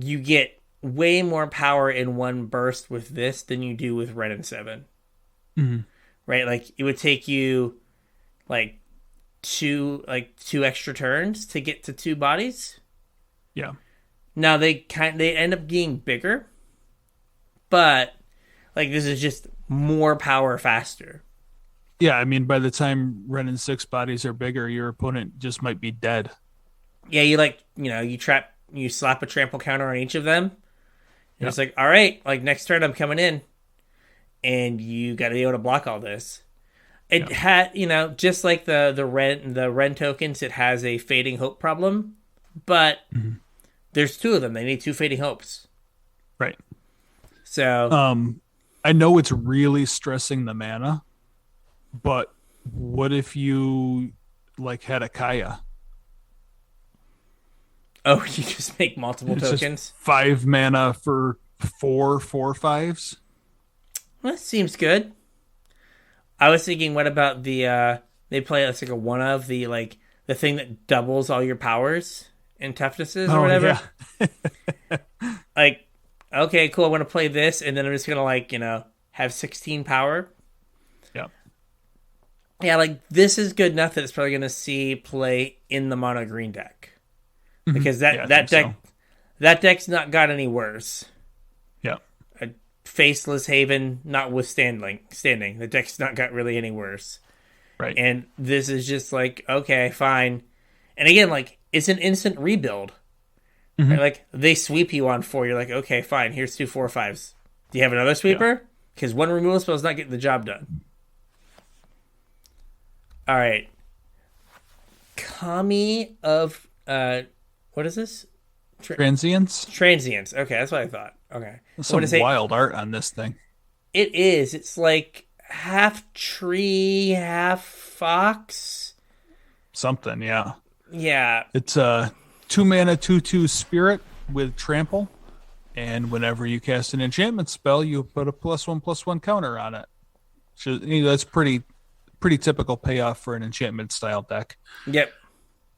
You get way more power in one burst with this than you do with Renin 7. Mm-hmm. Right? Like it would take you like two extra turns to get to two bodies. Yeah. Now they end up being bigger, but like this is just more power faster. Yeah, I mean, by the time Renin 6 bodies are bigger, your opponent just might be dead. Yeah, you slap a trample counter on each of them. And yep. It's like, all right, like next turn I'm coming in, and you got to be able to block all this. It had, just like the Ren tokens, it has a fading hope problem, but there's two of them. They need two fading hopes. Right. So, I know it's really stressing the mana, but what if you like had a Kaya? Oh, you just make multiple tokens? 5 mana for 4/4/5s? Well, that seems good. I was thinking, what about the they play it's like a one of the thing that doubles all your powers and toughnesses or whatever. Yeah. Like, okay, cool, I want to play this, and then I'm just gonna have 16 power. Yeah. Yeah, like this is good enough that it's probably gonna see play in the mono green deck. Because that deck's not got any worse. Yeah. A faceless Haven notwithstanding, the deck's not got really any worse. Right. And this is just like, okay, fine. And again, like, it's an instant rebuild. Mm-hmm. Right? Like, they sweep you on 4. You're like, okay, fine, here's 2 4/5s. Do you have another sweeper? Because one removal spell is not getting the job done. All right. Kami of... what is this? Transients? Transients. Okay, that's what I thought. Okay. There's some wild art on this thing. It is. It's like half tree, half fox. Something, yeah. Yeah. It's a 2 mana 2/2 spirit with trample. And whenever you cast an enchantment spell, you put a +1/+1 counter on it. So, that's pretty typical payoff for an enchantment style deck. Yep.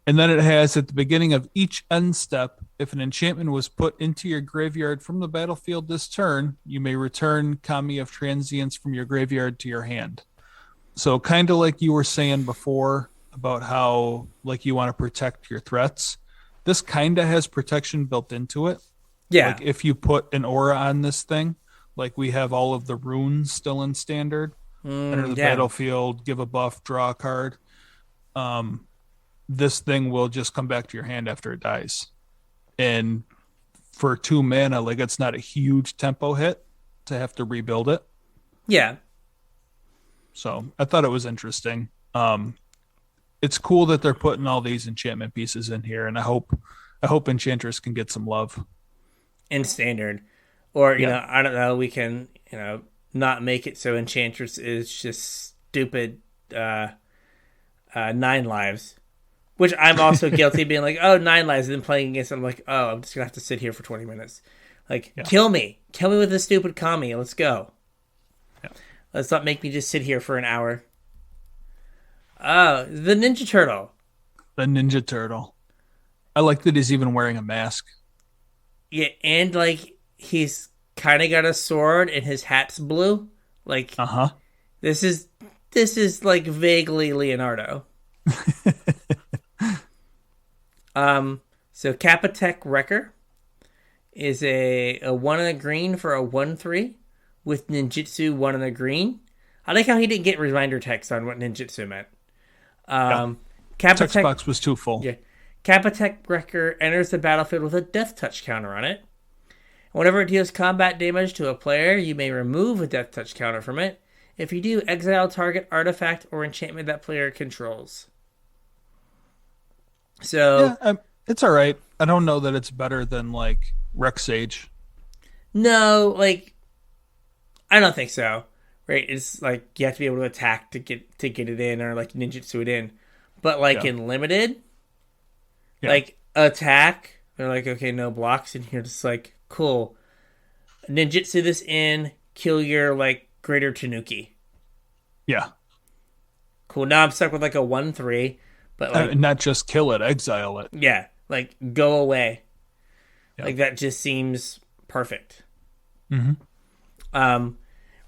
And then it has, at the beginning of each end step, if an enchantment was put into your graveyard from the battlefield this turn, you may return Kami of Transients from your graveyard to your hand. So kind of like you were saying before about how like you want to protect your threats, this kind of has protection built into it. Yeah. Like if you put an aura on this thing, like we have all of the runes still in standard, enter the battlefield, give a buff, draw a card. This thing will just come back to your hand after it dies. And for 2 mana, like it's not a huge tempo hit to have to rebuild it. Yeah. So I thought it was interesting. It's cool that they're putting all these enchantment pieces in here, and I hope Enchantress can get some love. In standard. Or, I don't know, we can, not make it so Enchantress is just stupid 9 lives. Which I'm also guilty of being like, 9 lives, and then playing against it, I'm like, I'm just going to have to sit here for 20 minutes. Like, kill me. Kill me with this stupid Kami. Let's go. Yeah. Let's not make me just sit here for an hour. The Ninja Turtle. The Ninja Turtle. I like that he's even wearing a mask. Yeah, and, like, he's kind of got a sword, and his hat's blue. Like, this is, like, vaguely Leonardo. So Capitec Wrecker is a 1 and a green for a 1/3 with ninjutsu 1 and a green. I like how he didn't get reminder text on what ninjutsu meant. Text box was too full. Yeah. Capitec Wrecker enters the battlefield with a death touch counter on it. Whenever it deals combat damage to a player, you may remove a death touch counter from it. If you do, exile target artifact or enchantment that player controls. So it's all right. I don't know that it's better than like Rex Sage. No, like I don't think so. Right? It's like you have to be able to attack to get it in, or like ninjutsu it in. But like in limited, like attack, they're like, okay, no blocks, and you're just like, cool. Ninjutsu this in, kill your like Greater Tanuki. Yeah. Cool. Now I'm stuck with like a 1/3, but like Not just kill it, exile it. yeah, like go away. Yeah. Like that just seems perfect. Mm-hmm.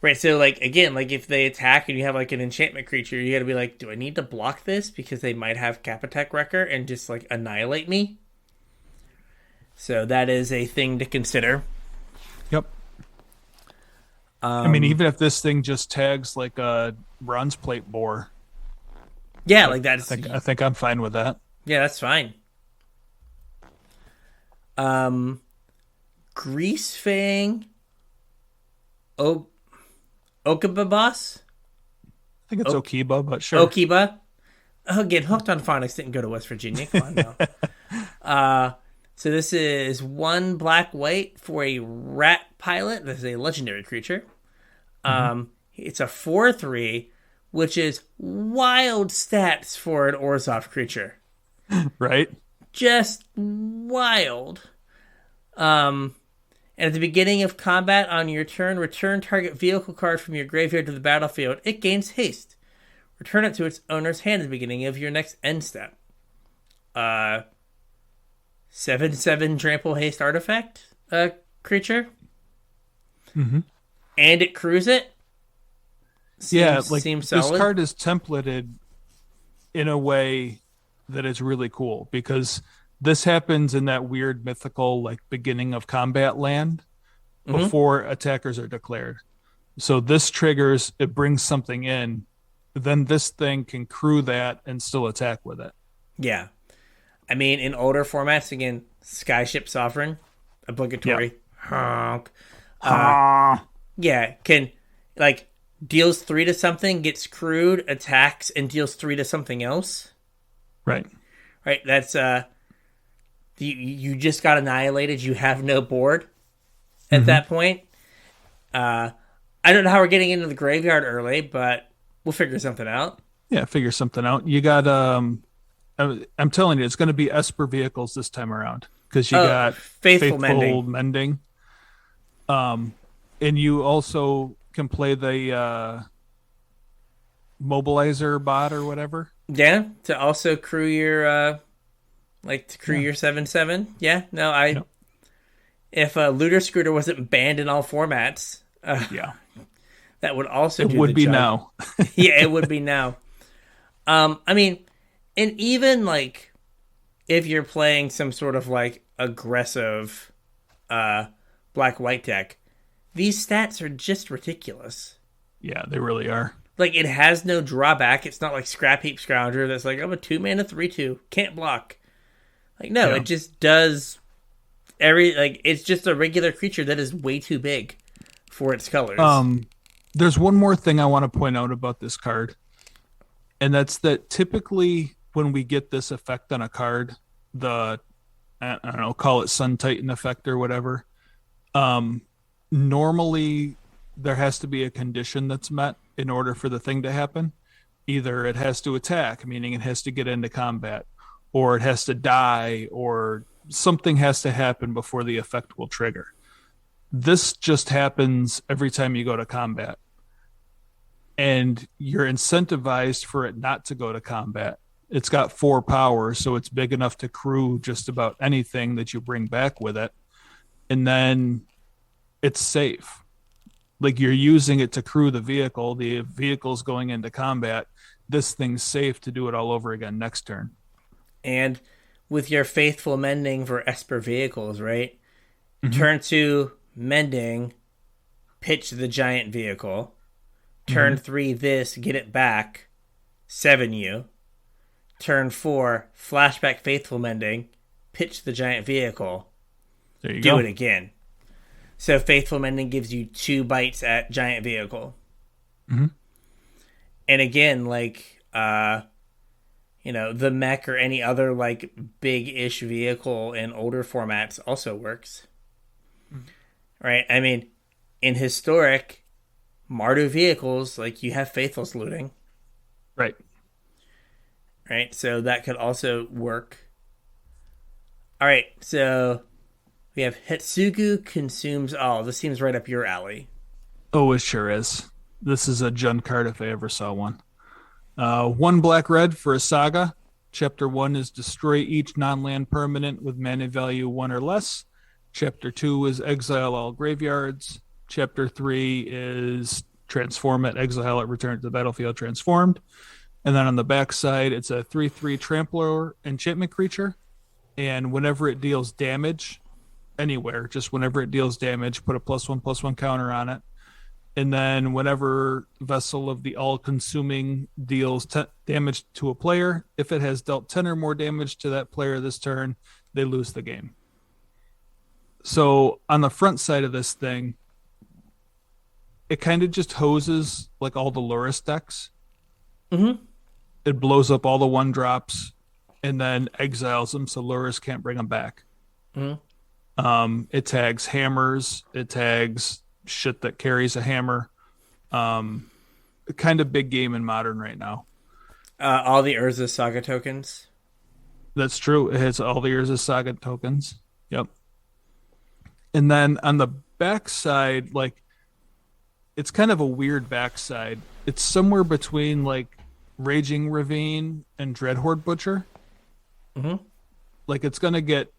Right. So like again, like if they attack and you have like an enchantment creature, you got to be like, do I need to block this because they might have Capitec Wrecker and just like annihilate me? So that is a thing to consider. Yep. I mean, even if this thing just tags like a bronze plate boar. Yeah, like that's. I think I'm fine with that. Yeah, that's fine. Grease Fang. Okiba boss? I think it's Okiba, but sure. Okiba. Again, Hooked on Phonics didn't go to West Virginia. Come on now. So this is 1 black-white for a rat pilot. This is a legendary creature. It's a 4/3, which is wild stats for an Orzhov creature. Right? Just wild. And at the beginning of combat on your turn, return target vehicle card from your graveyard to the battlefield. It gains haste. Return it to its owner's hand at the beginning of your next end step. 7/7 trample haste artifact creature. Mm-hmm. And it crews it. Seems solid. This card is templated in a way that is really cool because this happens in that weird mythical like beginning of combat land before attackers are declared. So this triggers, it brings something in, then this thing can crew that and still attack with it. Yeah. I mean, in older formats, again, Skyship Sovereign, obligatory. Yep. Honk. Yeah, can, like, deals 3 to something, gets crewed, attacks, and deals 3 to something else. Right. Right, that's, you just got annihilated, you have no board at that point. I don't know how we're getting into the graveyard early, but we'll figure something out. Yeah, figure something out. You got, I'm telling you, it's going to be Esper vehicles this time around because you got Faithful Mending. And you also can play the Mobilizer bot or whatever. Yeah, to also crew your your 7/7. Yeah, no, if Looter Scooter wasn't banned in all formats, that would also do the job. Now. Yeah, it would be now. I mean, and even like if you're playing some sort of like aggressive black-white deck, these stats are just ridiculous. Yeah, they really are. Like, it has no drawback. It's not like Scrap Heap Scrounger that's like, I'm a 2-mana 3/2, can't block. Like, no, it just does it's just a regular creature that is way too big for its colors. There's one more thing I want to point out about this card, and that's that typically when we get this effect on a card, I don't know, call it Sun Titan effect or whatever, normally there has to be a condition that's met in order for the thing to happen. Either it has to attack, meaning it has to get into combat, or it has to die, or something has to happen before the effect will trigger. This just happens every time you go to combat. And you're incentivized for it not to go to combat. It's got 4 power, so it's big enough to crew just about anything that you bring back with it. And then it's safe. Like, you're using it to crew the vehicle's going into combat. This thing's safe to do it all over again next turn. And with your Faithful Mending for Esper vehicles, right? Turn 2, Mending, pitch the giant vehicle. Turn 3, this, get it back, 7 you. Turn 4, flashback Faithful Mending, pitch the giant vehicle. There you go. Do it again. So Faithful Mending gives you 2 bites at giant vehicle. Mm-hmm. And again, like, the mech or any other, like, big-ish vehicle in older formats also works. Right? I mean, in historic, Mardu vehicles, like, you have Faithfuls looting. Right. Right? So that could also work. All right, so We have Hitsugu Consumes All. This seems right up your alley. Oh, it sure is. This is a Jun card if I ever saw one. 1 black-red for a saga. Chapter 1 is destroy each non-land permanent with mana value 1 or less. Chapter 2 is exile all graveyards. Chapter 3 is transform it, exile it, return it to the battlefield transformed. And then on the back side, it's a 3/3 trampler enchantment creature. And whenever it deals damage anywhere, just whenever it deals damage, put a +1/+1 counter on it. And then whenever Vessel of the All-Consuming deals damage to a player, if it has dealt 10 or more damage to that player this turn, they lose the game. So on the front side of this thing, it kind of just hoses like all the Lurrus decks. Mm-hmm. It blows up all the 1-drops and then exiles them so Lurrus can't bring them back. Mm-hmm. It tags hammers. It tags shit that carries a hammer. Kind of big game in Modern right now. All the Urza Saga tokens. That's true. It hits all the Urza Saga tokens. Yep. And then on the backside, like, it's kind of a weird backside. It's somewhere between like Raging Ravine and Dreadhorde Butcher. Mm-hmm. Like, it's gonna get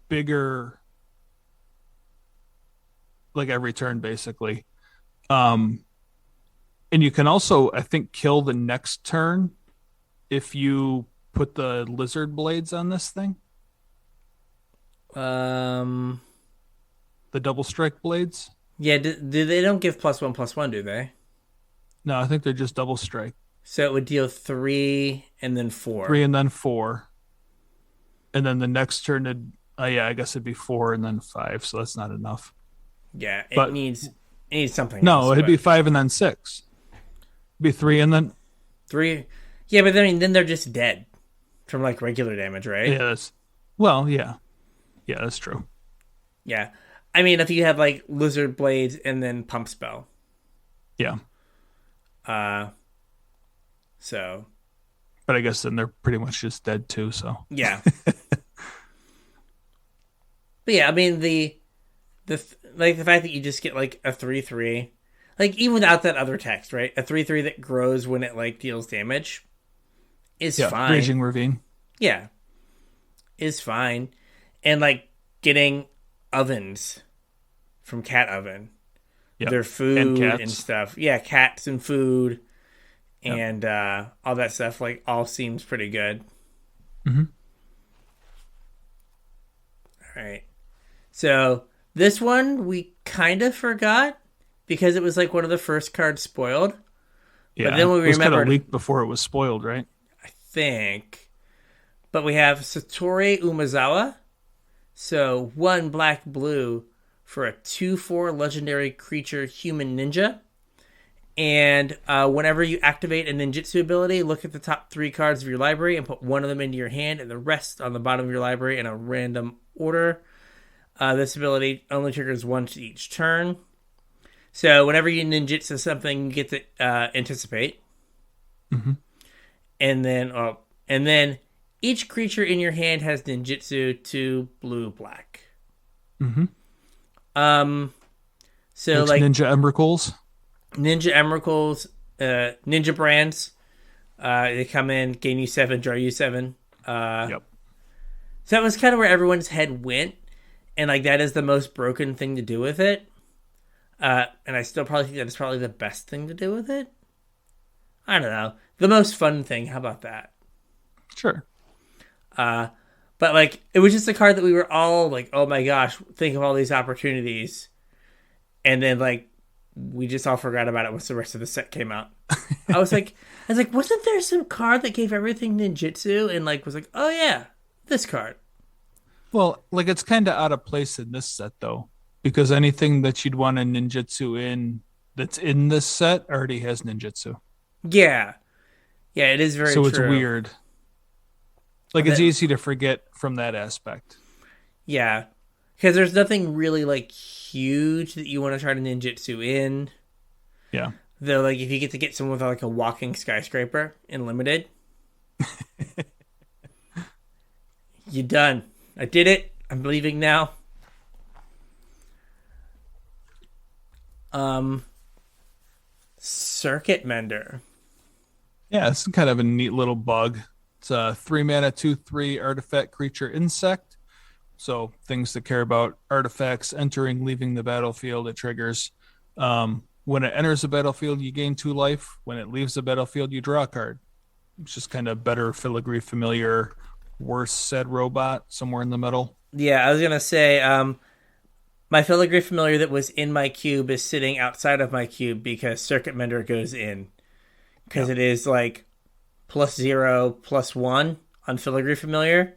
bigger like every turn basically. And you can also, I think, kill the next turn if you put the lizard blades on this thing. The double strike blades. Yeah, do they don't give +1/+1, do they? No, I think they're just double strike. So it would deal 3 and then 4. 3 and then 4. And then the next turn, I guess it'd be 4 and then 5, so that's not enough. Yeah, it needs something. No, else, it'd be 5 and then 6. It'd be 3 and then 3. Yeah, but then they're just dead from like regular damage, right? Yeah, that's true. Yeah. I mean, if you have like Lizard Blades and then Pump Spell. Yeah. So. But I guess then they're pretty much just dead too, so. Yeah. But yeah, I mean, the fact that you just get like a 3/3, like even without that other text, right? A 3/3 that grows when it like deals damage is fine. Raging Ravine. Yeah. Is fine. And like getting ovens from Cat Oven. Yep. Their food and stuff. Yeah, cats and food and all that stuff like all seems pretty good. Mm-hmm. All right. So this one we kind of forgot because it was like one of the first cards spoiled. Yeah, but then we it was remembered, kind of leaked before it was spoiled, right? I think. But we have Satori Umezawa. So 1 black-blue for a 2/4 legendary creature human ninja. And whenever you activate a ninjutsu ability, look at the top 3 cards of your library and put one of them into your hand and the rest on the bottom of your library in a random order. This ability only triggers once each turn. So whenever you ninjutsu something, you get to anticipate. Mm-hmm. And then each creature in your hand has ninjutsu 2 blue-black. Mm-hmm. So it's like Ninja Emrakuls. Ninja Emrakuls, Ninja Brands, they come in, gain you 7, draw you 7. Yep. So that was kind of where everyone's head went, and like that is the most broken thing to do with it. And I still probably think that is probably the best thing to do with it. I don't know, the most fun thing. How about that? Sure. But like it was just a card that we were all like, oh my gosh, think of all these opportunities, and then like. We just all forgot about it once the rest of the set came out. I was like, wasn't there some card that gave everything ninjutsu? And like, was like, oh yeah, this card. Well, like it's kind of out of place in this set though, because anything that you'd want a ninjutsu in that's in this set already has ninjutsu. Yeah, it is very. So true. It's weird. Like it's easy to forget from that aspect. Yeah, because there's nothing really like huge that you want to try to ninjutsu in. Yeah. Though, like if you get to get someone with like a walking skyscraper in limited, you're done. I did it. I'm leaving now. Um, Circuit Mender. Yeah, it's kind of a neat little bug. It's a 3 mana, 2/3 artifact creature insect. So things that care about artifacts entering, leaving the battlefield, it triggers. When it enters the battlefield, you gain 2 life. When it leaves the battlefield, you draw a card. It's just kind of better filigree familiar, worse said robot, somewhere in the middle. Yeah, I was gonna say, my filigree familiar that was in my cube is sitting outside of my cube because Circuit Mender goes in. Because it is like +0, +1 on filigree familiar.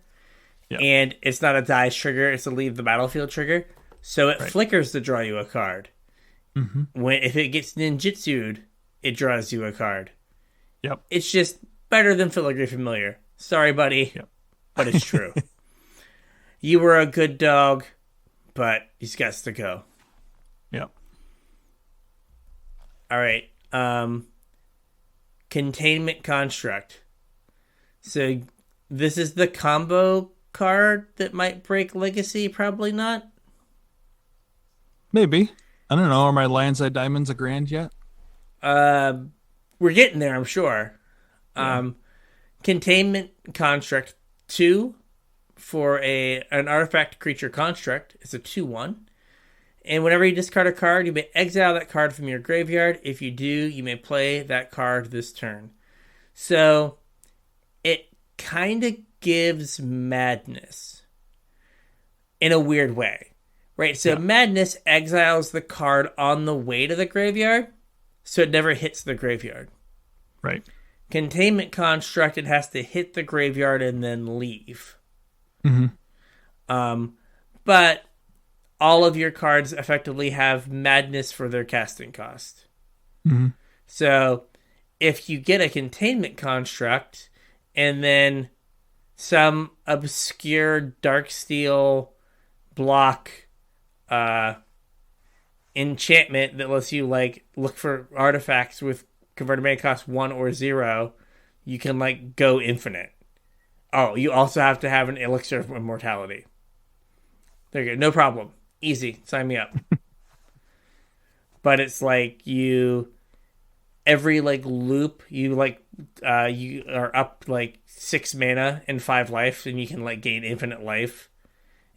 Yeah. And it's not a dice trigger, it's a leave the battlefield trigger. So it flickers to draw you a card. Mm-hmm. If it gets ninjutsu'd, it draws you a card. Yep. It's just better than filigree familiar. Sorry, buddy. Yep. But it's true. You were a good dog, but he's got to go. Yep. All right. Containment Construct. So this is the combo card that might break Legacy. Probably not. Maybe. I don't know. Are my Lion's Eye Diamonds a grand yet? We're getting there, I'm sure. Yeah. Containment Construct 2 for an artifact creature construct. It's a 2/1. And whenever you discard a card, you may exile that card from your graveyard. If you do, you may play that card this turn. So it kind of gives Madness in a weird way, right? So Madness exiles the card on the way to the graveyard, so it never hits the graveyard. Right. Containment Construct, it has to hit the graveyard and then leave. Mm-hmm. But all of your cards effectively have Madness for their casting cost. Mm-hmm. So if you get a Containment Construct and then some obscure Darksteel block enchantment that lets you like look for artifacts with converted mana cost 1 or 0, you can like go infinite. Oh, you also have to have an Elixir of Immortality. There you go. No problem. Easy. Sign me up. But it's like every like loop, you are up like 6 mana and 5 life, and you can like gain infinite life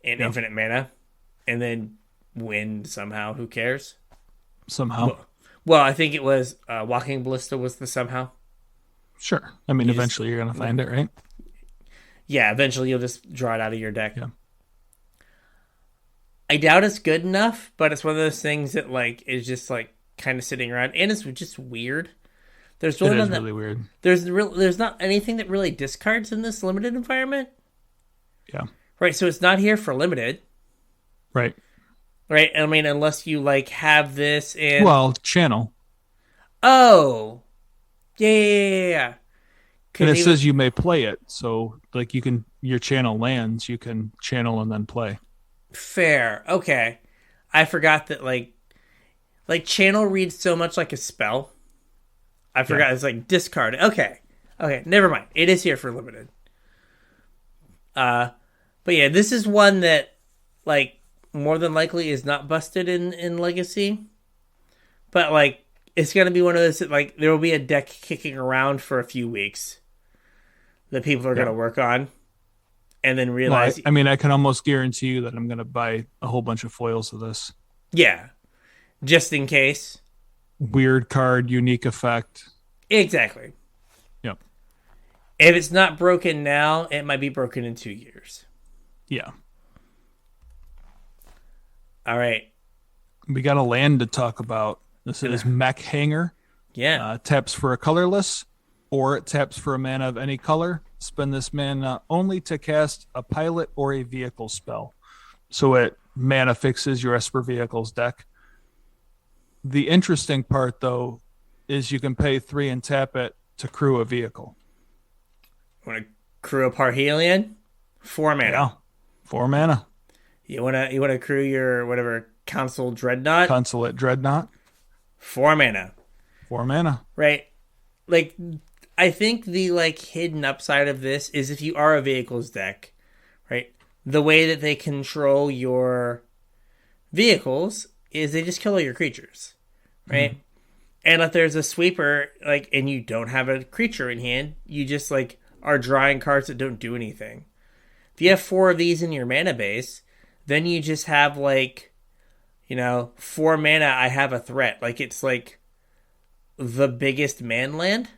and infinite mana, and then win somehow. Who cares? Somehow. Well, I think it was Walking Ballista was the somehow. Sure. I mean, eventually you're going to find it, right? Yeah, eventually you'll just draw it out of your deck. Yeah. I doubt it's good enough, but it's one of those things that like is just like kind of sitting around, and it's just weird. There's really really weird. There's not anything that really discards in this limited environment. Yeah. Right, so it's not here for limited. Right. Right, I mean, unless you like have this and channel. Oh, yeah. And it says you may play it, so like your channel lands, you can channel and then play. Fair. Okay. I forgot that like channel reads so much like a spell. I forgot it's like discard. Okay. Never mind. It is here for limited. But yeah, this is one that like more than likely is not busted in Legacy. But like it's gonna be one of those that, like there will be a deck kicking around for a few weeks that people are gonna work on. And then realize... I mean, I can almost guarantee you that I'm going to buy a whole bunch of foils of this. Yeah. Just in case. Weird card, unique effect. Exactly. Yep. If it's not broken now, it might be broken in 2 years. Yeah. All right. We got a land to talk about. This is Mech Hanger. Yeah. Taps for a colorless, or it taps for a mana of any color. Spend this mana only to cast a pilot or a vehicle spell. So it mana fixes your Esper Vehicles deck. The interesting part, though, is you can pay 3 and tap it to crew a vehicle. Want to crew a Parhelion? 4 mana. Yeah, 4 mana. You want to crew your whatever Consulate Dreadnought? Consulate Dreadnought. 4 mana. 4 mana. Right. Like, I think the like hidden upside of this is if you are a vehicles deck, right? The way that they control your vehicles is they just kill all your creatures. right? And if there's a sweeper, like, and you don't have a creature in hand, you just, like, are drawing cards that don't do anything. If you have 4 of these in your mana base, then you just have, like, 4 mana, I have a threat. Like, it's, like, the biggest man land.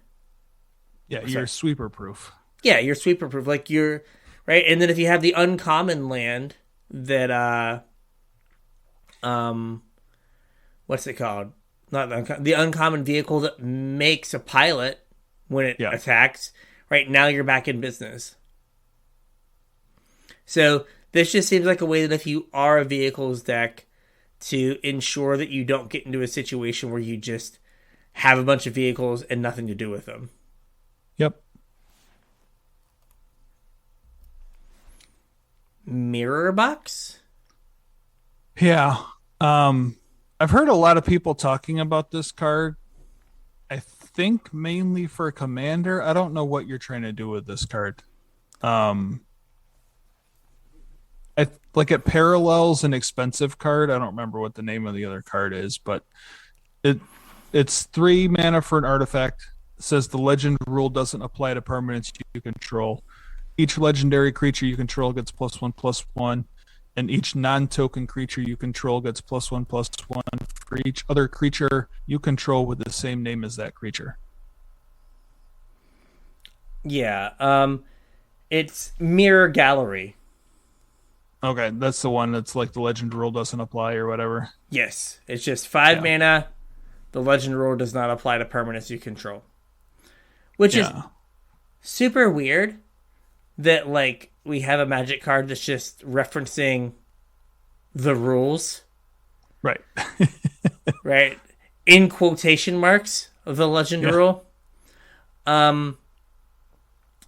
Yeah, you're sweeper proof. Yeah, you're sweeper proof. Like, you're, right? And then if you have the uncommon land that, what's it called? Not the uncommon vehicle that makes a pilot when it attacks. Right now, you're back in business. So this just seems like a way that if you are a vehicles deck, to ensure that you don't get into a situation where you just have a bunch of vehicles and nothing to do with them. Yep. Mirror box? Yeah. I've heard a lot of people talking about this card. I think mainly for Commander. I don't know what you're trying to do with this card. It parallels an expensive card. I don't remember what the name of the other card is, but it's 3 mana for an artifact. It says the legend rule doesn't apply to permanents you control. Each legendary creature you control gets +1/+1. And each non-token creature you control gets +1/+1 for each other creature you control with the same name as that creature. Yeah, it's Mirror Gallery. Okay, that's the one that's like the legend rule doesn't apply or whatever. Yes, it's just 5 mana. The legend rule does not apply to permanents you control. Which is super weird that, like, we have a Magic card that's just referencing the rules. Right. Right? In quotation marks of the legend rule.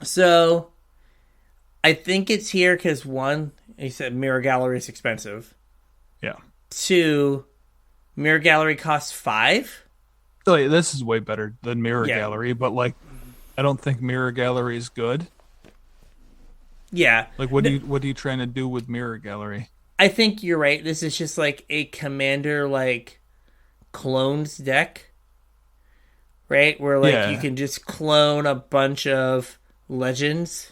So I think it's here because 1, you said Mirror Gallery is expensive. Yeah. 2, Mirror Gallery costs 5. So yeah, this is way better than Mirror Gallery, but like, I don't think Mirror Gallery is good. Yeah. Like, what are you trying to do with Mirror Gallery? I think you're right. This is just like a Commander, like, clones deck. Right? Where, like, you can just clone a bunch of legends.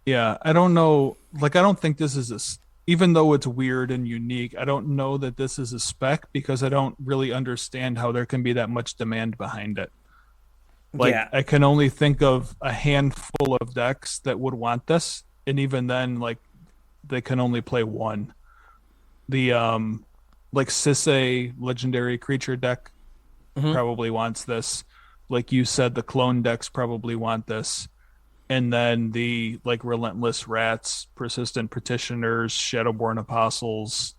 Yeah, I don't know. Like, I don't think this is even though it's weird and unique, I don't know that this is a spec because I don't really understand how there can be that much demand behind it. Like, I can only think of a handful of decks that would want this, and even then, like, they can only play 1. The like Sisay legendary creature deck probably wants this. Like you said, the clone decks probably want this. And then the, like, Relentless Rats, Persistent Petitioners, Shadowborn Apostles,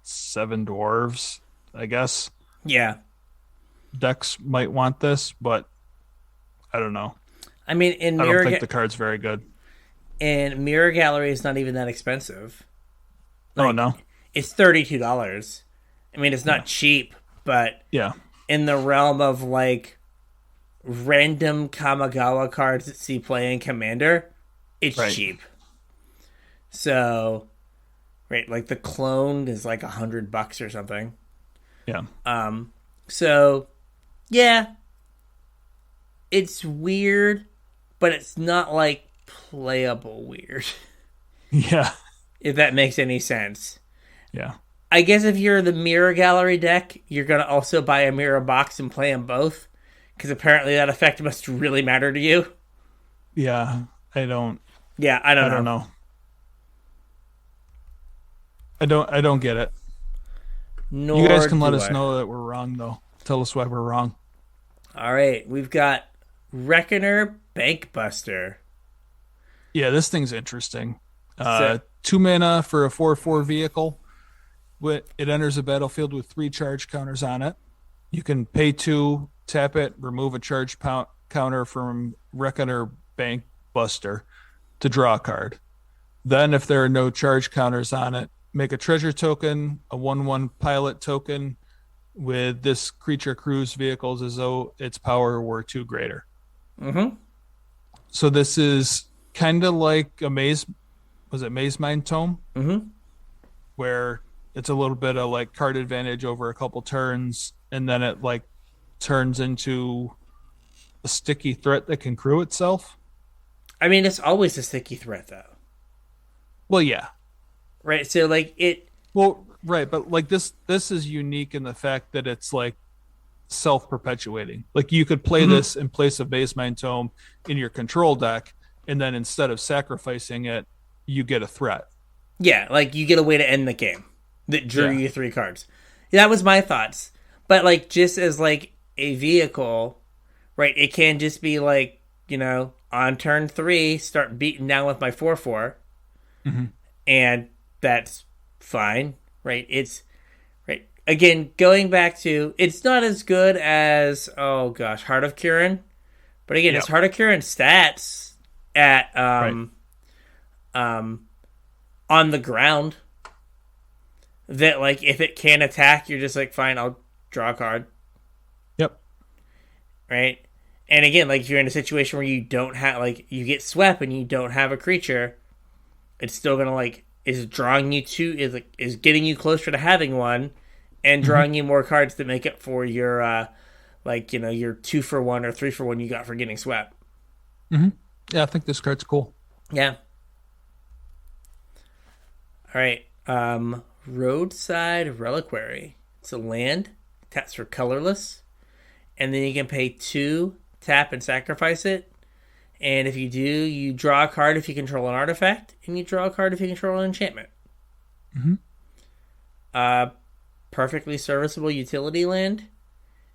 Seven Dwarves, I guess. Yeah. Decks might want this, but I don't know. I mean, I don't think the card's very good. And Mirror Gallery is not even that expensive. Like, oh, no? It's $32. I mean, it's not cheap, but in the realm of, like, random Kamigawa cards that see play in Commander, it's cheap. So, right, like, the clone is like $100 or something. Yeah. So, yeah. It's weird, but it's not, like, playable weird. Yeah. If that makes any sense. Yeah. I guess if you're the Mirror Gallery deck, you're going to also buy a Mirror box and play them both. Because apparently that effect must really matter to you. Yeah. I don't know. I don't get it. Nor you guys can let us know that we're wrong, though. Tell us why we're wrong. All right. We've got Reckoner Bankbuster. Yeah, this thing's interesting. 2 mana for a 4/4 vehicle. It enters a battlefield with 3 charge counters on it. You can pay 2, tap it, remove a charge counter from Reckoner Bankbuster to draw a card. Then, if there are no charge counters on it, make a treasure token, a 1/1 pilot token with this creature cruise vehicles as though its power were 2 greater. Mm-hmm. So this is kind of like a Maze Mind Tome, mm-hmm. where it's a little bit of like card advantage over a couple turns, and then it like turns into a sticky threat that can crew itself. I mean, it's always a sticky threat, though. Well, yeah. Right? So, like, it... Well, right, but like this is unique in the fact that it's like self-perpetuating. Like you could play this in place of Base Mind Tome in your control deck, and then instead of sacrificing it, you get a threat. Yeah, like, you get a way to end the game that drew you 3 cards. That was my thoughts. But, like, just as, like, a vehicle, right, it can just be, like, you know, on turn 3, start beating down with my 4/4. And that's fine, right? It's, right, again, going back to, it's not as good as, oh gosh, Heart of Kirin. But again, it's Heart of Kirin stats at, on the ground. That, like, if it can attack, you're just like, fine, I'll draw a card. Yep. Right? And again, like, if you're in a situation where you don't have, like, you get swept and you don't have a creature, it's still gonna, like, is drawing you to, is getting you closer to having one, and drawing you more cards to make up for your, like, you know, your 2-for-1 or 3-for-1 you got for getting swept. Yeah, I think this card's cool. Yeah. All right. Roadside Reliquary. It's a land. Taps for colorless. And then you can pay 2, tap, and sacrifice it. And if you do, you draw a card if you control an artifact, and you draw a card if you control an enchantment. Perfectly serviceable utility land.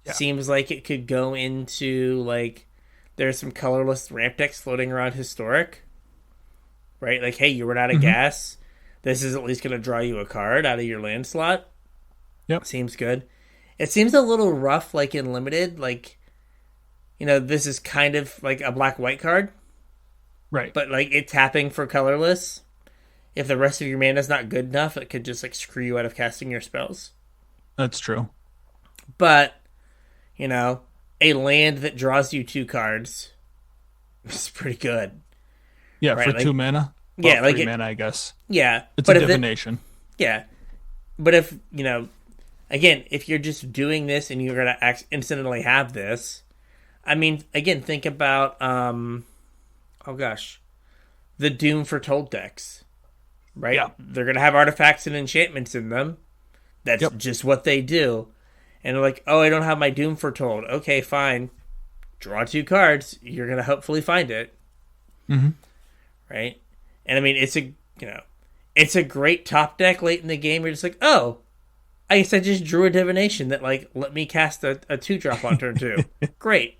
Yeah. Seems like it could go into, like, there's some colorless ramp decks floating around Historic. Right? Like, hey, you run out of gas. This is at least going to draw you a card out of your land slot. Yep. Seems good. It seems a little rough, like, in Limited. Like, you know, this is kind of like a black-white card. Right. But, like, it tapping for colorless. If the rest of your mana is not good enough, it could just, like, screw you out of casting your spells. That's true. But, you know, a land that draws you 2 cards is pretty good. Yeah, right? for like, 2 mana. Well, yeah, like 3 mana, I guess. Yeah. It's a divination. Yeah. But if, you know, again, if you're just doing this and you're going to instantly have this, I mean, again, think about, oh gosh, the Doom Foretold decks, right? Yeah. They're going to have artifacts and enchantments in them. That's just what they do. And they're like, oh, I don't have my Doom Foretold. Okay, fine. Draw 2 cards. You're going to hopefully find it. Right? And I mean, it's a, you know, it's a great top deck late in the game. You're just like, oh, I guess I just drew a divination that, like, let me cast a 2-drop on turn 2. Great.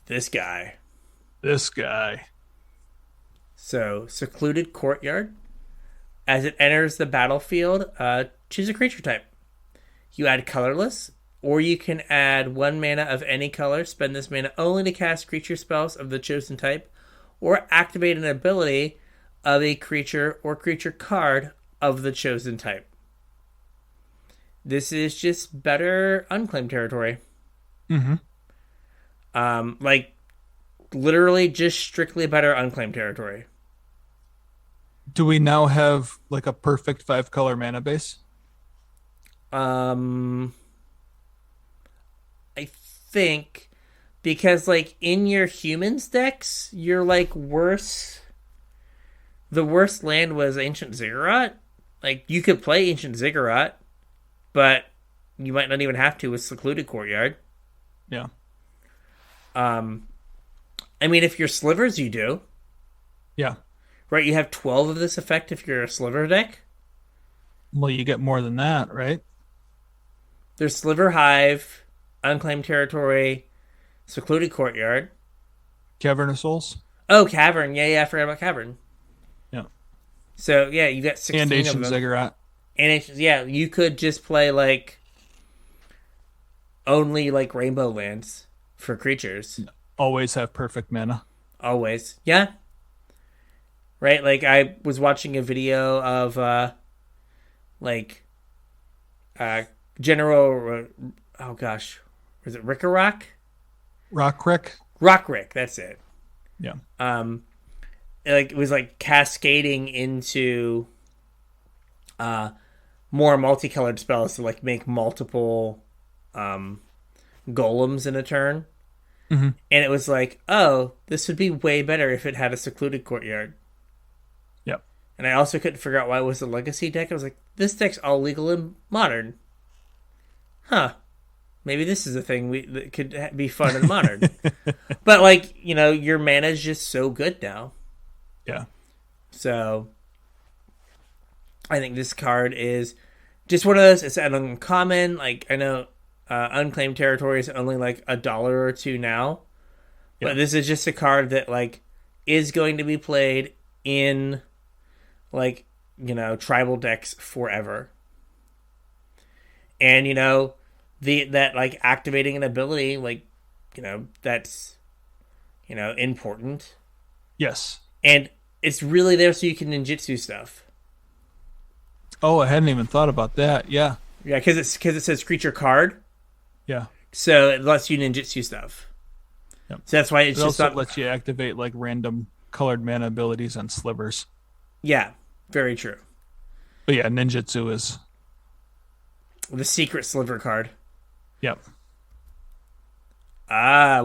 This guy. So, Secluded Courtyard. As it enters the battlefield, choose a creature type. You add colorless, or you can add 1 mana of any color. Spend this mana only to cast creature spells of the chosen type, or activate an ability of a creature or creature card of the chosen type. This is just better unclaimed territory. Like, literally just strictly better unclaimed territory. Do we now have, like, a perfect 5-color mana base? I think, because, like, in your humans decks, you're, like, worse. The worst land was Ancient Ziggurat. Like, you could play Ancient Ziggurat, but you might not even have to with Secluded Courtyard. Yeah. I mean, if you're Slivers, you do. Yeah. Right, you have 12 of this effect if you're a Sliver deck. Well, you get more than that, right? There's Sliver Hive, Unclaimed Territory, Secluded Courtyard. Cavern of Souls? Oh, Cavern. Yeah, I forgot about Cavern. Yeah. So, yeah, you got 16 and of Ancient them. Ziggurat. And Ancient, yeah, you could just play, like, only, like, Rainbow lands for creatures. Always have perfect mana. Always. Yeah. Right? Like, I was watching a video of, General, oh gosh, was it Rickarock? Rock Rick? Rock Rick, that's it. Yeah. like it was like cascading into more multicolored spells to like make multiple golems in a turn. Mm-hmm. And it was like, oh, this would be way better if it had a secluded courtyard. Yep. And I also couldn't figure out why it was a legacy deck. I was like, this deck's all legal and modern. Huh. Maybe this is a thing that could be fun and modern. But, like, you know, your mana's just so good now. Yeah. So, I think this card is just one of those. It's an uncommon. Like, I know Unclaimed Territory is only like $1 or $2 now. But Yeah. this is just a card that, like, is going to be played in, like, you know, tribal decks forever. And, you know, that like activating an ability, like, you know, that's, you know, important. Yes. And it's really there so you can ninjutsu stuff. Oh, I hadn't even thought about that. Yeah. Yeah, because it says creature card, Yeah. so it lets you ninjutsu stuff. Yep. So that's why it's It just also not. lets you activate like random colored mana abilities on slivers. Yeah, very true. But yeah, ninjutsu is. The secret sliver card. Yep.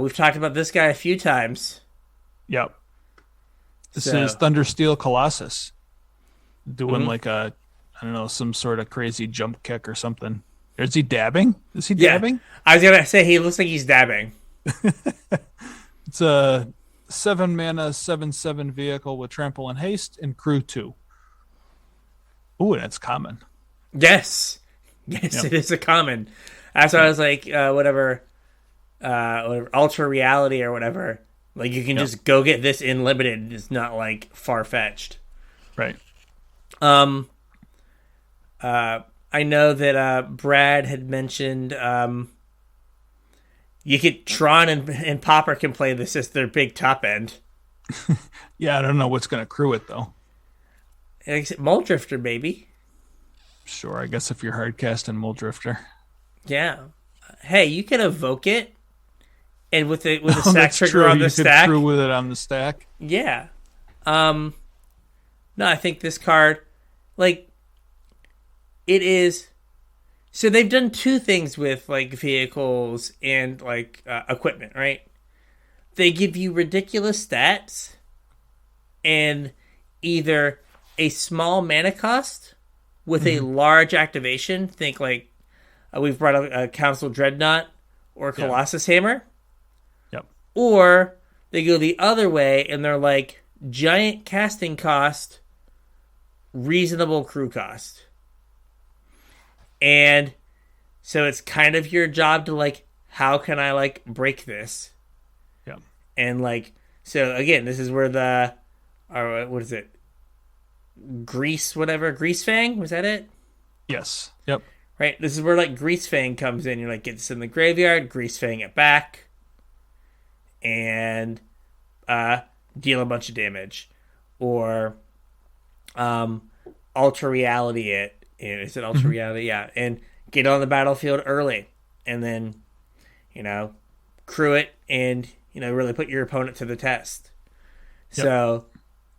We've talked about this guy a few times. Yep. This So- is Thundersteel Colossus doing like a, I don't know, some sort of crazy jump kick or something. Is he dabbing? Is he dabbing? I was gonna say he looks like he's dabbing. It's a 7-mana 7/7 vehicle with trample and haste and crew 2. Ooh, that's common. Yes, Yep. it is a common. That's why I was like, whatever, ultra reality or whatever. Like you can just go get this in limited. It's not like far fetched. Right. I know that Brad had mentioned you could Tron and Popper can play this as their big top end. Yeah, I don't know what's going to crew it though. Mole Drifter, baby. Sure, I guess if you're hard casting Mole Drifter. Yeah. Hey, you can evoke it, and with a Oh, stack that's trigger true. on You the could stack. crew with it on the stack. Yeah. No, I think this card, like, it is. So they've done two things with like vehicles and like equipment, right? They give you ridiculous stats and either a small mana cost with a large activation. Think like we've brought up a Council Dreadnought or Colossus Hammer. Yep. Or they go the other way and they're like giant casting cost, reasonable crew cost. And so it's kind of your job to like, how can I like break this? Yeah. And like, so again, this is where the, what is it? Grease Fang? Was that it? Yes. Yep. Right? This is where like Grease Fang comes in. You're like, get this in the graveyard, Grease Fang it back, and deal a bunch of damage. Or Ultra Reality it. Is it Ultra Reality? Yeah. And get on the battlefield early. And then, you know, crew it and, you know, really put your opponent to the test. Yep. So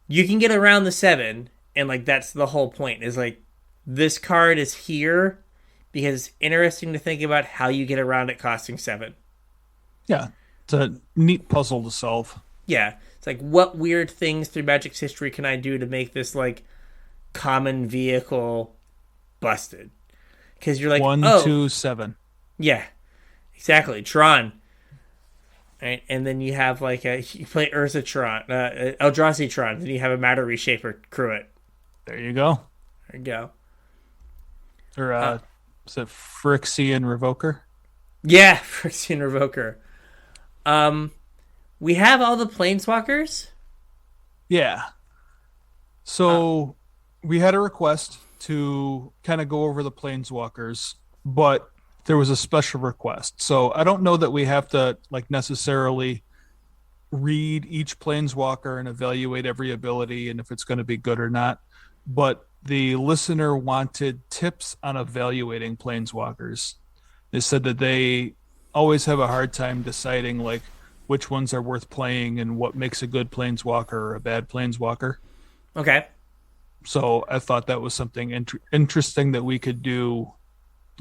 you can get around the 7. And, like, that's the whole point. Is, like, this card is here because it's interesting to think about how you get around it costing 7. Yeah. It's a neat puzzle to solve. Yeah. It's like, what weird things through Magic's history can I do to make this, like, common vehicle busted? Because you're like, 1, oh, 2, 7. yeah, exactly. Tron. Right? And then you have, like, you play Urza Tron, Eldrazi Tron, then you have a Matter Reshaper, crew it. There you go. There you go. Or is it Phyrexian Revoker? Yeah, Phyrexian Revoker. We have all the Planeswalkers. Yeah. So we had a request to kind of go over the Planeswalkers, but there was a special request. So I don't know that we have to like necessarily read each Planeswalker and evaluate every ability and if it's going to be good or not. But the listener wanted tips on evaluating Planeswalkers. They said that they always have a hard time deciding like which ones are worth playing and what makes a good planeswalker or a bad planeswalker. Okay. So I thought that was something interesting that we could do,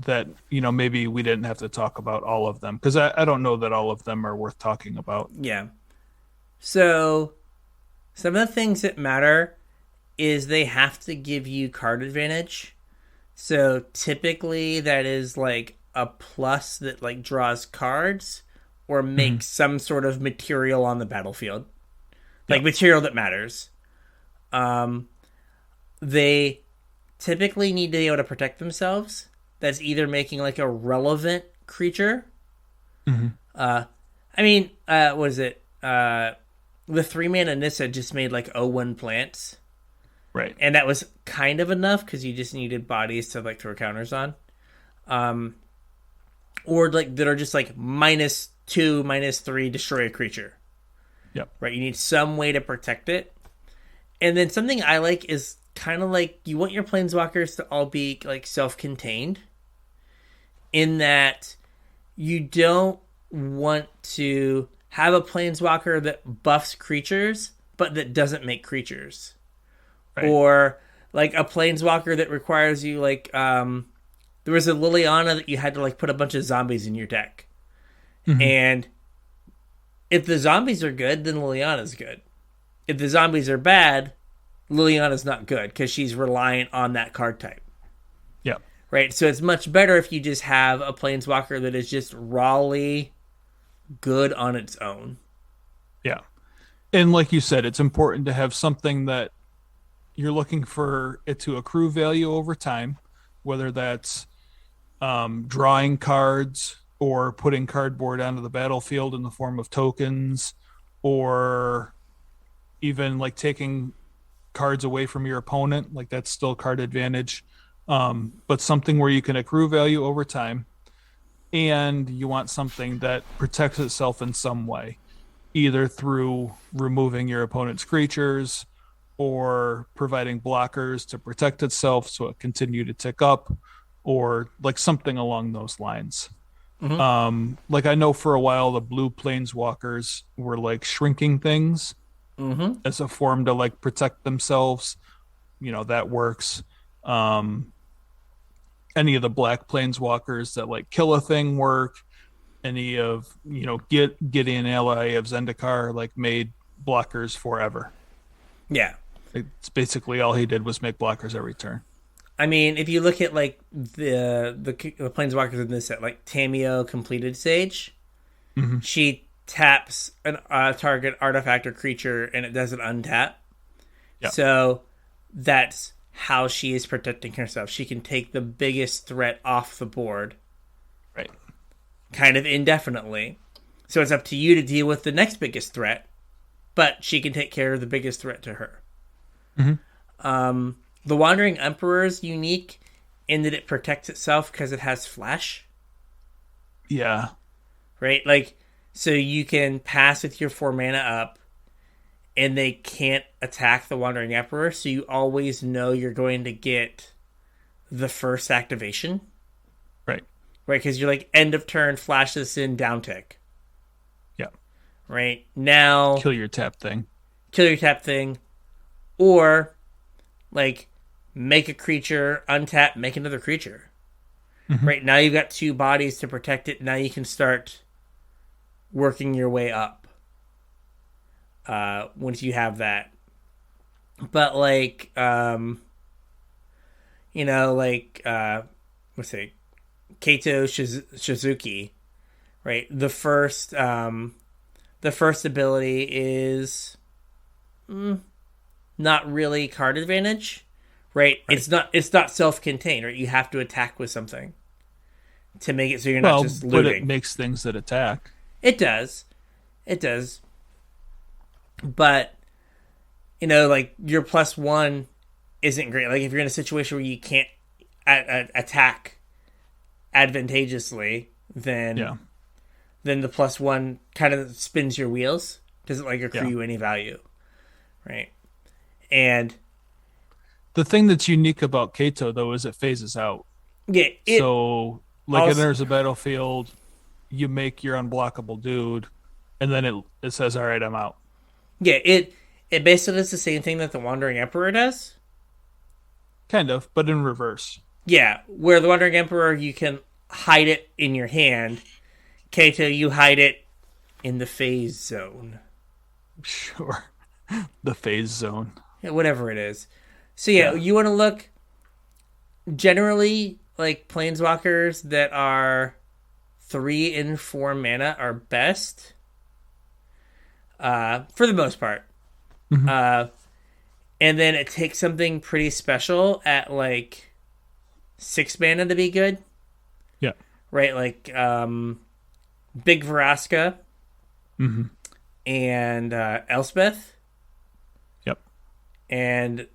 that, maybe we didn't have to talk about all of them, because I don't know that all of them are worth talking about. Yeah. So some of the things that matter is they have to give you card advantage. So typically that is like a plus that like draws cards or makes some sort of material on the battlefield. Like material that matters. They typically need to be able to protect themselves. That's either making like a relevant creature. What is it? The 3-mana Nissa just made like 0-1 plants. Right. And that was kind of enough because you just needed bodies to like throw counters on. Or like that are just like -2, -3, destroy a creature. Yep. Right. You need some way to protect it. And then something I like is kind of like you want your planeswalkers to all be like self-contained, in that you don't want to have a planeswalker that buffs creatures but that doesn't make creatures. Right. Or like a planeswalker that requires you like there was a Liliana that you had to like put a bunch of zombies in your deck. And if the zombies are good, then Liliana's good. If the zombies are bad, Liliana's not good because she's reliant on that card type. Yeah. Right? So it's much better if you just have a planeswalker that is just rawly good on its own. Yeah. And like you said, it's important to have something that you're looking for it to accrue value over time, whether that's drawing cards or putting cardboard onto the battlefield in the form of tokens, or even like taking cards away from your opponent. Like that's still card advantage. But something where you can accrue value over time, and you want something that protects itself in some way, either through removing your opponent's creatures or providing blockers to protect itself so it continue to tick up, or like something along those lines. Like I know for a while the blue planeswalkers were like shrinking things as a form to like protect themselves. That works. Any of the black planeswalkers that like kill a thing work. Any of Gideon ally of Zendikar like made blockers forever. Yeah. It's basically all he did was make blockers every turn. I mean, if you look at like the planeswalkers in this set, like Tameo Completed Sage, she taps a target artifact or creature and it doesn't untap. Yep. So that's how she is protecting herself. She can take the biggest threat off the board, right? Kind of indefinitely. So it's up to you to deal with the next biggest threat, but she can take care of the biggest threat to her. The Wandering Emperor is unique in that it protects itself because it has flash. Yeah. Right? Like, so you can pass with your 4 mana up, and they can't attack the Wandering Emperor, so you always know you're going to get the first activation. Right. Right, because you're like, end of turn, flash this in, down tick. Yeah. Right? Now... Kill your tap thing. Or, like, make a creature, untap, make another creature. Right, now you've got 2 bodies to protect it. Now you can start working your way up. Once you have that. But, like, let's say, Kato Shizuki, right? The first ability is not really card advantage, right? It's not self-contained, right? You have to attack with something to make it so you're not just looting. But it makes things that attack. It does. But, like, your +1 isn't great. Like, if you're in a situation where you can't attack advantageously, then the +1 kind of spins your wheels. Doesn't, like, accrue you any value. Right? And the thing that's unique about Kato, though, is it phases out. Yeah. So, like, it enters a battlefield, you make your unblockable dude, and then it says, "All right, I'm out." Yeah, it basically does the same thing that the Wandering Emperor does. Kind of, but in reverse. Yeah, where the Wandering Emperor, you can hide it in your hand. Kato, you hide it in the phase zone. Sure. The phase zone. Yeah, whatever it is. So yeah, you want to look generally like planeswalkers that are 3 and 4 mana are best. For the most part. Mm-hmm. And then it takes something pretty special at like 6 mana to be good. Yeah. Right, like Big Vraska and Elspeth. Yep. And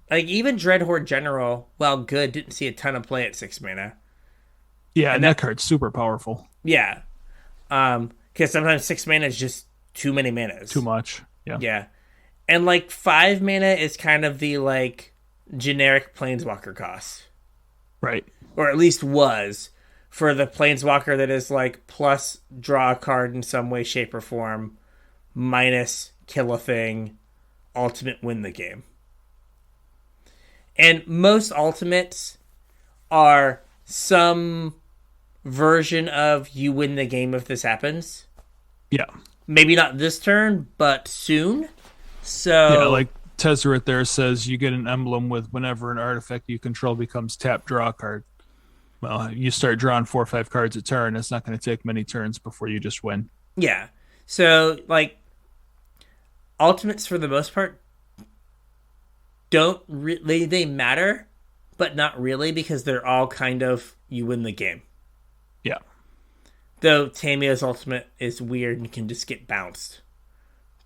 like even Dreadhorde General, while good, didn't see a ton of play at 6 mana. Yeah, and that card's super powerful. Yeah. Because sometimes 6 mana is just too many manas. Too much. Yeah. Yeah. And like 5 mana is kind of the like generic planeswalker cost. Right. Or at least was for the planeswalker that is like plus draw a card in some way, shape, or form, minus kill a thing, ultimate win the game. And most ultimates are some version of you win the game if this happens. Yeah. Maybe not this turn, but soon. So yeah, like Tezzeret there says you get an emblem with whenever an artifact you control becomes tap draw a card. Well, you start drawing 4 or 5 cards a turn. It's not going to take many turns before you just win. Yeah. So like ultimates for the most part don't they matter, but not really because they're all kind of you win the game. Yeah. Though Tamiya's ultimate is weird and can just get bounced.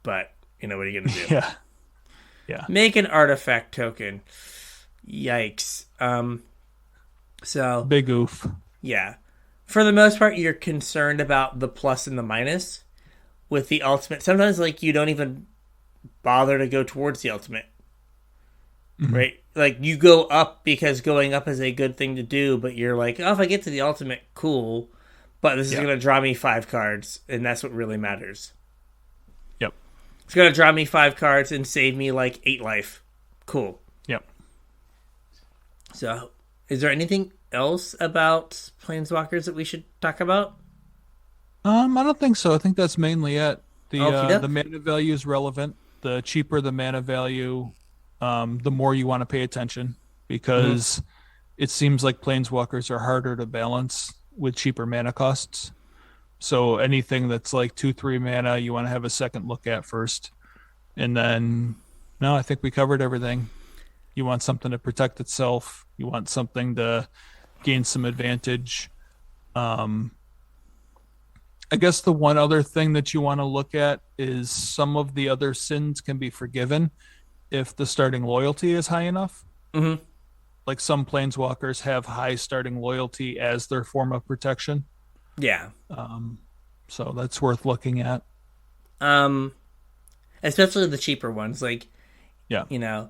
But, you know, what are you going to do? Yeah. Yeah. Make an artifact token. Yikes. So big oof. Yeah. For the most part, you're concerned about the plus and the minus. With the ultimate, sometimes like you don't even bother to go towards the ultimate. Right? Like you go up because going up is a good thing to do, but you're like, oh, if I get to the ultimate, cool. But this is going to draw me 5 cards, and that's what really matters. Yep. It's going to draw me 5 cards and save me like 8 life. Cool. Yep. So, is there anything else about Planeswalkers that we should talk about? I don't think so. I think that's mainly it. The mana value is relevant. The cheaper the mana value, the more you want to pay attention, because it seems like Planeswalkers are harder to balance with cheaper mana costs. So anything that's like 2-3 mana, you want to have a second look at first. And then, no, I think we covered everything. You want something to protect itself. You want something to gain some advantage. I guess the one other thing that you want to look at is some of the other sins can be forgiven if the starting loyalty is high enough. Mm-hmm. Like some Planeswalkers have high starting loyalty as their form of protection. Yeah. So that's worth looking at. Especially the cheaper ones. Like, you know,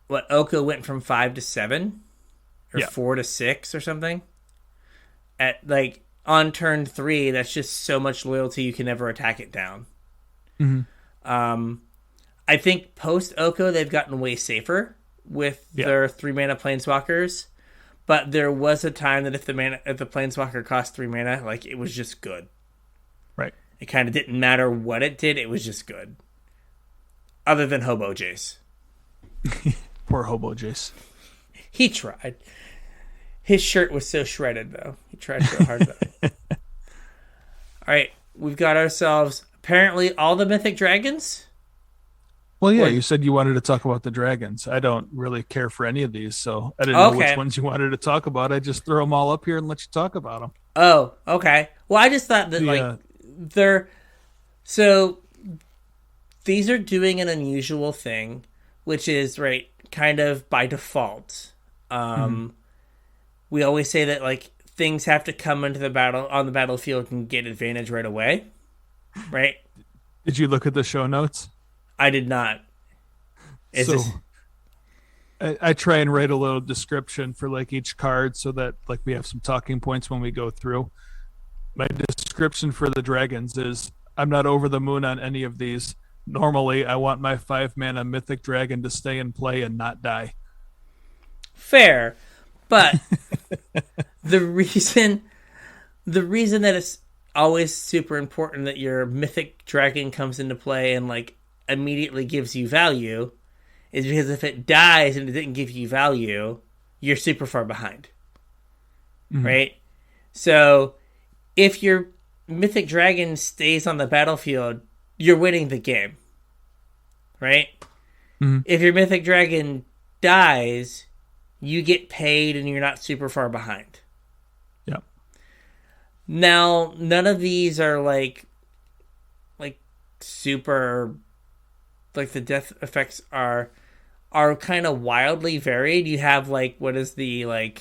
what, Oko went from 5 to 7? Or 4 to 6 or something? At, like, on turn 3, that's just so much loyalty you can never attack it down. Mm-hmm. I think post Oko, they've gotten way safer with their 3 mana Planeswalkers, but there was a time that if the Planeswalker cost 3 mana, like it was just good. Right. It kind of didn't matter what it did; it was just good. Other than Hobo Jace. Poor Hobo Jace. He tried. His shirt was so shredded, though. He tried so hard, though. All right, we've got ourselves apparently all the Mythic Dragons. Well, yeah, you said you wanted to talk about the dragons. I don't really care for any of these, so I didn't know which ones you wanted to talk about. I just throw them all up here and let you talk about them. Oh, okay. Well, I just thought that, they're... So, these are doing an unusual thing, which is, right, kind of by default. We always say that, like, things have to come into the battle on the battlefield and get advantage right away, right? Did you look at the show notes? I did not. I try and write a little description for like each card so that like we have some talking points when we go through. My description for the dragons is I'm not over the moon on any of these. Normally, I want my 5-mana Mythic Dragon to stay in play and not die. Fair, but the reason that it's always super important that your Mythic Dragon comes into play and like immediately gives you value is because if it dies and it didn't give you value, you're super far behind. Right? So if your Mythic Dragon stays on the battlefield, you're winning the game. Right? If your Mythic Dragon dies, you get paid and you're not super far behind. Yep. Now, none of these are like super, like the death effects are kind of wildly varied. You have like, what is the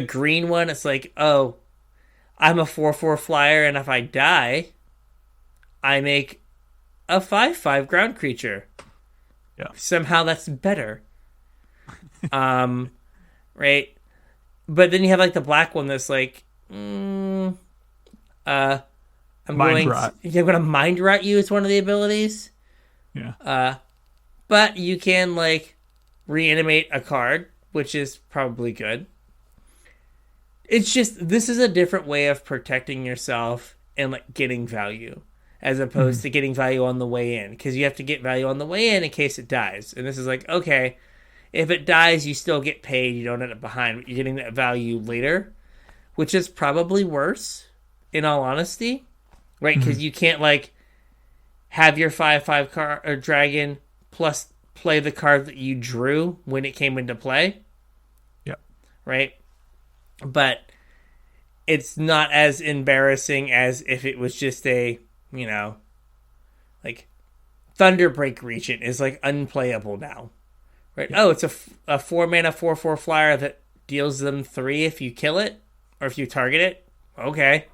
green one? It's like, oh, I'm a 4/4 flyer, and if I die, I make a 5/5 ground creature. Yeah. Somehow that's better. Right? But then you have like the black one that's like, I'm going to mind rot you. It's one of the abilities. Yeah. But you can like reanimate a card, which is probably good. It's just, this is a different way of protecting yourself and like getting value, as opposed to getting value on the way in, because you have to get value on the way in case it dies. And this is like, okay, if it dies, you still get paid. You don't end up behind, but you're getting that value later, which is probably worse, in all honesty, right? Because you can't like have your 5/5 card or dragon plus play the card that you drew when it came into play. Yeah. Right? But it's not as embarrassing as if it was just a, like Thunderbreak Regent is like unplayable now. Right? Yeah. Oh, it's a 4-mana 4/4 flyer that deals them 3 if you kill it or if you target it. Okay.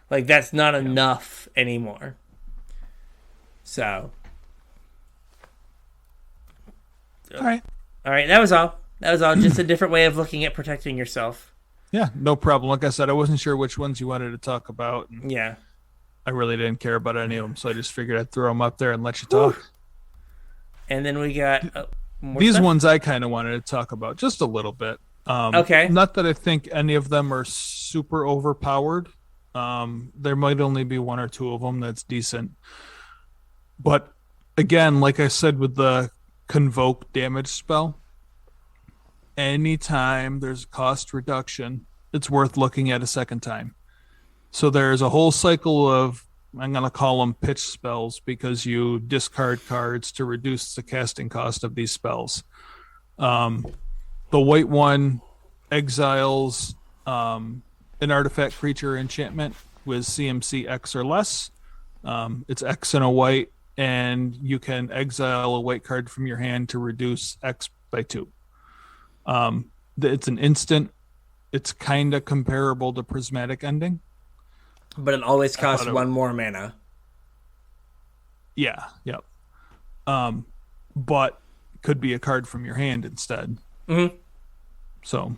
Like that's not enough anymore. So. All right. That was all. Just a different way of looking at protecting yourself. Yeah, no problem. Like I said, I wasn't sure which ones you wanted to talk about. Yeah. I really didn't care about any of them, so I just figured I'd throw them up there and let you talk. Woo. And then we got these ones I kind of wanted to talk about just a little bit. Okay. Not that I think any of them are super overpowered. There might only be 1 or 2 of them that's decent. But again, like I said with the Convoke damage spell, anytime there's cost reduction, it's worth looking at a second time. So there's a whole cycle of, I'm going to call them pitch spells, because you discard cards to reduce the casting cost of these spells. The white one exiles an artifact creature enchantment with CMC X or less. It's X and a white, and you can exile a white card from your hand to reduce X by 2. It's an instant. It's kind of comparable to Prismatic Ending, but it always costs 1 more mana. Yeah, yep. But could be a card from your hand instead. So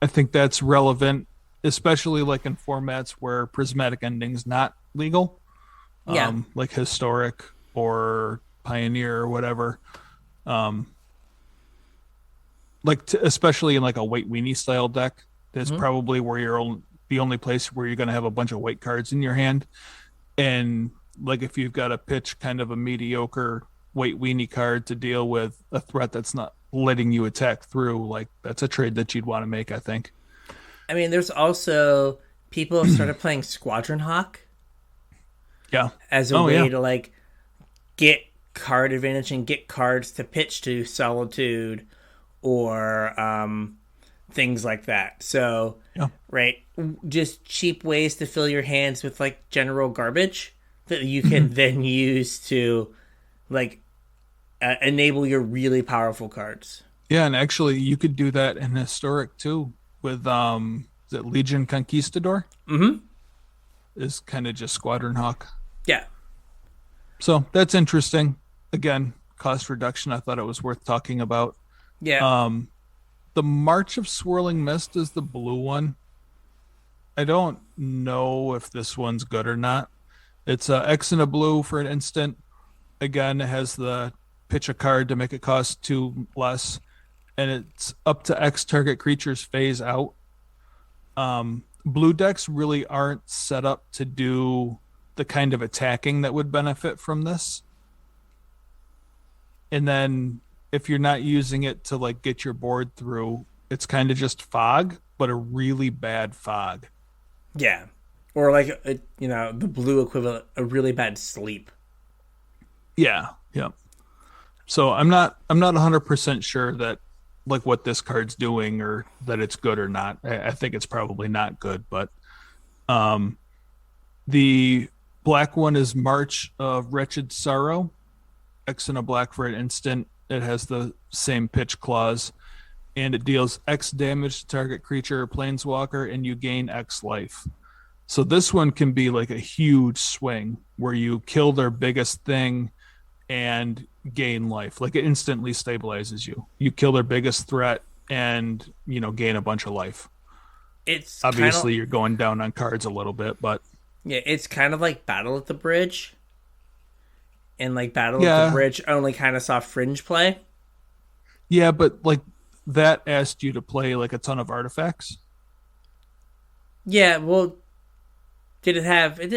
I think that's relevant, especially like in formats where Prismatic Ending's not legal. Like Historic or Pioneer or whatever. Especially in like a white weenie style deck, that's probably where you're the only place where you're going to have a bunch of white cards in your hand. And like if you've got to pitch kind of a mediocre white weenie card to deal with a threat that's not letting you attack through, like that's a trade that you'd want to make, I think. I mean, there's also people have started playing Squadron Hawk. Yeah. As a way to like get card advantage and get cards to pitch to Solitude or things like that. So, right, just cheap ways to fill your hands with like general garbage that you can then use to like enable your really powerful cards. Yeah, and actually you could do that in Historic too with is it Legion Conquistador? Is kind of just Squadron Hawk. Yeah. So that's interesting. Again, cost reduction. I thought it was worth talking about. Yeah. The March of Swirling Mist is the blue one. I don't know if this one's good or not. It's X and a blue for an instant. Again, it has the pitch a card to make it cost 2 less, and it's up to X target creatures phase out. Blue decks really aren't set up to do the kind of attacking that would benefit from this. And then if you're not using it to like get your board through, it's kind of just fog, but a really bad fog. Yeah. Or like, the blue equivalent, a really bad sleep. Yeah. Yeah. So I'm not 100% sure that like what this card's doing or that it's good or not. I think it's probably not good, but the black one is March of Wretched Sorrow. X and a black for an instant. It has the same pitch clause, and it deals X damage to target creature or planeswalker, and you gain X life. So this one can be like a huge swing where you kill their biggest thing and gain life. Like it instantly stabilizes you. You kill their biggest threat and, gain a bunch of life. It's obviously you're going down on cards a little bit, but yeah, it's kind of like Battle at the Bridge. And like Battle at the Bridge only kind of saw fringe play. Yeah, but like that asked you to play like a ton of artifacts. Yeah, well, it didn't have, it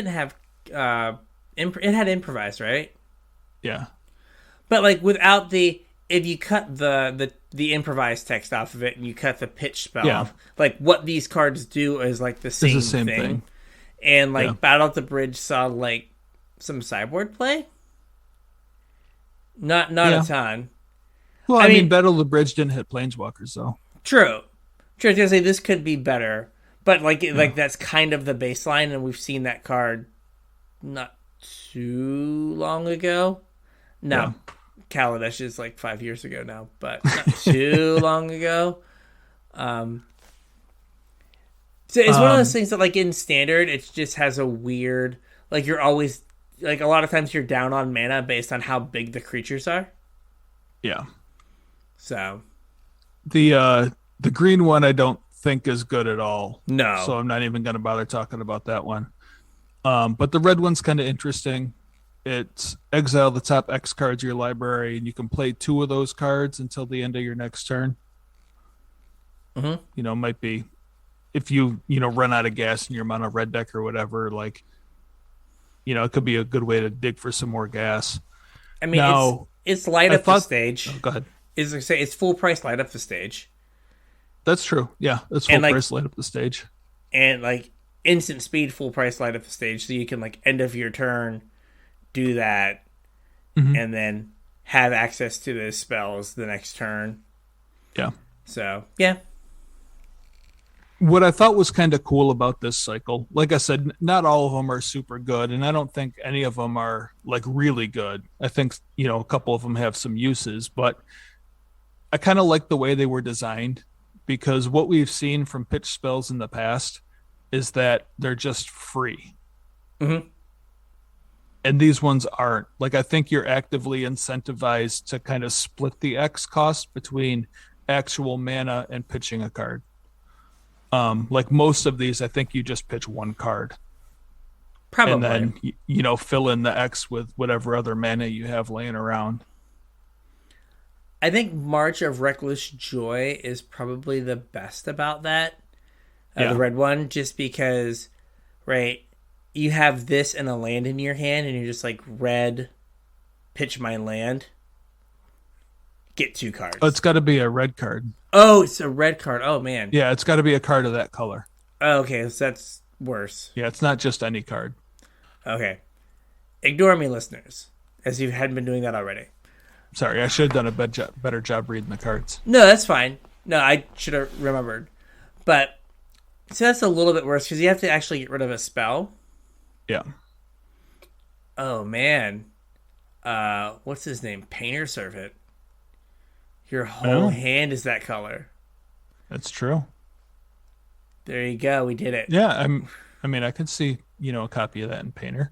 had improvise, right? Yeah. But like without if you cut the improvised text off of it and you cut the pitch spell off, like what these cards do is like the same thing. And like Battle at the Bridge saw like some sideboard play. Not a ton. Well, I mean, Battle of the Bridge didn't hit planeswalkers, though. True. I was gonna say this could be better, but like that's kind of the baseline, and we've seen that card not too long ago. No, Kaladesh is like 5 years ago now, but not too long ago. So it's one of those things that, like in Standard, it just has a weird, like you're always. Like, a lot of times you're down on mana based on how big the creatures are. Yeah. So. The green one I don't think is good at all. No. So I'm not even going to bother talking about that one. But the red one's kind of interesting. It's exile the top X cards of your library, and you can play 2 of those cards until the end of your next turn. Mm-hmm. Might be if you, run out of gas in your mono red deck or whatever, like, it could be a good way to dig for some more gas. I mean, now, it's light up the stage. Oh, go ahead. It's full price light up the stage. That's true. Yeah, it's full price light up the stage. And like instant speed full price light up the stage, so you can like end of your turn do that, and then have access to those spells the next turn. Yeah. So yeah. What I thought was kind of cool about this cycle, like I said, not all of them are super good, and I don't think any of them are like really good. I think, a couple of them have some uses, but I kind of like the way they were designed, because what we've seen from pitch spells in the past is that they're just free. Mm-hmm. And these ones aren't. Like, I think you're actively incentivized to kind of split the X cost between actual mana and pitching a card. Like most of these, I think you just pitch one card. Probably. And then, fill in the X with whatever other mana you have laying around. I think March of Reckless Joy is probably the best about that. The red one, just because, right, you have this and a land in your hand, and you're just like, red, pitch my land, get 2 cards. Oh, it's got to be a red card. Oh, it's a red card. Oh, man. Yeah, it's got to be a card of that color. Oh, okay, so that's worse. Yeah, it's not just any card. Okay. Ignore me, listeners, as you hadn't been doing that already. Sorry, I should have done a better job reading the cards. No, that's fine. No, I should have remembered. But, so that's a little bit worse, because you have to actually get rid of a spell. Yeah. Oh, man. What's his name? Painter Servant. Your whole hand is that color. That's true. There you go. We did it. Yeah, I mean, I could see, a copy of that in Painter.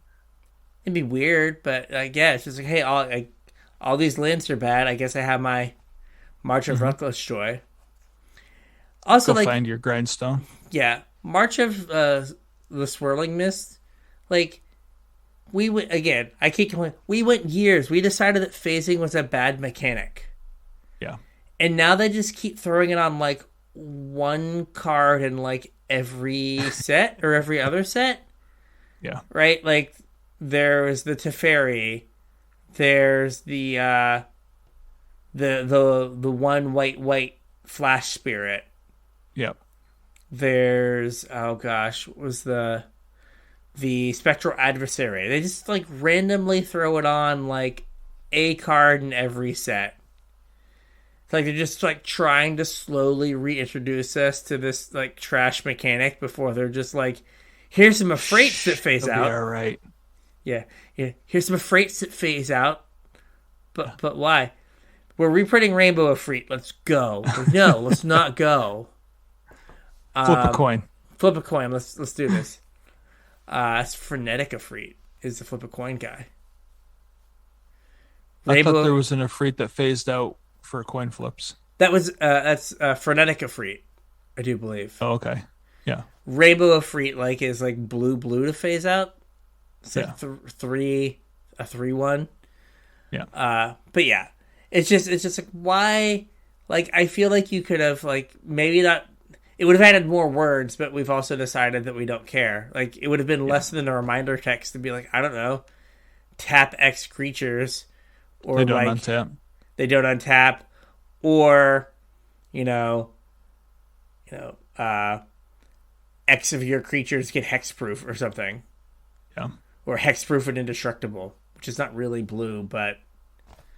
It'd be weird, but yeah, it's just like, hey, all these lands are bad. I guess I have my March of Reckless Joy. Also, Go find your grindstone. Yeah, March of the Swirling Mist. Like, we went again. I keep going. We went years. We decided that phasing was a bad mechanic. Yeah. And now they just keep throwing it on like one card in like every set or every other set. Yeah. Right? Like there's the Teferi. There's the one white flash spirit. Yep. There's what was the spectral adversary. They just like randomly throw it on like a card in every set. It's like they're just like trying to slowly reintroduce us to this like trash mechanic before they're just like, here's some Afraits that phase out. All right. Yeah. Here's some Afraits that phase out. But why? We're reprinting Rainbow Afraid. Let's go. No, let's not go. Flip a coin. Flip a coin. Let's do this. It's Frenetic Afraid is the flip a coin guy. I thought there was an Afraid that phased out for coin flips. That's Frenetic Afraid, I do believe. Oh, okay. Yeah. Rainbow Afraid is like blue to phase out. It's like 3/1. Yeah. But yeah, it's just like why? Like I feel like you could have like maybe not. It would have added more words, but we've also decided that we don't care. Like it would have been less than a reminder text to be like, I don't know, tap X creatures, or they don't like untap. They don't untap, or X of your creatures get hexproof or something. Yeah. Or hexproof and indestructible, which is not really blue, but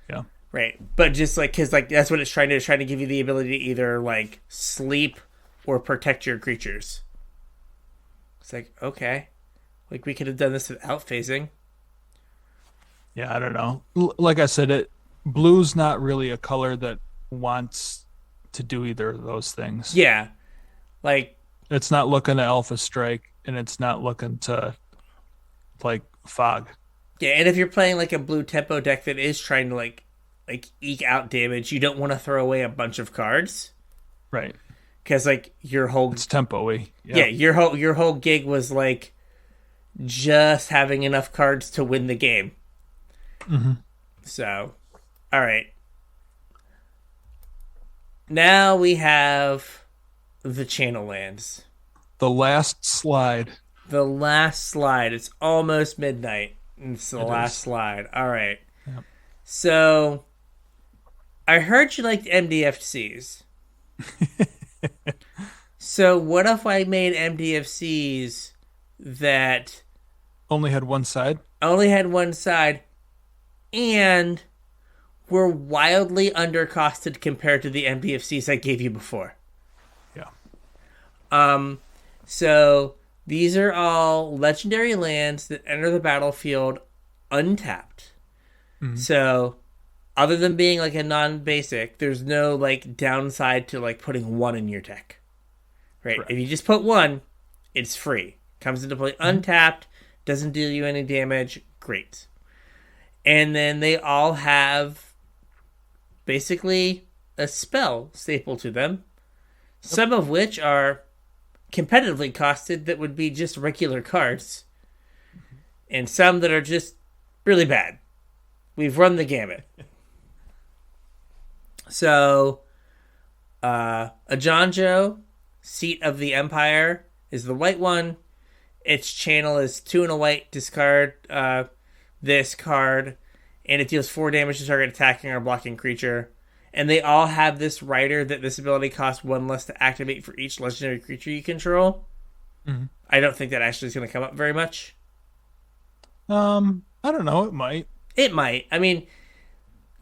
yeah. Right. But just like, because like that's what it's trying to give you the ability to either like sleep or protect your creatures. It's like, okay, like we could have done this without phasing. Yeah, I don't know. Like I said, blue's not really a color that wants to do either of those things. Yeah. Like it's not looking to Alpha Strike, and it's not looking to like Fog. Yeah, and if you're playing like a blue tempo deck that is trying to like eke out damage, you don't want to throw away a bunch of cards. Right. Because like your whole it's tempo-y. Yeah, your whole gig was like just having enough cards to win the game. Mm-hmm. So, all right. Now we have the channel lands. The last slide. The last slide. It's almost midnight. It's the last slide. All right. Yep. So, I heard you liked MDFCs. So, what if I made MDFCs that only had one side? Only had one side, and were wildly undercosted compared to the MDFCs I gave you before. Yeah. So these are all legendary lands that enter the battlefield untapped. Mm-hmm. So other than being like a non-basic, there's no like downside to like putting one in your deck. Right? Correct. If you just put one, it's free. Comes into play untapped, doesn't deal you any damage, great. And then they all have basically a spell staple to them. Yep. Some of which are competitively costed that would be just regular cards. And some that are just really bad. We've run the gamut. So, Ajanjo, Seat of the Empire, is the white one. Its channel is 2 and a white, discard this card, and it deals 4 damage to target attacking or blocking creature. And they all have this rider that this ability costs 1 less to activate for each legendary creature you control. Mm-hmm. I don't think that actually is going to come up very much. I don't know. It might. It might. I mean,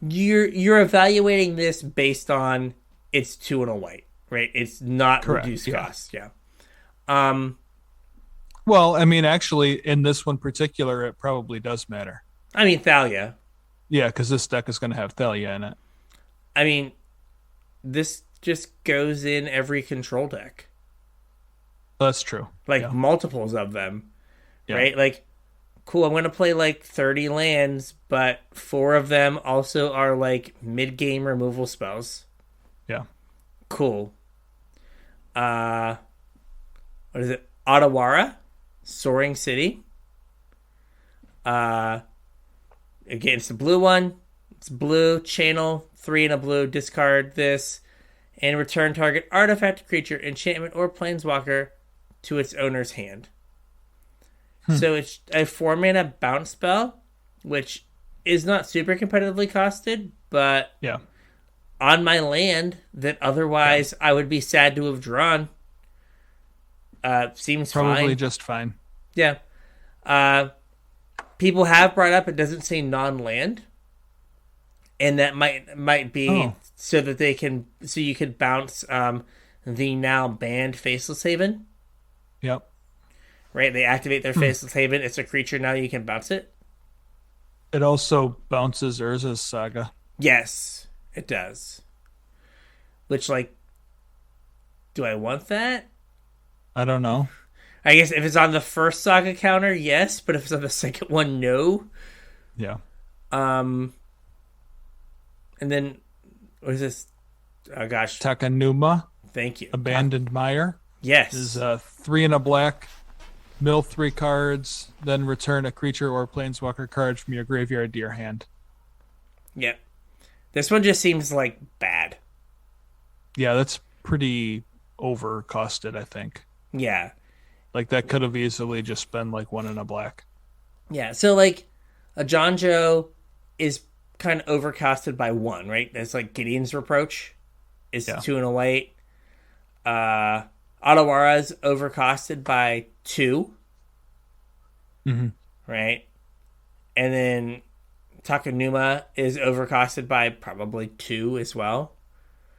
you're evaluating this based on it's 2 and a white, right? It's not correct. Reduced cost. Yeah. Well, I mean, actually, in this one particular, it probably does matter. I mean, Thalia. Yeah, because this deck is going to have Thalia in it. I mean, this just goes in every control deck. That's true. Like, multiples of them, right? Like, cool, I'm going to play, like, 30 lands, but 4 of them also are, like, mid-game removal spells. Yeah. Cool. What is it? Otawara? Soaring City. Uh, Again, it's the blue one. It's blue, channel, 3 and a blue, discard this, and return target artifact, creature, enchantment, or planeswalker to its owner's hand. So it's a 4-mana bounce spell, which is not super competitively costed, but on my land that otherwise I would be sad to have drawn, seems Probably fine. just fine. Yeah. People have brought up it doesn't say non-land, and that might be so that you could bounce the now banned Faceless Haven. Yep. Right, they activate their Faceless Haven. It's a creature now. You can bounce it. It also bounces Urza's Saga. Yes, it does. Which, like, do I want that? I don't know. I guess if it's on the first Saga counter, yes. But if it's on the second one, no. Yeah. And then, what is this? Oh, gosh. Takanuma. Thank you. Abandoned Mire. Yes. Is 3 and a black. Mill 3 cards, then return a creature or planeswalker card from your graveyard to your hand. Yeah. This one just seems like bad. Yeah, that's pretty overcosted, I think. Yeah. Like, that could have easily just been like 1 and a black. Yeah, so like a John Joe is kind of overcosted by 1, right? That's like Gideon's Reproach is 2 and a white. Otawara's overcosted by 2. Right? And then Takanuma is overcosted by probably 2 as well.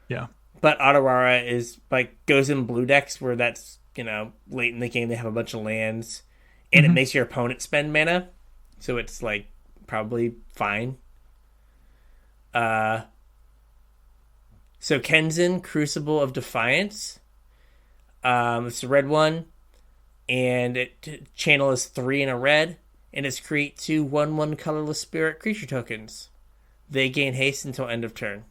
Yeah. But Otawara is like goes in blue decks where that's, late in the game they have a bunch of lands and it makes your opponent spend mana. So it's like probably fine. So Kenzin, Crucible of Defiance. It's a red one, and channel is 3 in a red, and it's create 2 1/1 colorless spirit creature tokens. They gain haste until end of turn.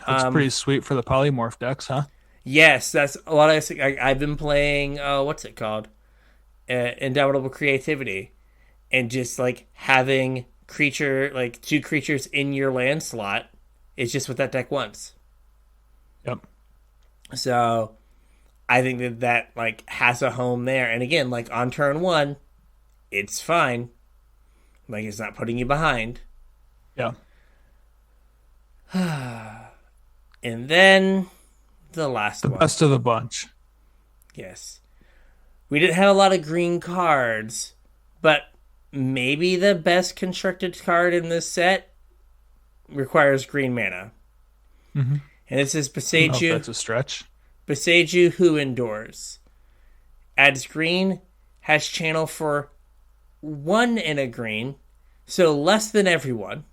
That's pretty sweet for the polymorph decks, huh? Yes, that's a lot of. I've been playing. What's it called? Indomitable Creativity, and just like having 2 creatures in your land slot is just what that deck wants. Yep. So I think that like has a home there. And again, like on turn 1, it's fine. Like it's not putting you behind. Yeah. And then the last one. The best of the bunch. Yes. We didn't have a lot of green cards, but maybe the best constructed card in this set requires green mana. And this is Beseiju. That's a stretch. Beseiju Who Endures. Adds green, has channel for 1 in a green, so less than everyone.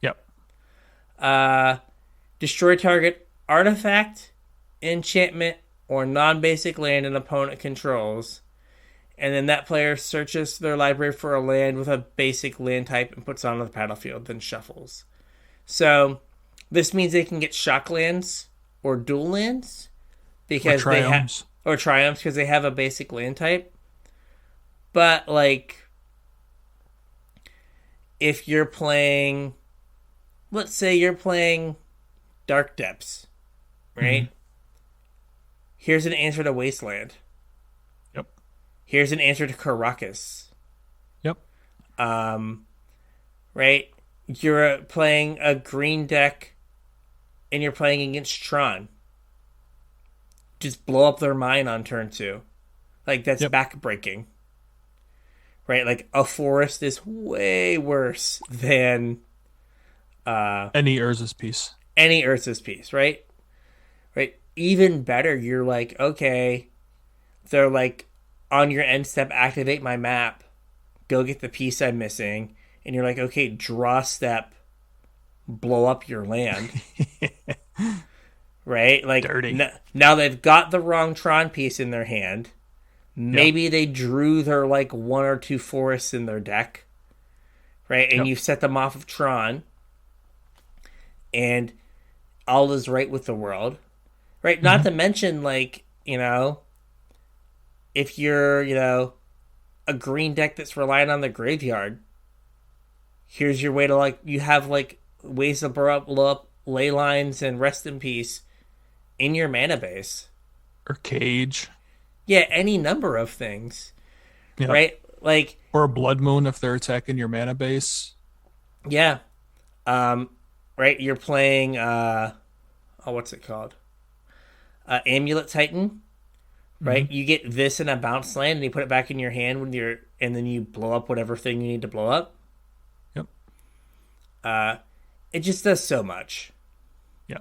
Yep. Destroy target artifact, enchantment, or non-basic land an opponent controls. And then that player searches their library for a land with a basic land type and puts it on the battlefield, then shuffles. So this means they can get shock lands or dual lands because they have or triumphs because they have a basic land type. But like if you're playing, let's say you're playing Dark Depths, right? Here's an answer to Wasteland. Yep. Here's an answer to Karakas. Yep. Right? You're playing a green deck and you're playing against Tron. Just blow up their mine on turn 2. Like, that's backbreaking. Right? Like, a forest is way worse than any Urza's piece. Any Urza's piece, right? Right? Even better, you're like, okay, they're like, on your end step, activate my map, go get the piece I'm missing, and you're like, okay, draw step, blow up your land. Right? Like, dirty. Now they've got the wrong Tron piece in their hand. Maybe they drew their, like, 1 or 2 forests in their deck. Right? And you've set them off of Tron. And all is right with the world. Right? Not to mention, like, if you're, a green deck that's relying on the graveyard, here's your way to, like, you have, like, ways to blow up ley lines and rest in peace in your mana base. Or cage. Yeah, any number of things. Yep. Right? Like, or a blood moon if they're attacking your mana base. Yeah. Right, you're playing what's it called? Amulet Titan. Right? You get this in a bounce land and you put it back in your hand and then you blow up whatever thing you need to blow up. Yep. It just does so much. Yeah.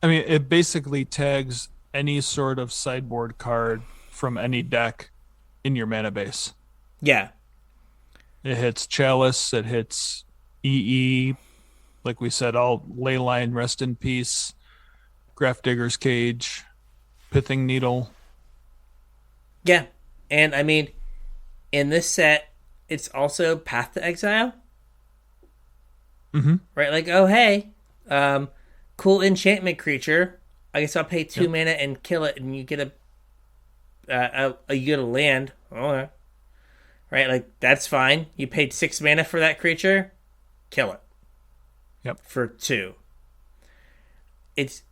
I mean, it basically tags any sort of sideboard card from any deck in your mana base. Yeah. It hits Chalice, it hits EE, like we said, all Leyline, Rest in Peace, Grafdigger's Cage, Pithing Needle. Yeah. And I mean, in this set, it's also Path to Exile. Right? Like, oh, hey, cool enchantment creature. I guess I'll pay 2 mana and kill it, and you get you get a land. Okay. Right? Like, that's fine. You paid 6 mana for that creature. Kill it. Yep. For 2. It's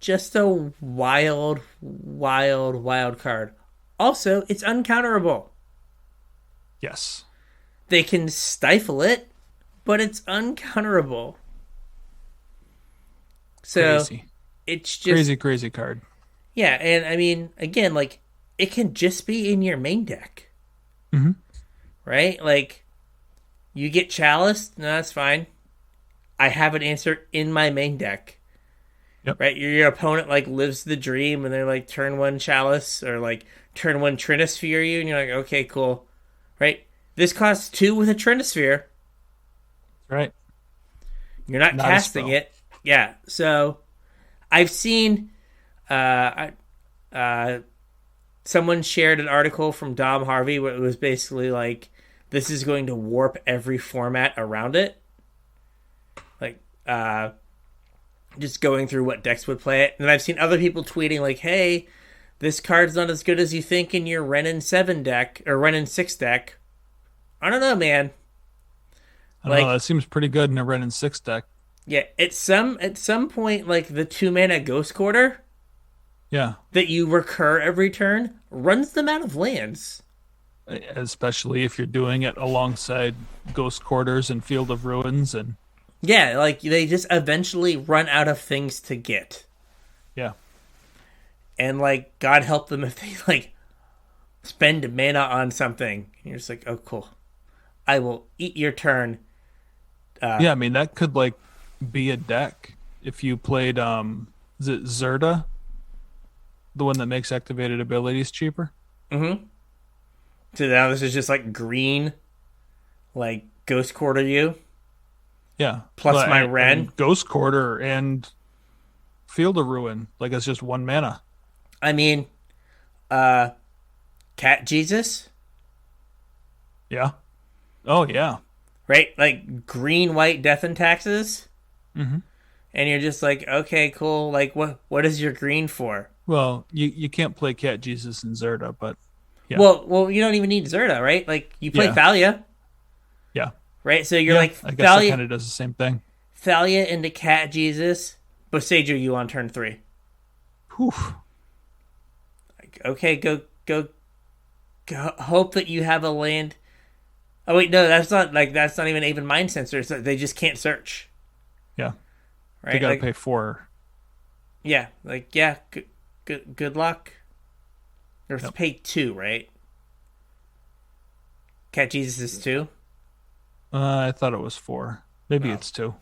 just a wild card. Also, it's uncounterable. Yes. They can stifle it, but it's uncounterable. So Crazy. It's just crazy card. Yeah, and I mean, again, like, it can just be in your main deck. Right? Like, you get Chalice, no, that's fine. I have an answer in my main deck. Yep. Right? Your opponent, like, lives the dream, and they're like, turn 1 Chalice, or like, turn 1 Trinisphere you, and you're like, okay, cool. Right? This costs 2 with a Trinisphere. Right. You're not casting it. Yeah, so I've seen someone shared an article from Dom Harvey where it was basically like, this is going to warp every format around it. Like, just going through what decks would play it. And I've seen other people tweeting like, hey, this card's not as good as you think in your Renin 7 deck, or Renin 6 deck. I don't know, man. I don't know, that seems pretty good in a Renin 6 deck. Yeah, at some point, like, the 2 mana Ghost Quarter that you recur every turn runs them out of lands. Especially if you're doing it alongside Ghost Quarters and Field of Ruins. And yeah, like, they just eventually run out of things to get. Yeah. And, like, God help them if they, like, spend mana on something. And you're just like, oh, cool. I will eat your turn. Yeah, I mean, that could, like, be a deck if you played is it Zerda, the one that makes activated abilities cheaper. So now this is just like green, like Ghost Quarter you, plus my Ren, and Ghost Quarter and Field of Ruin, like, it's just 1 mana. I mean, Cat Jesus, Oh yeah, right? Like green, white, death and taxes. And you're just like, okay, cool. Like, what is your green for? Well, you can't play Cat Jesus and Zerda, but yeah. Well, you don't even need Zerda, right? Like, you play Thalia. Yeah. Right? So you're like, I guess Thalia, that kind of does the same thing. Thalia into Cat Jesus, Boseiju you on turn 3. Whew. Like, okay, go hope that you have a land. Oh wait, no, that's not even Mind Sensor. So they just can't search. Yeah. Right? They gotta like, pay 4. Yeah, like, yeah, good luck. Or pay 2, right? Cat Jesus is 2. I thought it was 4. Maybe it's 2.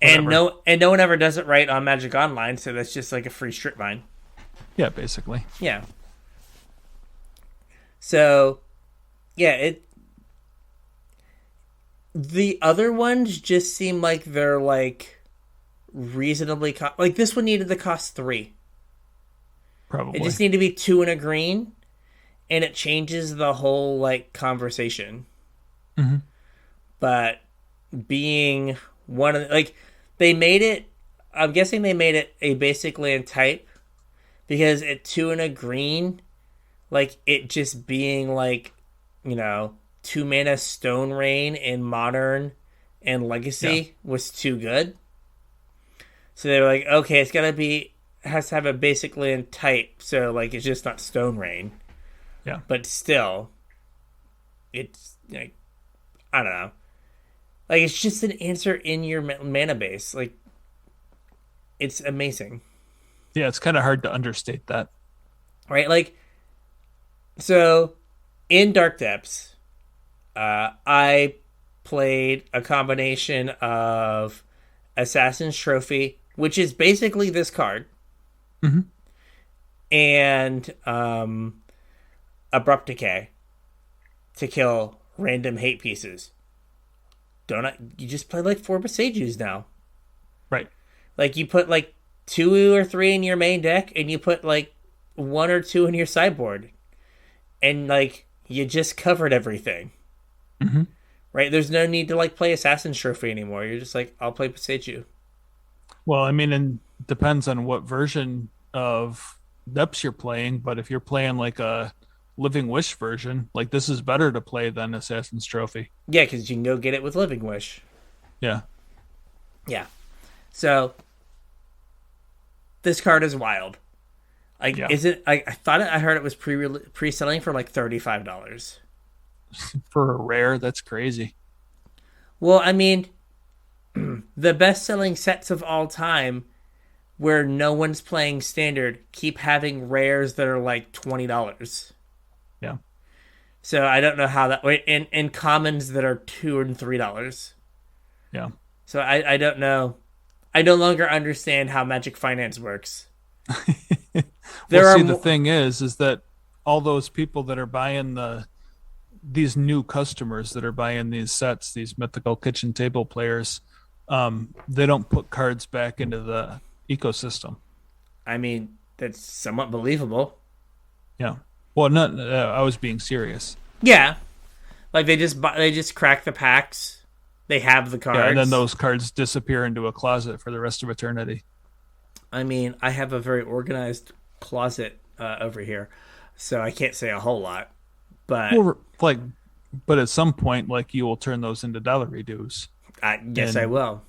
And no one ever does it right on Magic Online, so that's just like a free strip mine. Yeah, basically. Yeah. So, yeah, the other ones just seem like they're, like, reasonably... like, this one needed to cost 3. Probably. It just needed to be 2 and a green, and it changes the whole, like, conversation. But being one of... like, they made it... I'm guessing they made it a basic land type, because at 2 and a green, like, it just being, like, 2 mana Stone Rain in Modern and Legacy was too good. So they were like, okay, has to have a basic land type, so like it's just not Stone Rain. Yeah. But still, it's like, I don't know. Like, it's just an answer in your mana base. Like, it's amazing. Yeah, it's kind of hard to understate that. Right? Like, so in Dark Depths, I played a combination of Assassin's Trophy, which is basically this card, and Abrupt Decay to kill random hate pieces. You just play like 4 Besagers now. Right. Like, you put like 2 or 3 in your main deck, and you put like 1 or 2 in your sideboard. And like, you just covered everything. Right? There's no need to like play Assassin's Trophy anymore. You're just like, I'll play Besageru. Well, I mean, and depends on what version of depths you're playing, but if you're playing like a Living Wish version, like, this is better to play than Assassin's Trophy. Yeah, because you can go get it with Living Wish. Yeah. Yeah. So this card is wild. Like, is it? I heard it was pre-selling for like $35 for a rare. That's crazy. Well, I mean, the best-selling sets of all time, where no one's playing standard, keep having rares that are like $20. Yeah. So I don't know how that way in commons that are $2 and $3. Yeah. So I don't know. I no longer understand how Magic Finance works. The thing is that all those people that are buying these new customers that are buying these sets, these mythical kitchen table players, they don't put cards back into the ecosystem. I mean, that's somewhat believable. Yeah. Well, not. I was being serious. Yeah, like they just crack the packs. They have the cards. Yeah, and then those cards disappear into a closet for the rest of eternity. I mean, I have a very organized closet over here, so I can't say a whole lot. But but at some point, like, you will turn those into dollar dues. Yes, I will.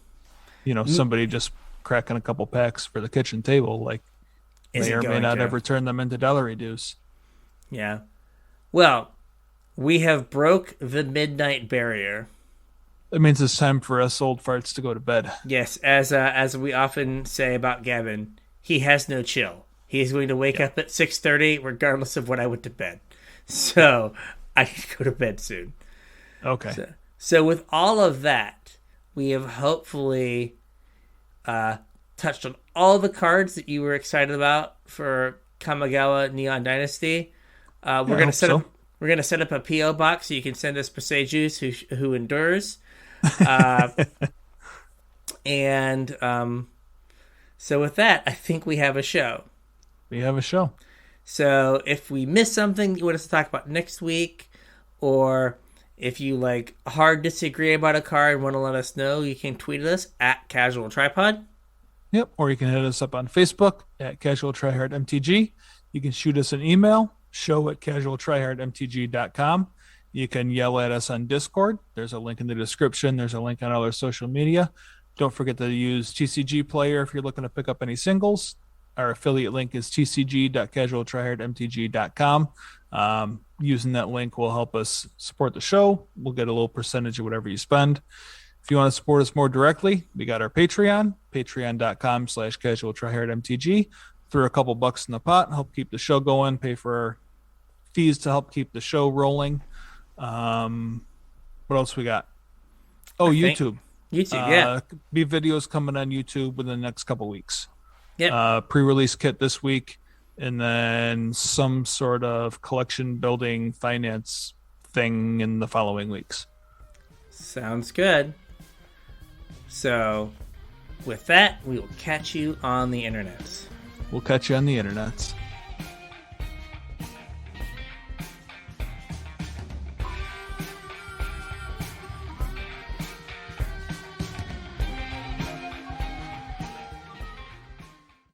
Somebody just cracking a couple packs for the kitchen table, like, may or may not ever turn them into dollar dues. Yeah. Well, we have broke the midnight barrier. It means it's time for us old farts to go to bed. Yes, as we often say about Gavin, he has no chill. He is going to wake up at 6:30 regardless of when I went to bed. So I can go to bed soon. Okay. So with all of that, we have hopefully touched on all the cards that you were excited about for Kamigawa Neon Dynasty. We're gonna set up a PO box so you can send us Presagers who endures. And so with that, I think we have a show. So if we miss something you want us to talk about next week, or if you like hard disagree about a card and want to let us know, you can tweet us at CasualTryPod. Yep, or you can hit us up on Facebook at CasualTryHardMTG. You can shoot us an email, show@CasualTryHardMTG.com. You can yell at us on Discord. There's a link in the description. There's a link on all our social media. Don't forget to use TCG Player if you're looking to pick up any singles. Our affiliate link is tcg.casualtryhardmtg.com. Using that link will help us support the show. We'll get a little percentage of whatever you spend. If you want to support us more directly, we got our Patreon, patreon.com/casualtryhardmtg. Throw a couple bucks in the pot, help keep the show going, pay for our fees to help keep the show rolling. What else we got? YouTube. Yeah. Be videos coming on YouTube within the next couple weeks. Yep. Pre-release kit this week, and then some sort of collection building finance thing in the following weeks. Sounds good. So with that, we will catch you on the internets. We'll catch you on the internets.